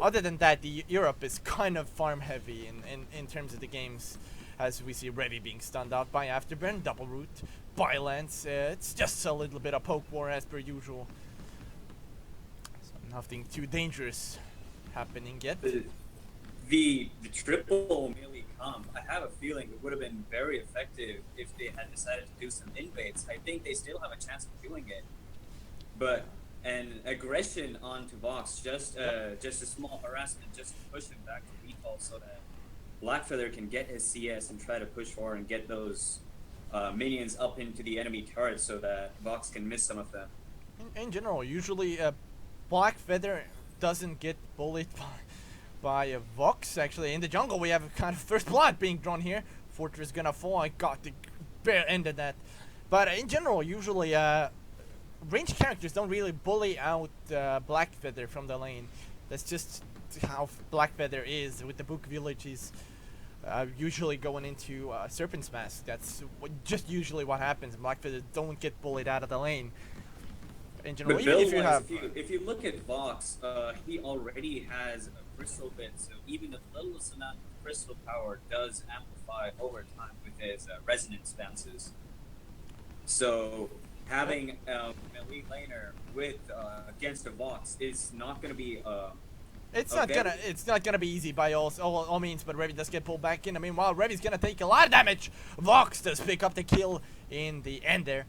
other than that, Europe is kind of farm heavy in terms of the games, as we see Revi being stunned out by Afterburn, double root, by Lance. It's just a little bit of poke war as per usual. So nothing too dangerous happening yet. The triple melee comp, I have a feeling it would have been very effective if they had decided to do some invades. I think they still have a chance of doing it. But and aggression onto Vox, just a small harassment, just to push him back to default so that Blackfeather can get his CS and try to push forward and get those minions up into the enemy turret so that Vox can miss some of them. In general, usually Blackfeather doesn't get bullied by a Vox. Actually, in the jungle, we have a kind of first blood being drawn here. Fortress gonna fall. I got the bare end of that. But in general, usually ranged characters don't really bully out Blackfeather from the lane. That's just how Blackfeather is. With the Book Village, he's usually going into Serpent's Mask. That's just usually what happens. Blackfeather don't get bullied out of the lane. In general, But even if you build-wise, have if you look at Vox, he already has a crystal bit, so even the littlest amount of crystal power does amplify over time with his resonance bounces. So having a melee laner with against a Vox is not going to be It's Okay. not gonna be easy by all means, but Revi does get pulled back in. I mean, while Revi's gonna take a lot of damage, Vox does pick up the kill in the end there,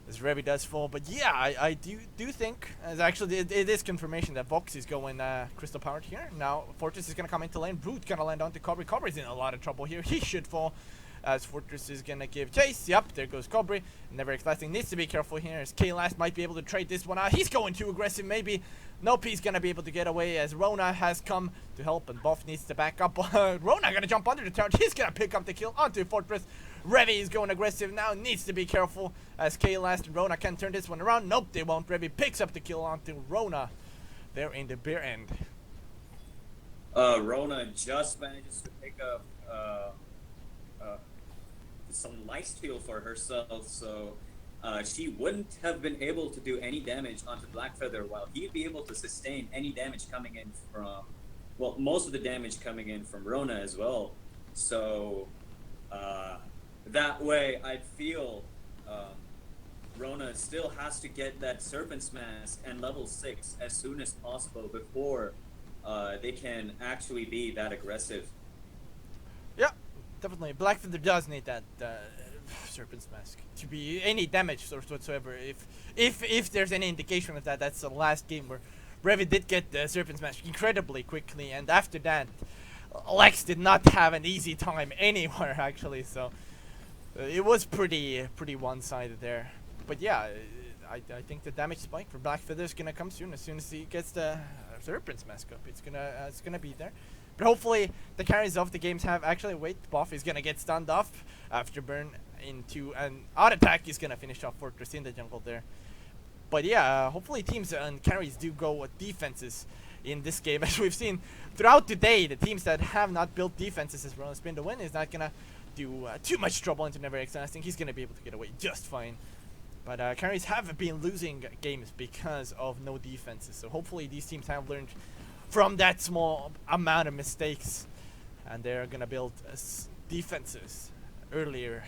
as Revi does fall. But yeah, I do think, as actually it is confirmation that Vox is going crystal powered here. Now Fortress is gonna come into lane. Brute gonna land onto Cobri. Cobri's in a lot of trouble here. He should fall. As Fortress is gonna give chase. Yep, there goes Cobri. Never Exciting needs to be careful here, as K-Last might be able to trade this one out. He's going too aggressive, maybe. Nope, he's gonna be able to get away as Rona has come to help, and Buff needs to back up. Rona gonna jump under the turret. He's gonna pick up the kill onto Fortress. Revi is going aggressive now, needs to be careful as K-Last and Rona can turn this one around. Nope, they won't. Revi picks up the kill onto Rona. They're in the bare end. Rona just manages to pick up some lifesteal for herself, so she wouldn't have been able to do any damage onto Blackfeather, while he'd be able to sustain any damage coming in from, well, most of the damage coming in from Rona as well. So that way, I'd feel Rona still has to get that Serpent's Mask and level 6 as soon as possible before they can actually be that aggressive. Yeah, definitely. Blackfeather does need that Serpent's Mask to be any damage source whatsoever. If there's any indication of that, that's the last game where Revi did get the Serpent's Mask incredibly quickly, and after that, Lex did not have an easy time anywhere actually. So it was pretty one-sided there. But yeah, I think the damage spike for Blackfeather is gonna come soon. As soon as he gets the Serpent's Mask up, it's gonna be there. But hopefully the carries of the games have actually Buff is gonna get stunned off after burn into an odd attack. He's gonna finish off Fortress in the jungle there. But yeah, hopefully teams and carries do go with defenses in this game. As we've seen throughout the day, the teams that have not built defenses as well as Spin to Win is not gonna do too much trouble into Never X. I think he's gonna be able to get away just fine. But carries have been losing games because of no defenses. So hopefully these teams have learned from that small amount of mistakes, and they're gonna build defenses earlier.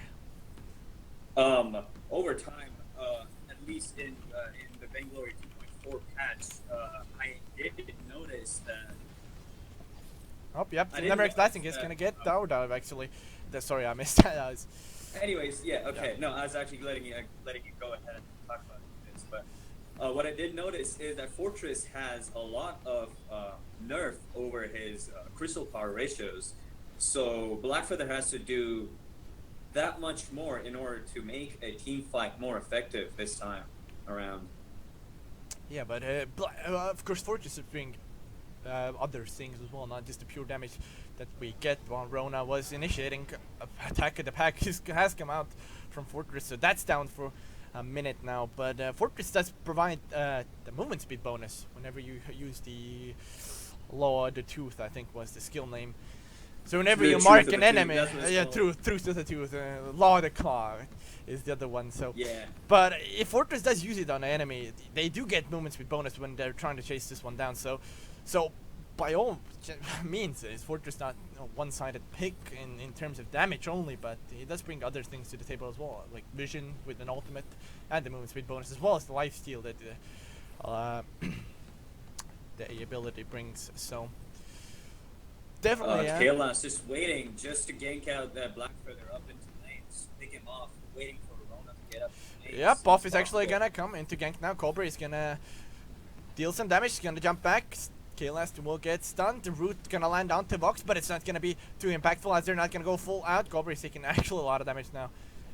Over time, at least in the Vainglory 2.4 patch, I did notice that. Oh, yep. I didn't Never know X is that, gonna get down actually. Sorry, I missed that. Anyways, yeah, okay. Yeah. No, I was actually letting you go ahead and talk about this, but what I did notice is that Fortress has a lot of nerf over his crystal power ratios, so Blackfeather has to do that much more in order to make a team fight more effective this time around. Yeah, but of course Fortress is bring other things as well, not just the pure damage that we get while Rona was initiating. Attack of the Pack has come out from Fortress, so that's down for a minute now. But Fortress does provide the movement speed bonus whenever you use the Law of the Tooth, I think was the skill name. So whenever The you Truth mark of an the Tooth, enemy, that's what it's yeah, called. truth of the Tooth, Law of the Claw is the other one. So Yeah. but if Fortress does use it on an enemy, they do get movement speed bonus when they're trying to chase this one down. So by all means, is Fortress not a one-sided pick in terms of damage only, but he does bring other things to the table as well, like Vision with an ultimate and the movement speed bonus, as well as the lifesteal that the ability brings. So definitely, yeah. Kayla's just waiting just to gank out that Blackfeather up into lanes, pick him off, waiting for Rona to get up to lanes. Yep, Buff is as actually possible. gonna come into gank now. Cobra is gonna deals some damage. He's gonna jump back. Kaelast will get stunned. The root gonna land onto Vox, but it's not gonna be too impactful as they're not gonna go full out. Gobri's taking actually a lot of damage now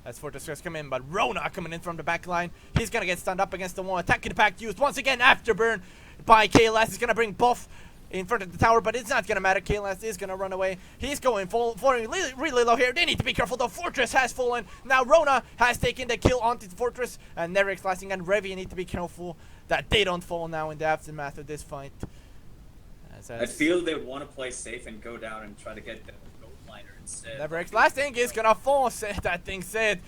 as Fortress Curse come in, but Rona coming in from the back line. He's gonna get stunned up against the wall. Attack of the Pack used once again. Afterburn by Kaelast is gonna bring buff in front of the tower, but it's not gonna matter. Kaelast is gonna run away. He's going falling really low here. They need to be careful though. Fortress has fallen. Now Rona has taken the kill onto the Fortress, and Nerix Lasting and Revi need to be careful that they don't fall now in the aftermath of this fight. I feel they want to play safe and go down and try to get the gold liner instead. Nerix Lasting is gonna fall. That thing said.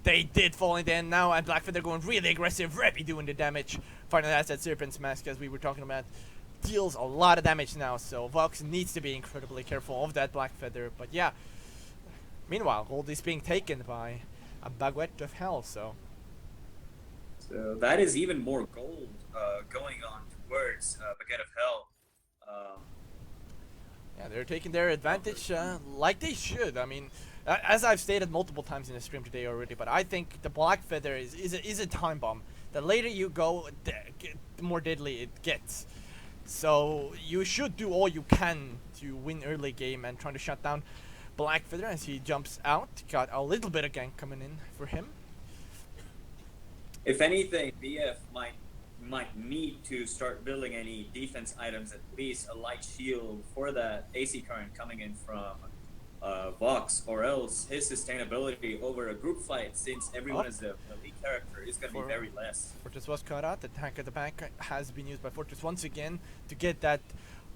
They did fall in the end now, and Blackfeather going really aggressive. Revi doing the damage. Finally has that Serpent's Mask, as we were talking about. Deals a lot of damage now, so Vox needs to be incredibly careful of that Blackfeather. But yeah, meanwhile, gold is being taken by a Baguette of Hell, so that is even more gold going on towards Baguette of Hell. Yeah, they're taking their advantage like they should. I mean, as I've stated multiple times in the stream today already, but I think the Blackfeather is a time bomb. The later you go, the more deadly it gets. So you should do all you can to win early game and trying to shut down Blackfeather as he jumps out. Got a little bit of gank coming in for him. If anything, BF might need to start building any defense items, at least a light shield for that AC current coming in from Vox, or else his sustainability over a group fight, since everyone is the lead character, is going to be very less. Fortress was cut out. The Attack at the Back has been used by Fortress once again to get that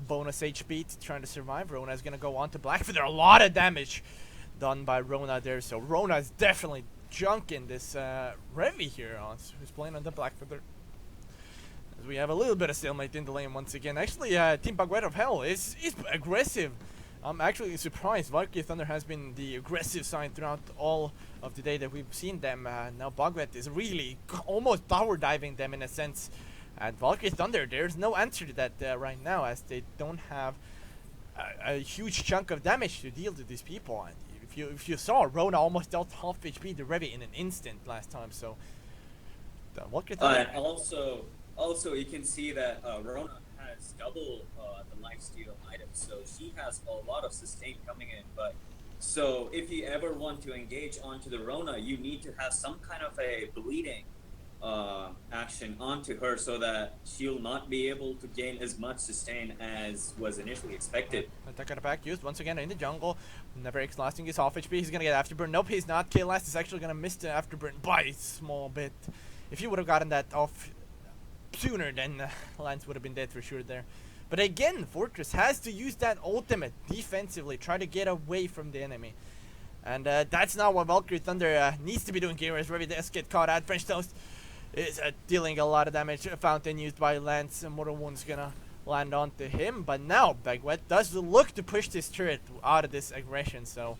bonus HP to trying to survive. Rona is going to go on to Blackfeather. A lot of damage done by Rona there, so Rona is definitely junking this Revi here who's playing on the Blackfeather. As we have a little bit of stalemate in the lane once again. Actually, Team Baguette of Hell is aggressive. I'm actually surprised. Valkyrie Thunder has been the aggressive side throughout all of the day that we've seen them. Now Baguette is really almost tower diving them in a sense. And Valkyrie Thunder, there's no answer to that right now, as they don't have a huge chunk of damage to deal to these people. And if you saw, Rona almost dealt half HP to Revi in an instant last time. So Valkyrie Thunder. And also you can see that Rona has double the lifesteal item, so she has a lot of sustain coming in. But so if you ever want to engage onto the Rona, you need to have some kind of a bleeding action onto her, so that she'll not be able to gain as much sustain as was initially expected. Attack at the Back used once again in the jungle. Never lasting is off HP. He's gonna get afterburn. Nope, he's not. Kaelast is actually gonna miss the afterburn by a small bit. If he would have gotten that off sooner, then Lance would have been dead for sure there. But again, Fortress has to use that ultimate defensively, try to get away from the enemy. And that's not what Valkyrie Thunder needs to be doing here, as Revi does get caught out. French Toast is dealing a lot of damage. A fountain used by Lance. Mortal Wound's gonna land onto him. But now Baguette does look to push this turret out of this aggression, so...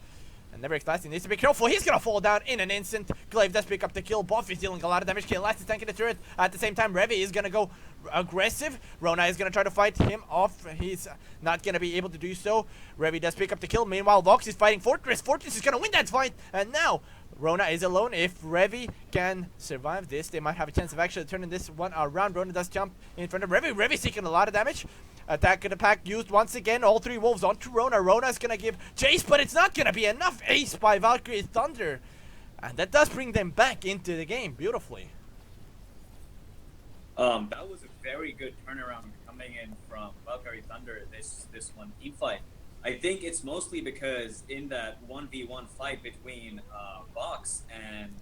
And Never Lasting needs to be careful. He's gonna fall down in an instant. Glaive does pick up the kill. Buff is dealing a lot of damage. Kaelast is tanking the turret. At the same time, Revi is gonna go aggressive. Rona is gonna try to fight him off. He's not gonna be able to do so. Revi does pick up the kill. Meanwhile, Vox is fighting Fortress. Fortress is gonna win that fight. And now, Rona is alone. If Revi can survive this, they might have a chance of actually turning this one around. Rona does jump in front of Revi. Revi's taking a lot of damage. Attack of the Pack used once again. All three wolves onto Rona. Rona's gonna give chase, but it's not gonna be enough. Ace by Valkyrie Thunder. And that does bring them back into the game beautifully. That was a very good turnaround coming in from Valkyrie Thunder this one team fight. I think it's mostly because in that 1v1 fight between Vox and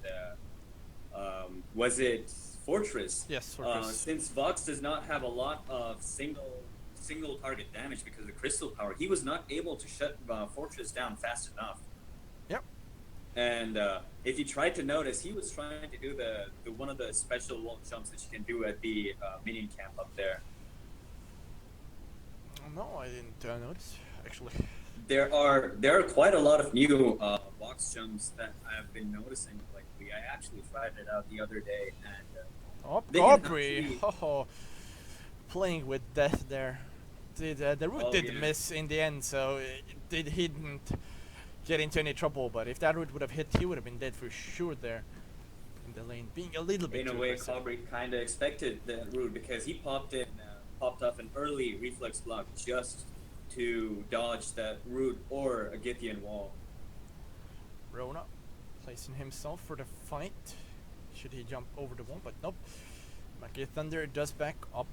was it Fortress? Yes, Fortress. Since Vox does not have a lot of single target damage because of the crystal power, he was not able to shut Fortress down fast enough. Yep. And if you tried to notice, he was trying to do the one of the special wall jumps that you can do at the minion camp up there. No, I didn't notice actually. There are quite a lot of new box jumps that I've been noticing lately. I actually tried it out the other day, and Aubrey, playing with death there. The root did miss in the end, so he didn't get into any trouble. But if that root would have hit, he would have been dead for sure there. in the lane, being a little bit In a too way, aggressive. Cobry kind of expected the route because he popped off an early reflex block just to dodge that route or a Githian wall. Rona placing himself for the fight. Should he jump over the wall? But nope. Valkyrie Thunder does back up.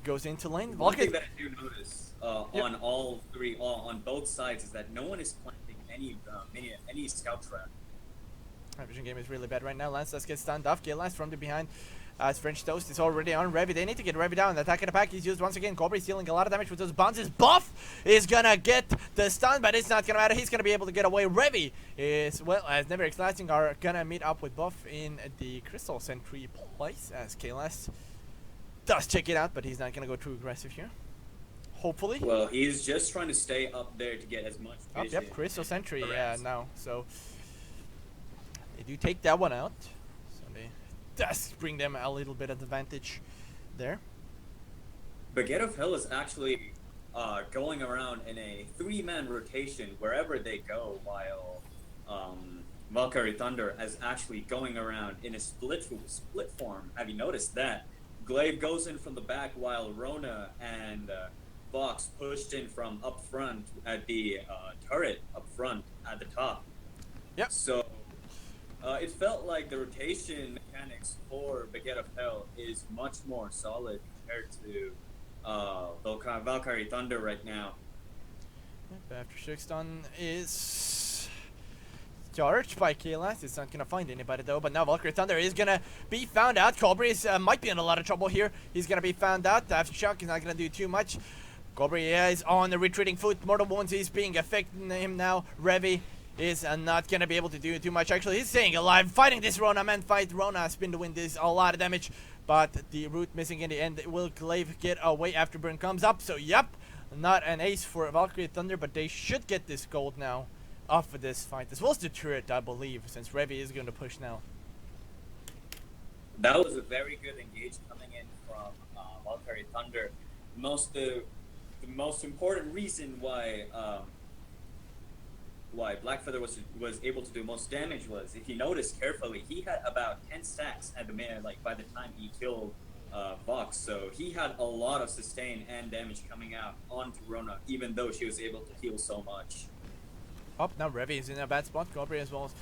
Goes into lane. One thing Valkyrie. that I do notice Yep. on all three, on both sides, is that no one is planting any scout trap. Vision game is really bad right now. Lance does get stunned off. Gillas from the behind. As French Toast is already on Revy. They need to get Revy down. Attack in the pack. He's used once again. Cobra is dealing a lot of damage with those bounces. Buff is gonna get the stun, but it's not gonna matter. He's gonna be able to get away. Revy is, well, as Never Lasting are gonna meet up with Buff in the Crystal Sentry place. As Kalas does check it out, but he's not gonna go too aggressive here. Hopefully. Well, he's just trying to stay up there to get as much Oh, vision. yep, Crystal Sentry, Correct. now. So they do take that one out. So they does bring them a little bit of advantage there. Baguette of Hell is actually going around in a 3-man rotation wherever they go, while Valkyrie Thunder is actually going around in a split form. Have you noticed that? Glaive goes in from the back while Rona and Vox pushed in from up front at the turret up front at the top. Yep. So it felt like the rotation mechanics for Baguette of Hell is much more solid compared to Valkyrie Thunder right now. Yep, after Shigstun is charged by Kalas. It's not gonna find anybody though, but now Valkyrie Thunder is gonna be found out. Cobra is, might be in a lot of trouble here. He's gonna be found out. Aftershock is not gonna do too much. Cobra is on the retreating foot. Mortal Wounds is being affecting him now. Revy is not gonna be able to do too much. Actually, he's staying alive, fighting this Rona man fight. Rona spin to win this, a lot of damage, but the root missing in the end. Will Glaive get away after burn comes up? So yep, not an ace for Valkyrie Thunder, but they should get this gold now off of this fight, as well as the turret, I believe, since Revy is going to push now. That was a very good engage coming in from Valkyrie Thunder. The most important reason why Blackfeather was able to do most damage was, if you notice carefully, he had about 10 stacks at the minute, like by the time he killed Vox. So he had a lot of sustain and damage coming out onto Rona, even though she was able to heal so much. Up now, Revy is in a bad spot. Cobra as well as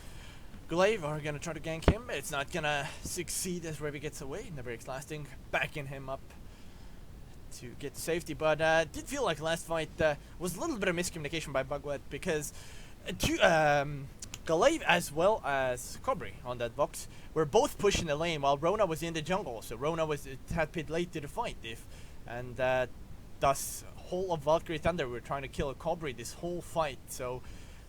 Glaive are gonna try to gank him. It's not gonna succeed as Revy gets away. Never Lasting backing him up to get safety, but did feel like last fight was a little bit of miscommunication by Bugwet, because Glaive as well as Cobra on that box were both pushing the lane while Rona was in the jungle. So Rona was had bit late to the fight, and thus whole of Valkyrie Thunder were trying to kill a Cobra this whole fight. So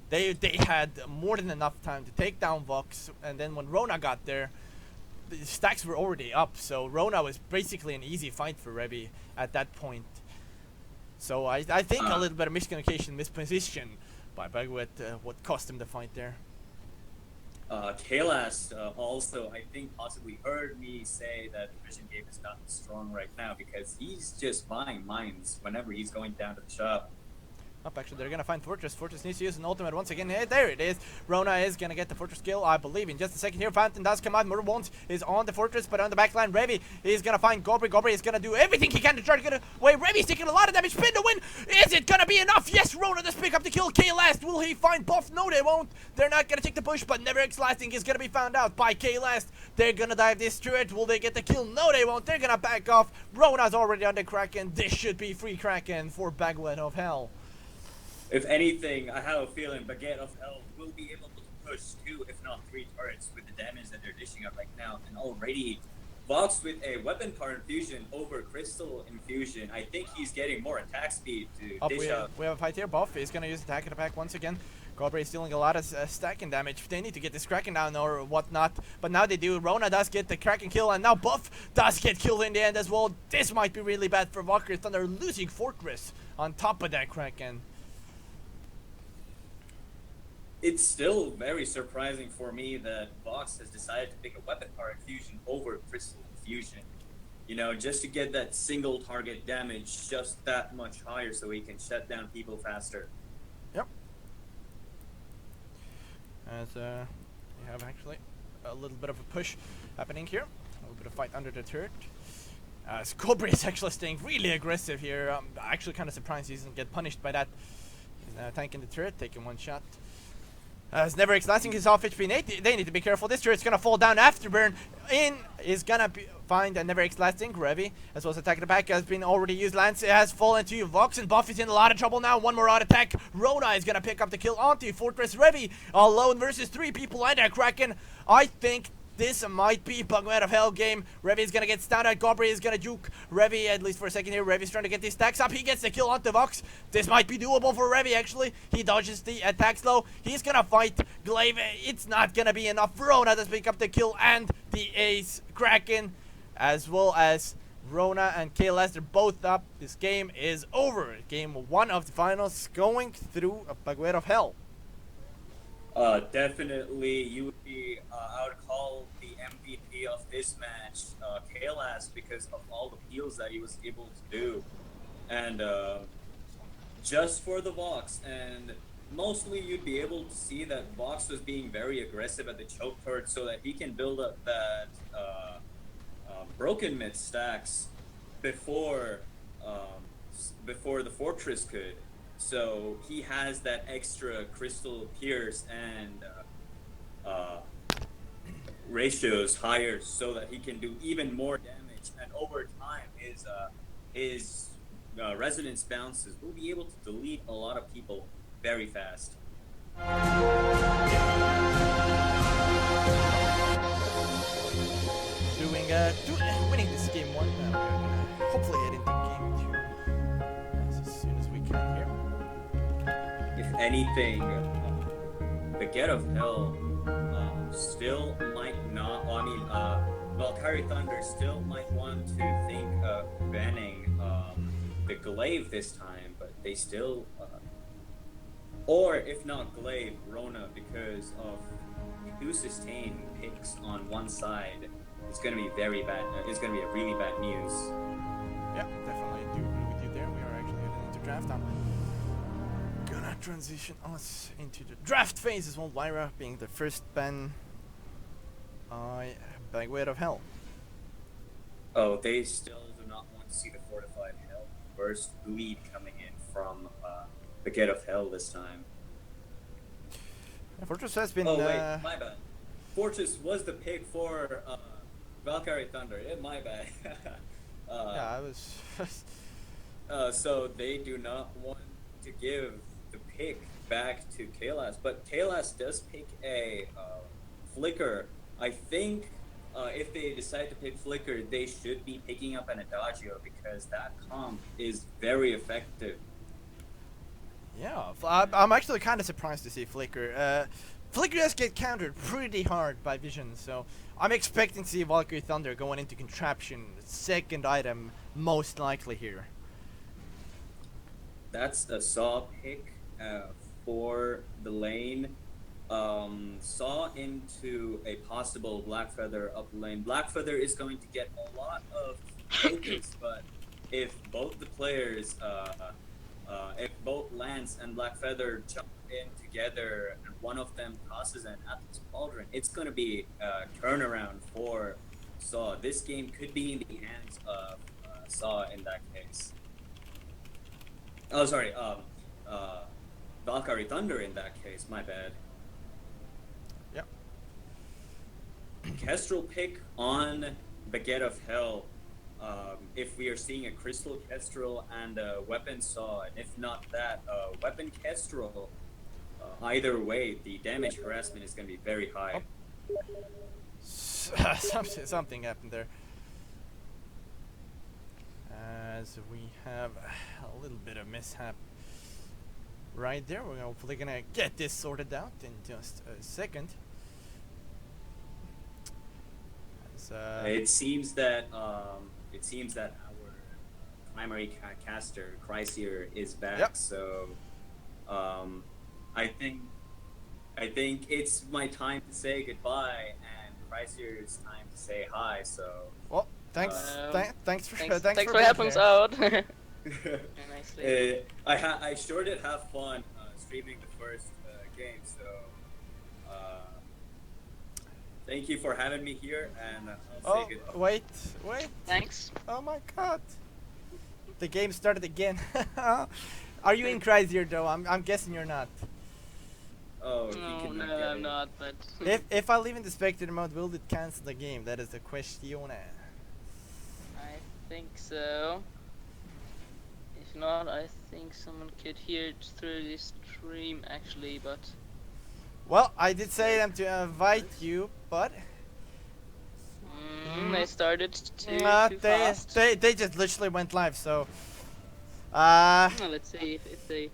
they had more than enough time to take down Vox, and then when Rona got there, the stacks were already up, so Rona was basically an easy fight for Revy at that point. So I think a little bit of miscommunication, misposition by Bagwet, what cost him the fight there. Kalas also, I think, possibly heard me say that the vision game is not strong right now because he's just buying mines whenever he's going down to the shop. Up, actually, they're gonna find Fortress. Fortress needs to use an ultimate once again. Hey, there it is. Rona is gonna get the Fortress kill, I believe, in just a second here. Fountain does come out. Murder Wounds is on the Fortress, but on the backline, Revy is gonna find Gobri. Gobri is gonna do everything he can to try to get away. Revy's taking a lot of damage. Spin to win. Is it gonna be enough? Yes, Rona does pick up the kill. K-Last, will he find Buff? No, they won't. They're not gonna take the push, but Never Lasting is gonna be found out by K-Last. They're gonna dive this turret. Will they get the kill? No, they won't. They're gonna back off. Rona's already on the Kraken. This should be free Kraken for Bagwet of Hell. If anything, I have a feeling Baguette of Hell will be able to push 2, if not 3 turrets with the damage that they're dishing out right now. And already, Vox with a weapon power infusion over crystal infusion, I think he's getting more attack speed to Up, dish we out. have a fight here. Buff is gonna use attack attack once again. Cobra is dealing a lot of stacking damage. They need to get this Kraken down or whatnot, but now they do. Rona does get the Kraken kill, and now Buff does get killed in the end as well. This might be really bad for Valkyrie Thunder, losing Fortress on top of that Kraken. It's still very surprising for me that Vox has decided to pick a weapon power infusion over crystal infusion. You know, just to get that single target damage just that much higher so he can shut down people faster. Yep. As we have actually a little bit of a push happening here. A little bit of fight under the turret. Scobri is actually staying really aggressive here. Actually kind of surprised he doesn't get punished by that. He's now tanking the turret, taking one shot. As Never lasting his off HP Nate, they need to be careful. This turret's gonna fall down. Afterburn in is gonna find a Never lasting. Revi, as well as attacking the back, has been already used. Lance has fallen to Vox, and Buffy's in a lot of trouble now. One more odd attack. Rona is gonna pick up the kill onto Fortress. Revi alone versus 3 people and a Kraken. I think this might be Bug out of Hell game. Revi is gonna get stunned at. Gobri is gonna juke Revi at least for a second here. Revi's trying to get these stacks up. He gets the kill onto Vox. This might be doable for Revi actually. He dodges the attack slow. He's gonna fight Glaive. It's not gonna be enough. Rona to pick up the kill and the ace. Kraken as well as Rona and KLS, they're both up. This game is over. Game 1 of the finals going through a Bug out of Hell. Definitely, you would be, I would call the MVP of this match, Kalas, because of all the peels that he was able to do. And, just for the Vox, and mostly you'd be able to see that Vox was being very aggressive at the choke turret so that he can build up that, broken mid stacks before the Fortress could. So he has that extra crystal pierce and ratios higher so that he can do even more damage. And over time, his resonance bounces will be able to delete a lot of people very fast. Winning this game 1. Hopefully head into game 2 as soon as we can here. If anything, the Get of Hell still might not. I mean, Valkyrie Thunder still might want to think of banning the Glaive this time, but they still, or if not Glaive, Rona, because of 2 sustain picks on one side. It's gonna be very bad. It's gonna be a really bad news. Yeah, definitely do agree with you there. We are actually heading into draft. I'm gonna transition us into the draft phase as well. Lyra being the first ban. Bag out of Hell. Oh, they still do not want to see the Fortified Hell first lead coming in from the Get of Hell this time. Yeah, Fortress has been. Oh wait, my bad. Fortress was the pick for Valkyrie Thunder. Yeah, my bad. Yeah, I was. So they do not want to give the pick back to Kalas, but Kalas does pick a Flicker. I think if they decide to pick Flicker, they should be picking up an Adagio because that comp is very effective. Yeah, I'm actually kind of surprised to see Flicker. Flicker does get countered pretty hard by Vision, so I'm expecting to see Valkyrie Thunder going into Contraption, second item, most likely here. That's a Saw pick for the lane. Saw into a possible Blackfeather up lane. Blackfeather is going to get a lot of focus, but if both the players, if both Lance and Blackfeather jump in together and one of them tosses an Atlas Pauldron, it's going to be a turnaround for Saw. This game could be in the hands of Saw in that case. Oh, sorry, Valkyrie Thunder in that case, my bad. Yep. Kestrel pick on Baguette of Hell. If we are seeing a Crystal Kestrel and a Weapon Saw, and if not that, Weapon Kestrel, either way, the damage harassment is going to be very high. Something happened there. As we have a little bit of mishap right there. We're hopefully gonna get this sorted out in just a second. As, it seems that our primary caster Chrysior is back. Yep. So I think it's my time to say goodbye, and Chrysior's time to say hi. So well, thanks for Thanks for being helping us there. out. I sure did have fun streaming the first game, so Thank you for having me here, and I'll say Oh, goodbye. wait. Thanks. Oh my god. The game started again. Are you in Chrysior though? I'm guessing you're not. Oh, he No, cannot no, get I'm in. not, but If I leave in the spectator mode, will it cancel the game? That is the question. I think so. If not, I think someone could hear it through the stream actually, but Well, I did say them to invite you, but they started too too they, fast. they just literally went live. So Well, let's see if they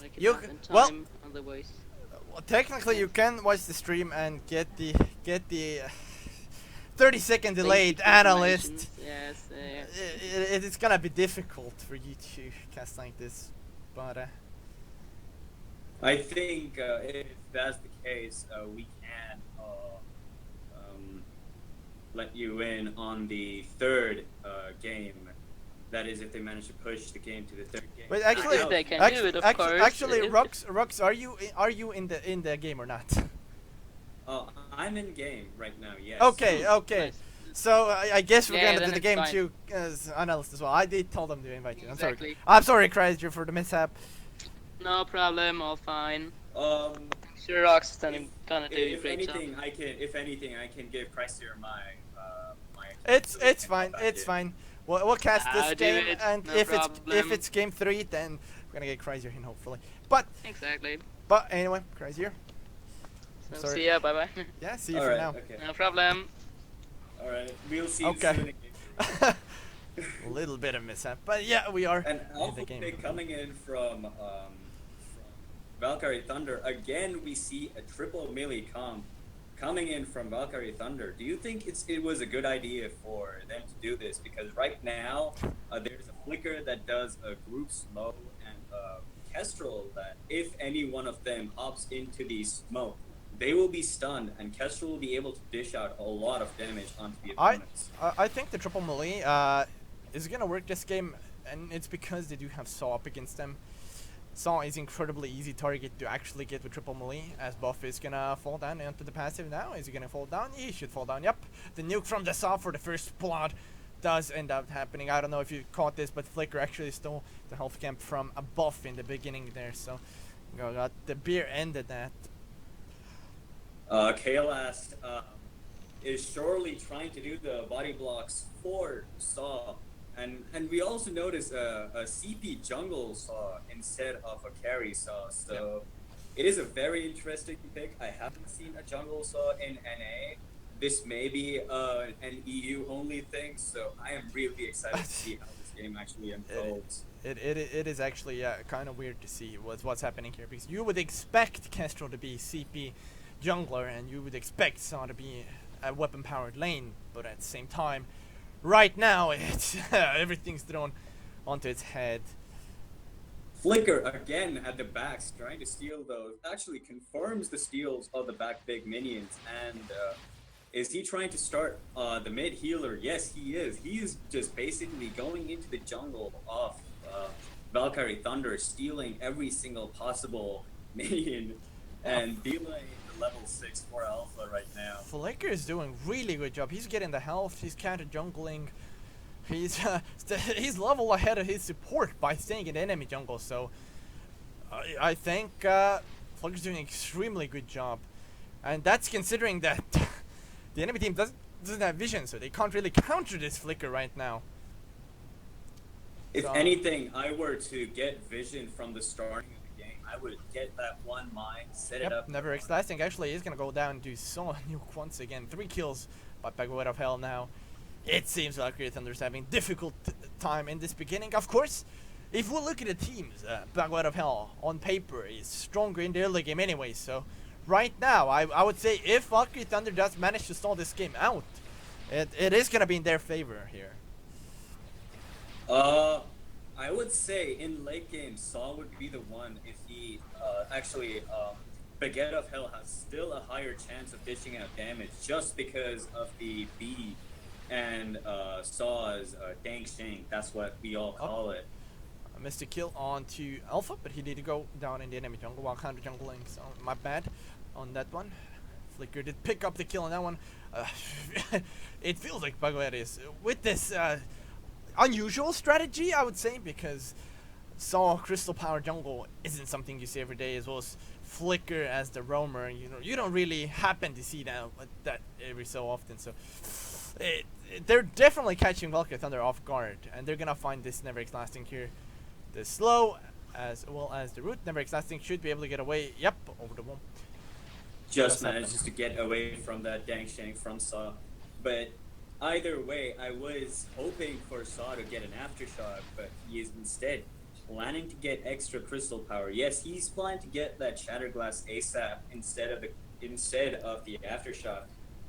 make it You up in well, time. Otherwise, technically you can watch the stream and get the 30-second delayed basic analyst. informations. Yes. It's gonna be difficult for you to cast like this, but I think if that's the case, we can let you in on the third game. That is, if they manage to push the game to the third game. Wait, actually, If they can do it, of course. actually, If- Rux, are you in the game or not? I'm in game right now. Yes. Okay. Nice. So I guess we're Yeah, gonna then do the it's game fine. too as analyst as well. I did tell them to invite you. I'm sorry. Exactly. I'm sorry, Chrysior, for the mishap. No problem, all fine. Um, Sure, Roxton gonna do a if great job. anything, I can give Chrysier my my. It's fine. It's fine. We'll cast this Do game, it, and no if problem. it's game 3, then we're gonna get Chrysior in hopefully. But Exactly. anyway, Chrysior. So Sorry. see ya, bye bye. Yeah, see you All for right. now. Okay. No problem. All right. We'll see you Okay. soon. A little bit of mishap, but yeah, we are And in the Alpha game. pick coming in from Valkyrie Thunder. Again, we see a triple melee comp coming in from Valkyrie Thunder. Do you think it was a good idea for them to do this? Because right now, there's a Flicker that does a group slow and Kestrel that if any one of them hops into the smoke, they will be stunned, and Kestrel will be able to dish out a lot of damage onto the opponents. I think the triple melee is gonna work this game, and it's because they do have Saw up against them. Saw is incredibly easy target to actually get with triple melee, as Buff is gonna fall down into the passive now. Is he gonna fall down? He should fall down, yep. The nuke from the Saw for the first blood does end up happening. I don't know if you caught this, but Flicker actually stole the health camp from a Buff in the beginning there, so the beer ended that. Kaelast is surely trying to do the body blocks for Saw, and we also notice a CP jungle Saw instead of a carry Saw. So it is a very interesting pick. I haven't seen a jungle Saw in NA. This may be an EU only thing, so I am really excited to see how this game actually unfolds. It is actually kind of weird to see what's happening here, because you would expect Kestrel to be CP jungler, and you would expect Saw to be a weapon-powered lane, but at the same time, right now, it's everything's thrown onto its head. Flicker again at the backs, trying to steal those. Actually confirms the steals of the back big minions. And is he trying to start the mid healer? Yes, he is. He is just basically going into the jungle of Valkyrie Thunder, stealing every single possible minion and dealing the level 6 for Alpha right now. Flicker is doing really good job. He's getting the health. He's counter jungling. He's he's level ahead of his support by staying in enemy jungle. So I think Flicker's doing an extremely good job, and that's considering that the enemy team doesn't have vision, so they can't really counter this Flicker right now. If So- anything, I were to get vision from the starting of the game, I would get that one mine, set it Yep, up. never lasting. Actually, he's gonna go down and do Saw nuke once again. 3 kills by Pegaway of Hell now. It seems Valkyrie Thunder's having difficult time in this beginning. Of course, if we look at the teams, Pegaway of Hell on paper is stronger in the early game anyway. So right now, I would say if Valkyrie Thunder does manage to stall this game out, it is gonna be in their favor here. I would say in late game, Saw would be the one if he Baguette of Hell has still a higher chance of dishing out damage just because of the B and Saw's Dang Shing. That's what we all call it. Missed a kill onto Alpha, but he did go down in the enemy jungle while counter jungling, so my bad on that one. Flicker did pick up the kill on that one. It feels like Baguette is with this unusual strategy, I would say, because Saw Crystal Power Jungle isn't something you see every day, as well as Flicker as the roamer. You don't really happen to see that every so often. So they're definitely catching Valkyrie Thunder off guard, and they're gonna find this Never Lasting here. The slow as well as the root. Never Lasting should be able to get away. Yep, over the wall. Just managed to get away from that dang shank from Saw. But either way, I was hoping for Saw to get an aftershock, but he is instead planning to get extra crystal power. Yes, he's planning to get that Shatterglass ASAP instead of the aftershock.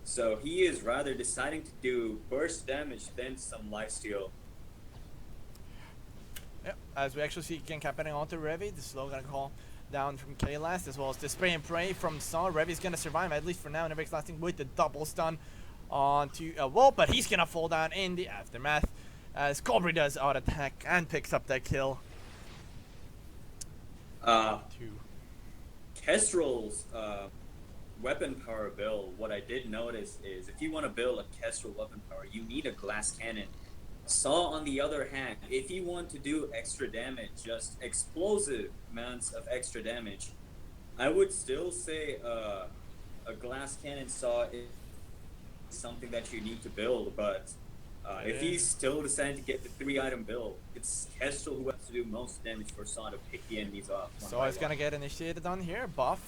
So he is rather deciding to do burst damage than some lifesteal. Yep, as we actually see King happening onto Revi, the slow gonna call down from K-Last, as well as the spray and pray from Saw. Revi's gonna survive, at least for now, Never Lasting with the double stun onto a wall, but he's gonna fall down in the aftermath as Cobra does out attack and picks up that kill. Kestrel's weapon power build, what I did notice is if you want to build a Kestrel weapon power, you need a glass cannon. Saw, on the other hand, if you want to do extra damage, just explosive amounts of extra damage, I would still say a glass cannon Saw is something that you need to build, but if he's still deciding to get the 3-item build, it's Kestrel who has to do most damage for Saw to pick the enemies off. So he's gonna get initiated on here. Buff,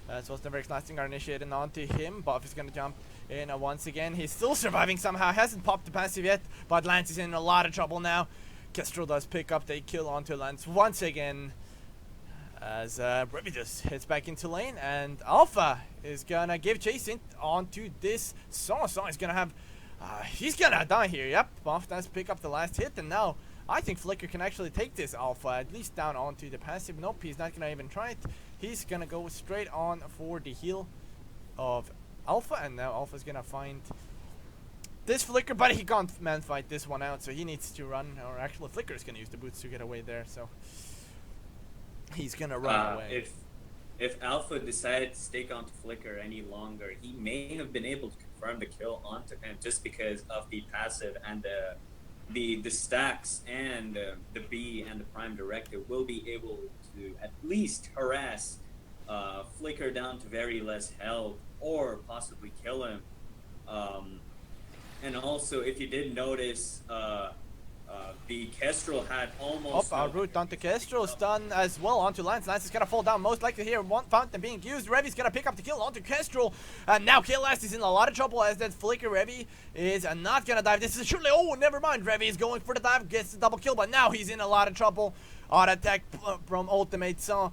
as well as Never Lasting are initiated onto him. Buff is gonna jump in once again. He's still surviving somehow. Hasn't popped the passive yet, but Lance is in a lot of trouble now. Kestrel does pick up the kill onto Lance once again, as Revi just hits back into lane, and Alpha is gonna give chase onto this Saw. Saw is gonna have. He's gonna die here. Yep, Buff does pick up the last hit, and now I think Flicker can actually take this Alpha, at least down onto the passive. Nope, he's not gonna even try it. He's gonna go straight on for the heal of Alpha, and now Alpha's gonna find this Flicker, but he can't man fight this one out, so he needs to run, or actually Flicker's gonna use the boots to get away there, so he's gonna run away. If Alpha decided to stake onto Flicker any longer, he may have been able to confirm the kill onto him just because of the passive and the stacks and the B and the Prime Directive will be able to at least harass Flicker down to very less health or possibly kill him. And also, if you did notice, the Kestrel had almost... root onto Kestrel, stun as well onto Lance. Lance is gonna fall down, most likely here. One fountain being used. Revi's gonna pick up the kill onto Kestrel. And now K-Last is in a lot of trouble as that Flicker. Revi is not gonna dive. This is surely... Oh, never mind. Revi is going for the dive, gets the double kill, but now he's in a lot of trouble. Auto attack from Ultimate Saw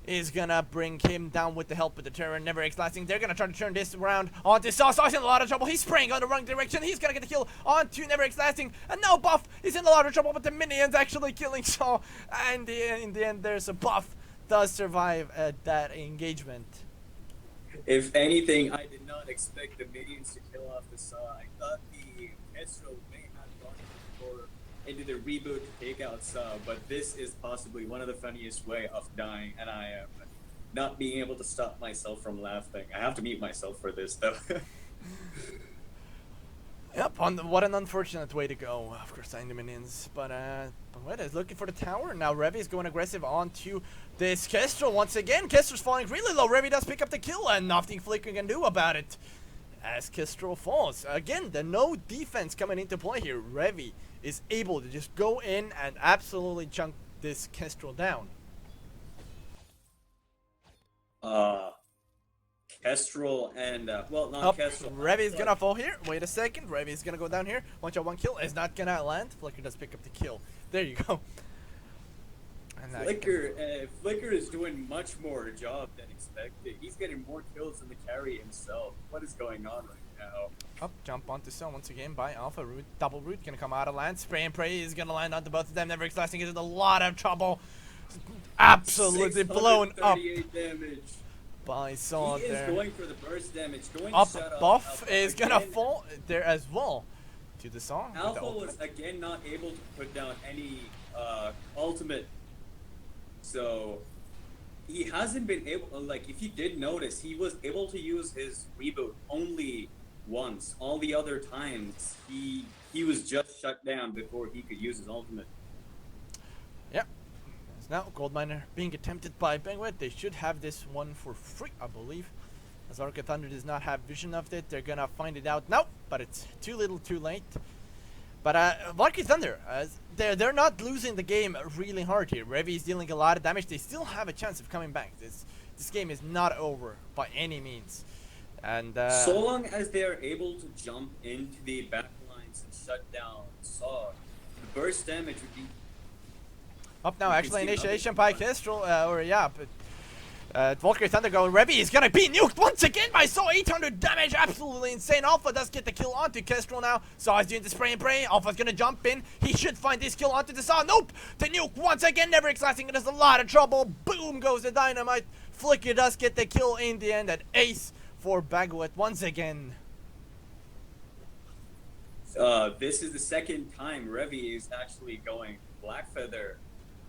is gonna bring him down with the help of the Terror. Never Lasting. They're gonna try to turn this around onto Saw. Saw's in a lot of trouble. He's spraying on the wrong direction. He's gonna get the kill onto Never Lasting. And now Buff is in a lot of trouble, but the minions actually killing Saw. And in the end, there's a Buff does survive that engagement. If anything, I did not expect the minions to kill off the Saw. I thought the Kestrel may have gone into the reboot to take out Saw, but this is possibly one of the funniest way of dying, and I am not being able to stop myself from laughing. I have to mute myself for this, though. Yep, what an unfortunate way to go. Of course, dying the minions, but Baguette is looking for the tower. Now Revi is going aggressive onto this Kestrel once again. Kestrel's falling really low. Revi does pick up the kill, and nothing Flicker can do about it as Kestrel falls. Again, the no defense coming into play here. Revi is able to just go in and absolutely chunk this Kestrel down. Kestrel and, well, not Kestrel. Revi is gonna fall here. Wait a second. Revi is gonna go down here. 1-shot 1 kill is not gonna land. Flicker does pick up the kill. There you go. And Flicker is doing much more job than expected. He's getting more kills than the carry himself. What is going on right now? Up, jump onto Cell once again by Alpha. Root, double root, gonna come out of land. Spray and pray is gonna land onto both of them. Never Lasting is in a lot of trouble. Absolutely blown up damage by Saw there. He is going for the burst damage. Buff is gonna fall there as well to the Saw. Alpha was again not able to put down any ultimate. So he hasn't been able, like, if you did notice, he was able to use his reboot only once. All the other times, he was just shut down before he could use his ultimate. Yep. There's now Gold Miner being attempted by Bangwet. They should have this one for free, I believe. As Arca Thunder does not have vision of it, they're gonna find it out now, but it's too little too late. But Vainglory Thunder, they're not losing the game really hard here. Revi is dealing a lot of damage. They still have a chance of coming back. This game is not over by any means. And so long as they are able to jump into the back lines and shut down Saw, the burst damage would be up now. you Actually, can see initiation nothing. by Kestrel, but Vainglory Thunder going. Revi is gonna be nuked once again by Saw. 800 damage, absolutely insane. Alpha does get the kill onto Kestrel now. Saw is doing the spray and pray. Alpha's gonna jump in. He should find this kill onto the Saw. Nope! The nuke once again, never exciting. It is a lot of trouble. Boom goes the dynamite. Flicker does get the kill in the end. An ace for Bangwet once again. This is the second time Revi is actually going Blackfeather,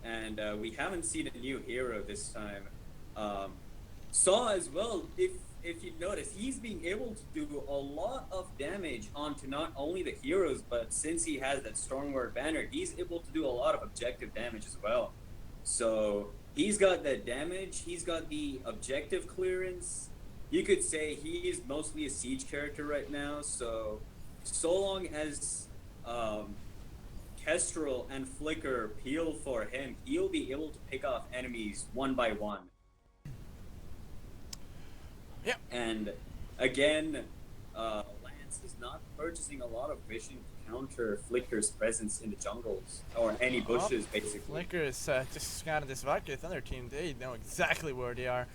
and we haven't seen a new hero this time. Saw as well, if you notice, he's being able to do a lot of damage onto not only the heroes, but since he has that Stormward banner, he's able to do a lot of objective damage as well. So he's got that damage, he's got the objective clearance. You could say he is mostly a siege character right now, so long as Kestrel and Flicker peel for him, he'll be able to pick off enemies one by one. Yep. And again, Lance is not purchasing a lot of vision to counter Flicker's presence in the jungles or any bushes, basically. Flicker is just scouting this Vainglory Thunder team. They know exactly where they are.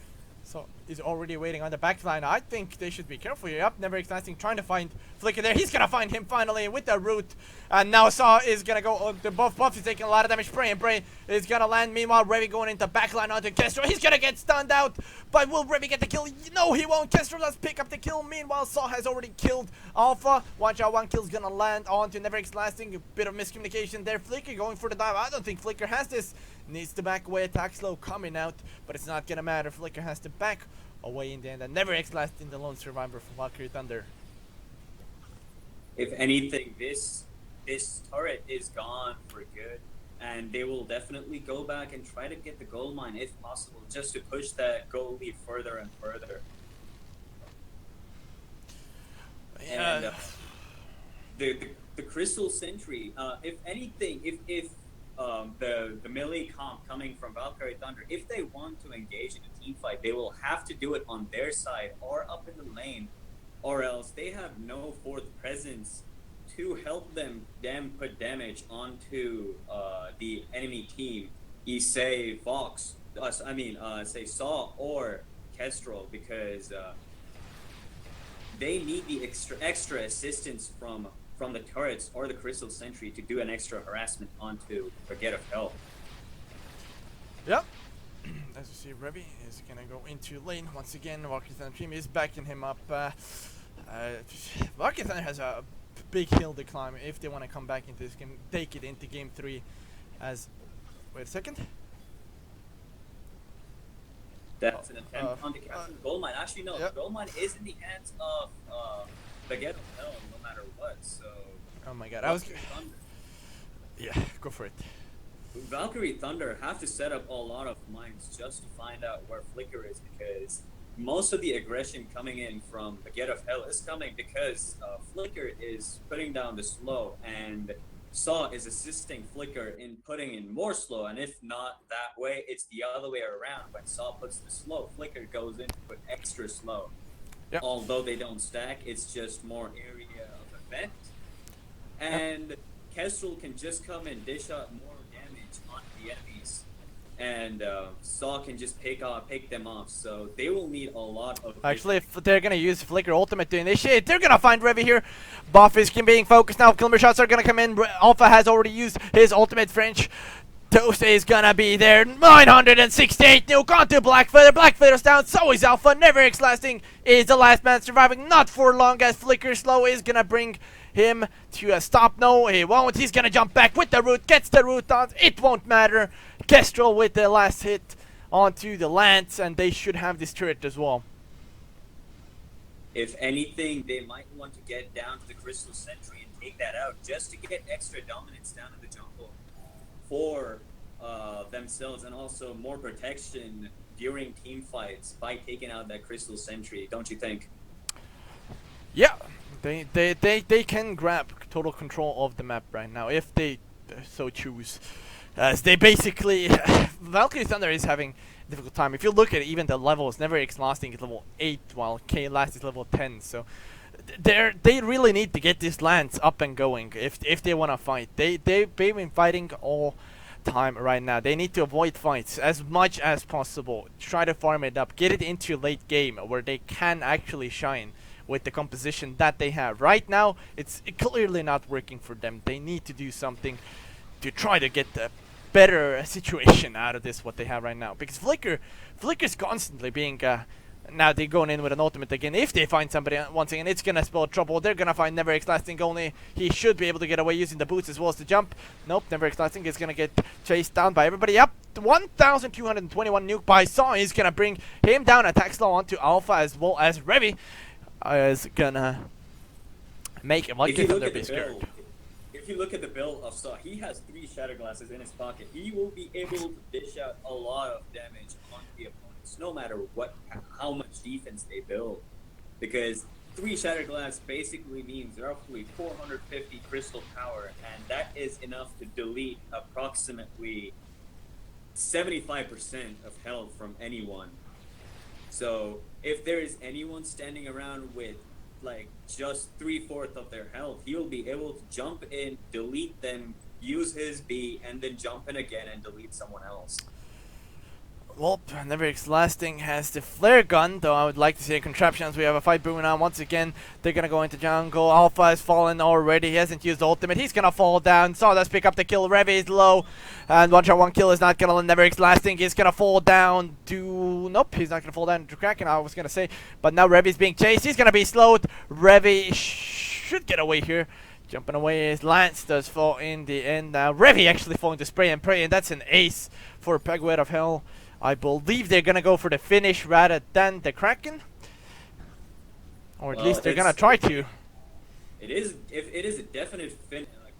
So he's already waiting on the back line. I think they should be careful here. Up, never exciting, trying to find Flicker there. He's gonna find him finally with the root. And now Saw is gonna go on the buff. Buff is taking a lot of damage. Pray and Pray is gonna land. Meanwhile, Revi going into backline onto Kestrel. He's gonna get stunned out. But will Revi get the kill? No, he won't. Kestrel does pick up the kill. Meanwhile, Saw has already killed Alpha. Watch out, one kill's gonna land onto Never Lasting. A bit of miscommunication there. Flicker going for the dive. I don't think Flicker has this. Needs to back away. Attack slow coming out, but it's not gonna matter. Flicker has to back away in the end. And Never Lasting, the lone survivor for Vainglory Thunder. If anything, this turret is gone for good, and they will definitely go back and try to get the gold mine if possible, just to push that goal lead further and further. Yeah. And the Crystal Sentry, if anything, if the melee comp coming from Vainglory Thunder, if they want to engage in a team fight, they will have to do it on their side or up in the lane, or else they have no fourth presence to help them put damage onto the enemy team. Say Fox, say Saw or Kestrel, because they need the extra assistance from the turrets or the Crystal Sentry to do an extra harassment onto Forget of Hell. Yep. As you see, Revi is gonna go into lane once again. Vainglory Thunder team is backing him up. Vainglory Thunder has a big hill to climb if they want to come back into this game, take it into game 3. As wait a second. That's an attempt on the capture the gold mine. Actually, no, yep. the gold mine is in the hands of Forget of Hell, no matter what. So. Oh my God! Yeah, go for it. Vainglory Thunder have to set up a lot of mines just to find out where Flicker is, because most of the aggression coming in from Forget of Hell is coming because Flicker is putting down the slow, and Saw is assisting Flicker in putting in more slow, and if not that way, it's the other way around. When Saw puts the slow, Flicker goes in to put extra slow. Yep. Although they don't stack, it's just more area of effect. And Kestrel can just come and dish out more damage onto the enemies, and Saw can just pick them off. So they will need a lot of. Actually, if they're gonna use Flicker ultimate to initiate, they're gonna find Revi here. Buff is being focused now. Kilmer shots are gonna come in. Alpha has already used his ultimate French. Toast is gonna be there. 968 nuke onto Blackfeather. Blackfeather's down, so is Alpha. Never Lasting is the last man surviving. Not for long, as Flicker slow is gonna bring him to a stop. No, he won't. He's gonna jump back with the root. Gets the root on. It won't matter. Kestrel with the last hit onto the Lance, and they should have this turret as well. If anything, they might want to get down to the Crystal Sentry and take that out just to get extra dominance down in the jungle for themselves, and also more protection during team fights by taking out that Crystal Sentry, don't you think? Yeah, they can grab total control of the map right now if they so choose. As they basically, Valkyrie Thunder is having a difficult time. If you look at even the levels, Never Exhausting is level 8 while K-Last is level 10. So they really need to get this Lance up and going if they want to fight. They've been fighting all time right now. They need to avoid fights as much as possible. Try to farm it up, get it into late game where they can actually shine with the composition that they have. Right now, it's clearly not working for them. They need to do something to try to get the better situation out of this, what they have right now. Because Flicker's constantly being... now they're going in with an ultimate again. If they find somebody once again, it's gonna spell trouble. They're gonna find Never Lasting only. He should be able to get away using the boots as well as the jump. Nope, Never Lasting is gonna get chased down by everybody. Yep, 1,221 nuke by Saw is gonna bring him down. Attack slow onto Alpha as well as Revi is gonna make him like Thunder be scared. If you look at the build of Saw, he has 3 Shatter Glasses in his pocket. He will be able to dish out a lot of damage on the opponents, no matter how much defense they build. Because 3 Shatter Glass basically means roughly 450 crystal power, and that is enough to delete approximately 75% of health from anyone. So if there is anyone standing around with like just 3/4 of their health, he'll be able to jump in, delete them, use his B, and then jump in again and delete someone else. Well, Never Lasting has the flare gun, though I would like to see a contraption as we have a fight brewing on. Once again, they're gonna go into jungle. Alpha has fallen already. He hasn't used ultimate. He's gonna fall down. Sawdust pick up the kill. Revi is low. And one shot, one kill is not gonna let Never Lasting. He's gonna fall down to... Nope, he's not gonna fall down to Kraken, I was gonna say. But now Revi's being chased. He's gonna be slowed. Revi should get away here. Jumping away, his Lance does fall in the end. Now Revi actually falling to Spray and Pray, and that's an ace for Pegwet of Hell. I believe they're gonna go for the finish rather than the Kraken, or at least they're gonna try to. It is a definite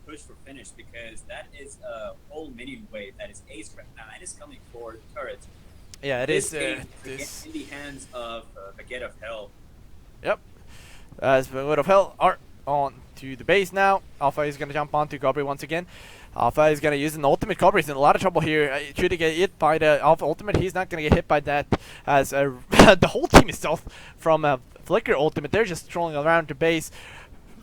push for finish, because that is a whole minion wave that is ace right now and is coming for the turret. Yeah, it is. This in the hands of the Get of Hell. Yep. As Pegwet of Hell are on to the base now. Alpha is gonna jump onto Gobri once again. Alpha is gonna use an ultimate. Gobri is in a lot of trouble here. Should he get hit by the Alpha ultimate? He's not gonna get hit by that, as the whole team is stealth from Flicker ultimate. They're just strolling around the base.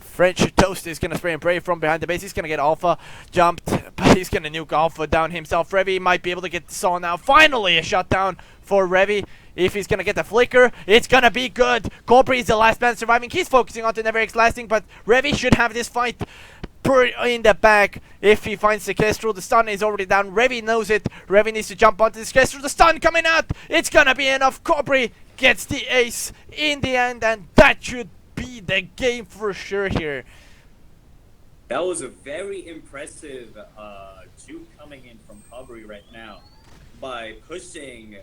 French Toast is gonna spray and pray from behind the base. He's gonna get Alpha jumped, but he's gonna nuke Alpha down himself. Revi might be able to get Saw now. Finally, a shutdown for Revi. If he's gonna get the flicker, it's gonna be good. Gobri is the last man surviving. He's focusing on the Never Lasting, but Revi should have this fight in the back if he finds the Kestrel. The stun is already down. Revi knows it. Revi needs to jump onto this Kestrel. The stun coming out. It's gonna be enough. Gobri gets the ace in the end, and that should be the game for sure here. That was a very impressive juke coming in from Gobri right now by pushing,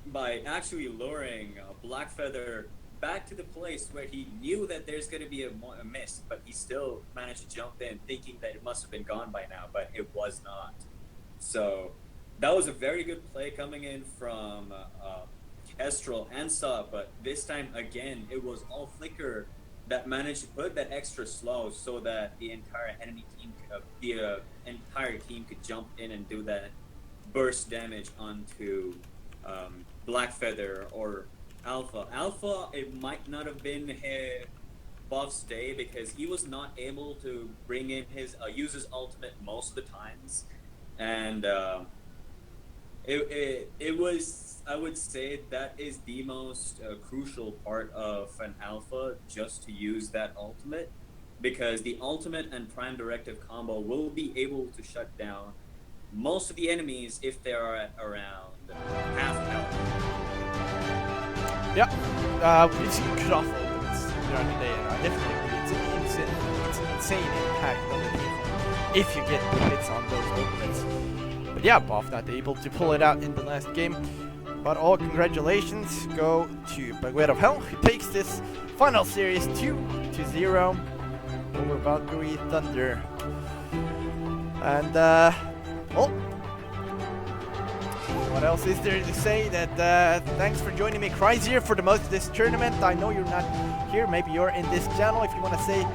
by actually luring Blackfeather back to the place where he knew that there's going to be a miss, but he still managed to jump in thinking that it must have been gone by now, but it was not. So that was a very good play coming in from Kestrel and Saw, but this time again it was all Flicker that managed to put that extra slow so that the entire enemy team, the entire team could jump in and do that burst damage onto Blackfeather or Alpha. Alpha, it might not have been Buff's day because he was not able to bring in his use his ultimate most of the times, and it was, I would say, that is the most crucial part of an Alpha, just to use that ultimate, because the ultimate and prime directive combo will be able to shut down most of the enemies if they are at around half health. Yeah, we've seen good off ultimates throughout the day, and definitely it's an insane impact on the team if you get the hits on those ultimates. But yeah, Boff not able to pull it out in the last game. But all congratulations go to Baguette of Hell, who takes this final series 2-0 over Valkyrie Thunder. And, well, what else is there to say? That thanks for joining me, Chrysior, for the most of this tournament. I know you're not here, maybe you're in this channel. If you want to say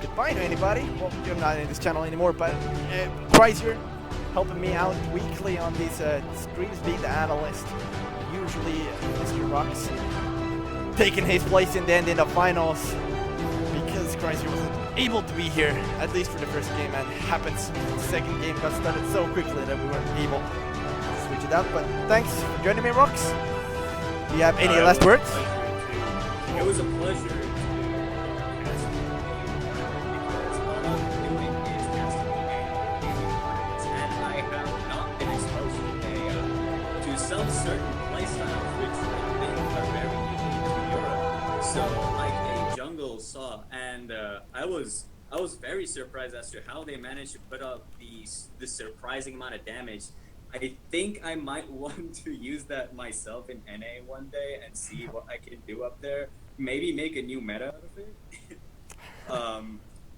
goodbye to anybody, well, you're not in this channel anymore, but Chrysior helping me out weekly on these streams, being the analyst. Usually Mr. Rocks taking his place in the end in the finals, because Chrysior wasn't able to be here, at least for the first game, and happens the second game got started so quickly that we weren't able to switch it out. But thanks for joining me, Rocks. Do you have any last words? It was a pleasure to cast with you, because all I'm doing is casting games, and I have not been exposed to some certain playstyles which I think are very unique to Europe. So, like a jungle saw, and I was very surprised as to how they managed to put up the surprising amount of damage. I think I might want to use that myself in NA one day and see what I can do up there. Maybe make a new meta out of it.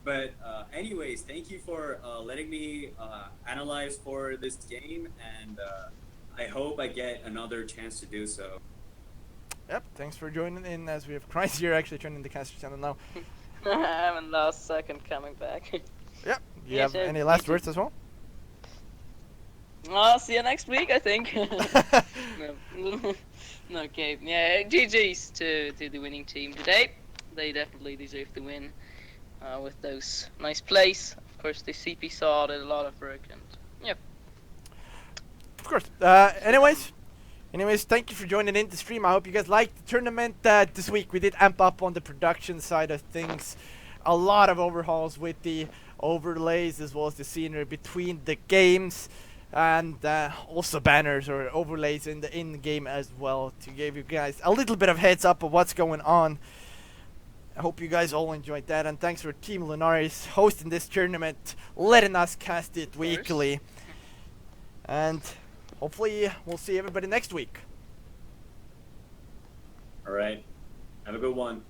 But anyways, thank you for letting me analyze for this game, and I hope I get another chance to do so. Yep, thanks for joining in, as we have Chrysior actually joining the caster channel now. I'm in last second coming back. Yep, you Yeah, have sure. any last words as well? I'll see you next week, I think. No. Okay, yeah, GG's to the winning team today. They definitely deserve the win with those nice plays. Of course, the CP saw did a lot of work, and yeah. Of course. Anyways, thank you for joining in the stream. I hope you guys liked the tournament this week. We did amp up on the production side of things. A lot of overhauls with the overlays as well as the scenery between the games. And also banners or overlays in the in-game as well, to give you guys a little bit of heads up of what's going on. I hope you guys all enjoyed that, and thanks for Team Lunaris hosting this tournament, letting us cast it weekly. And hopefully we'll see everybody next week. All right, have a good one.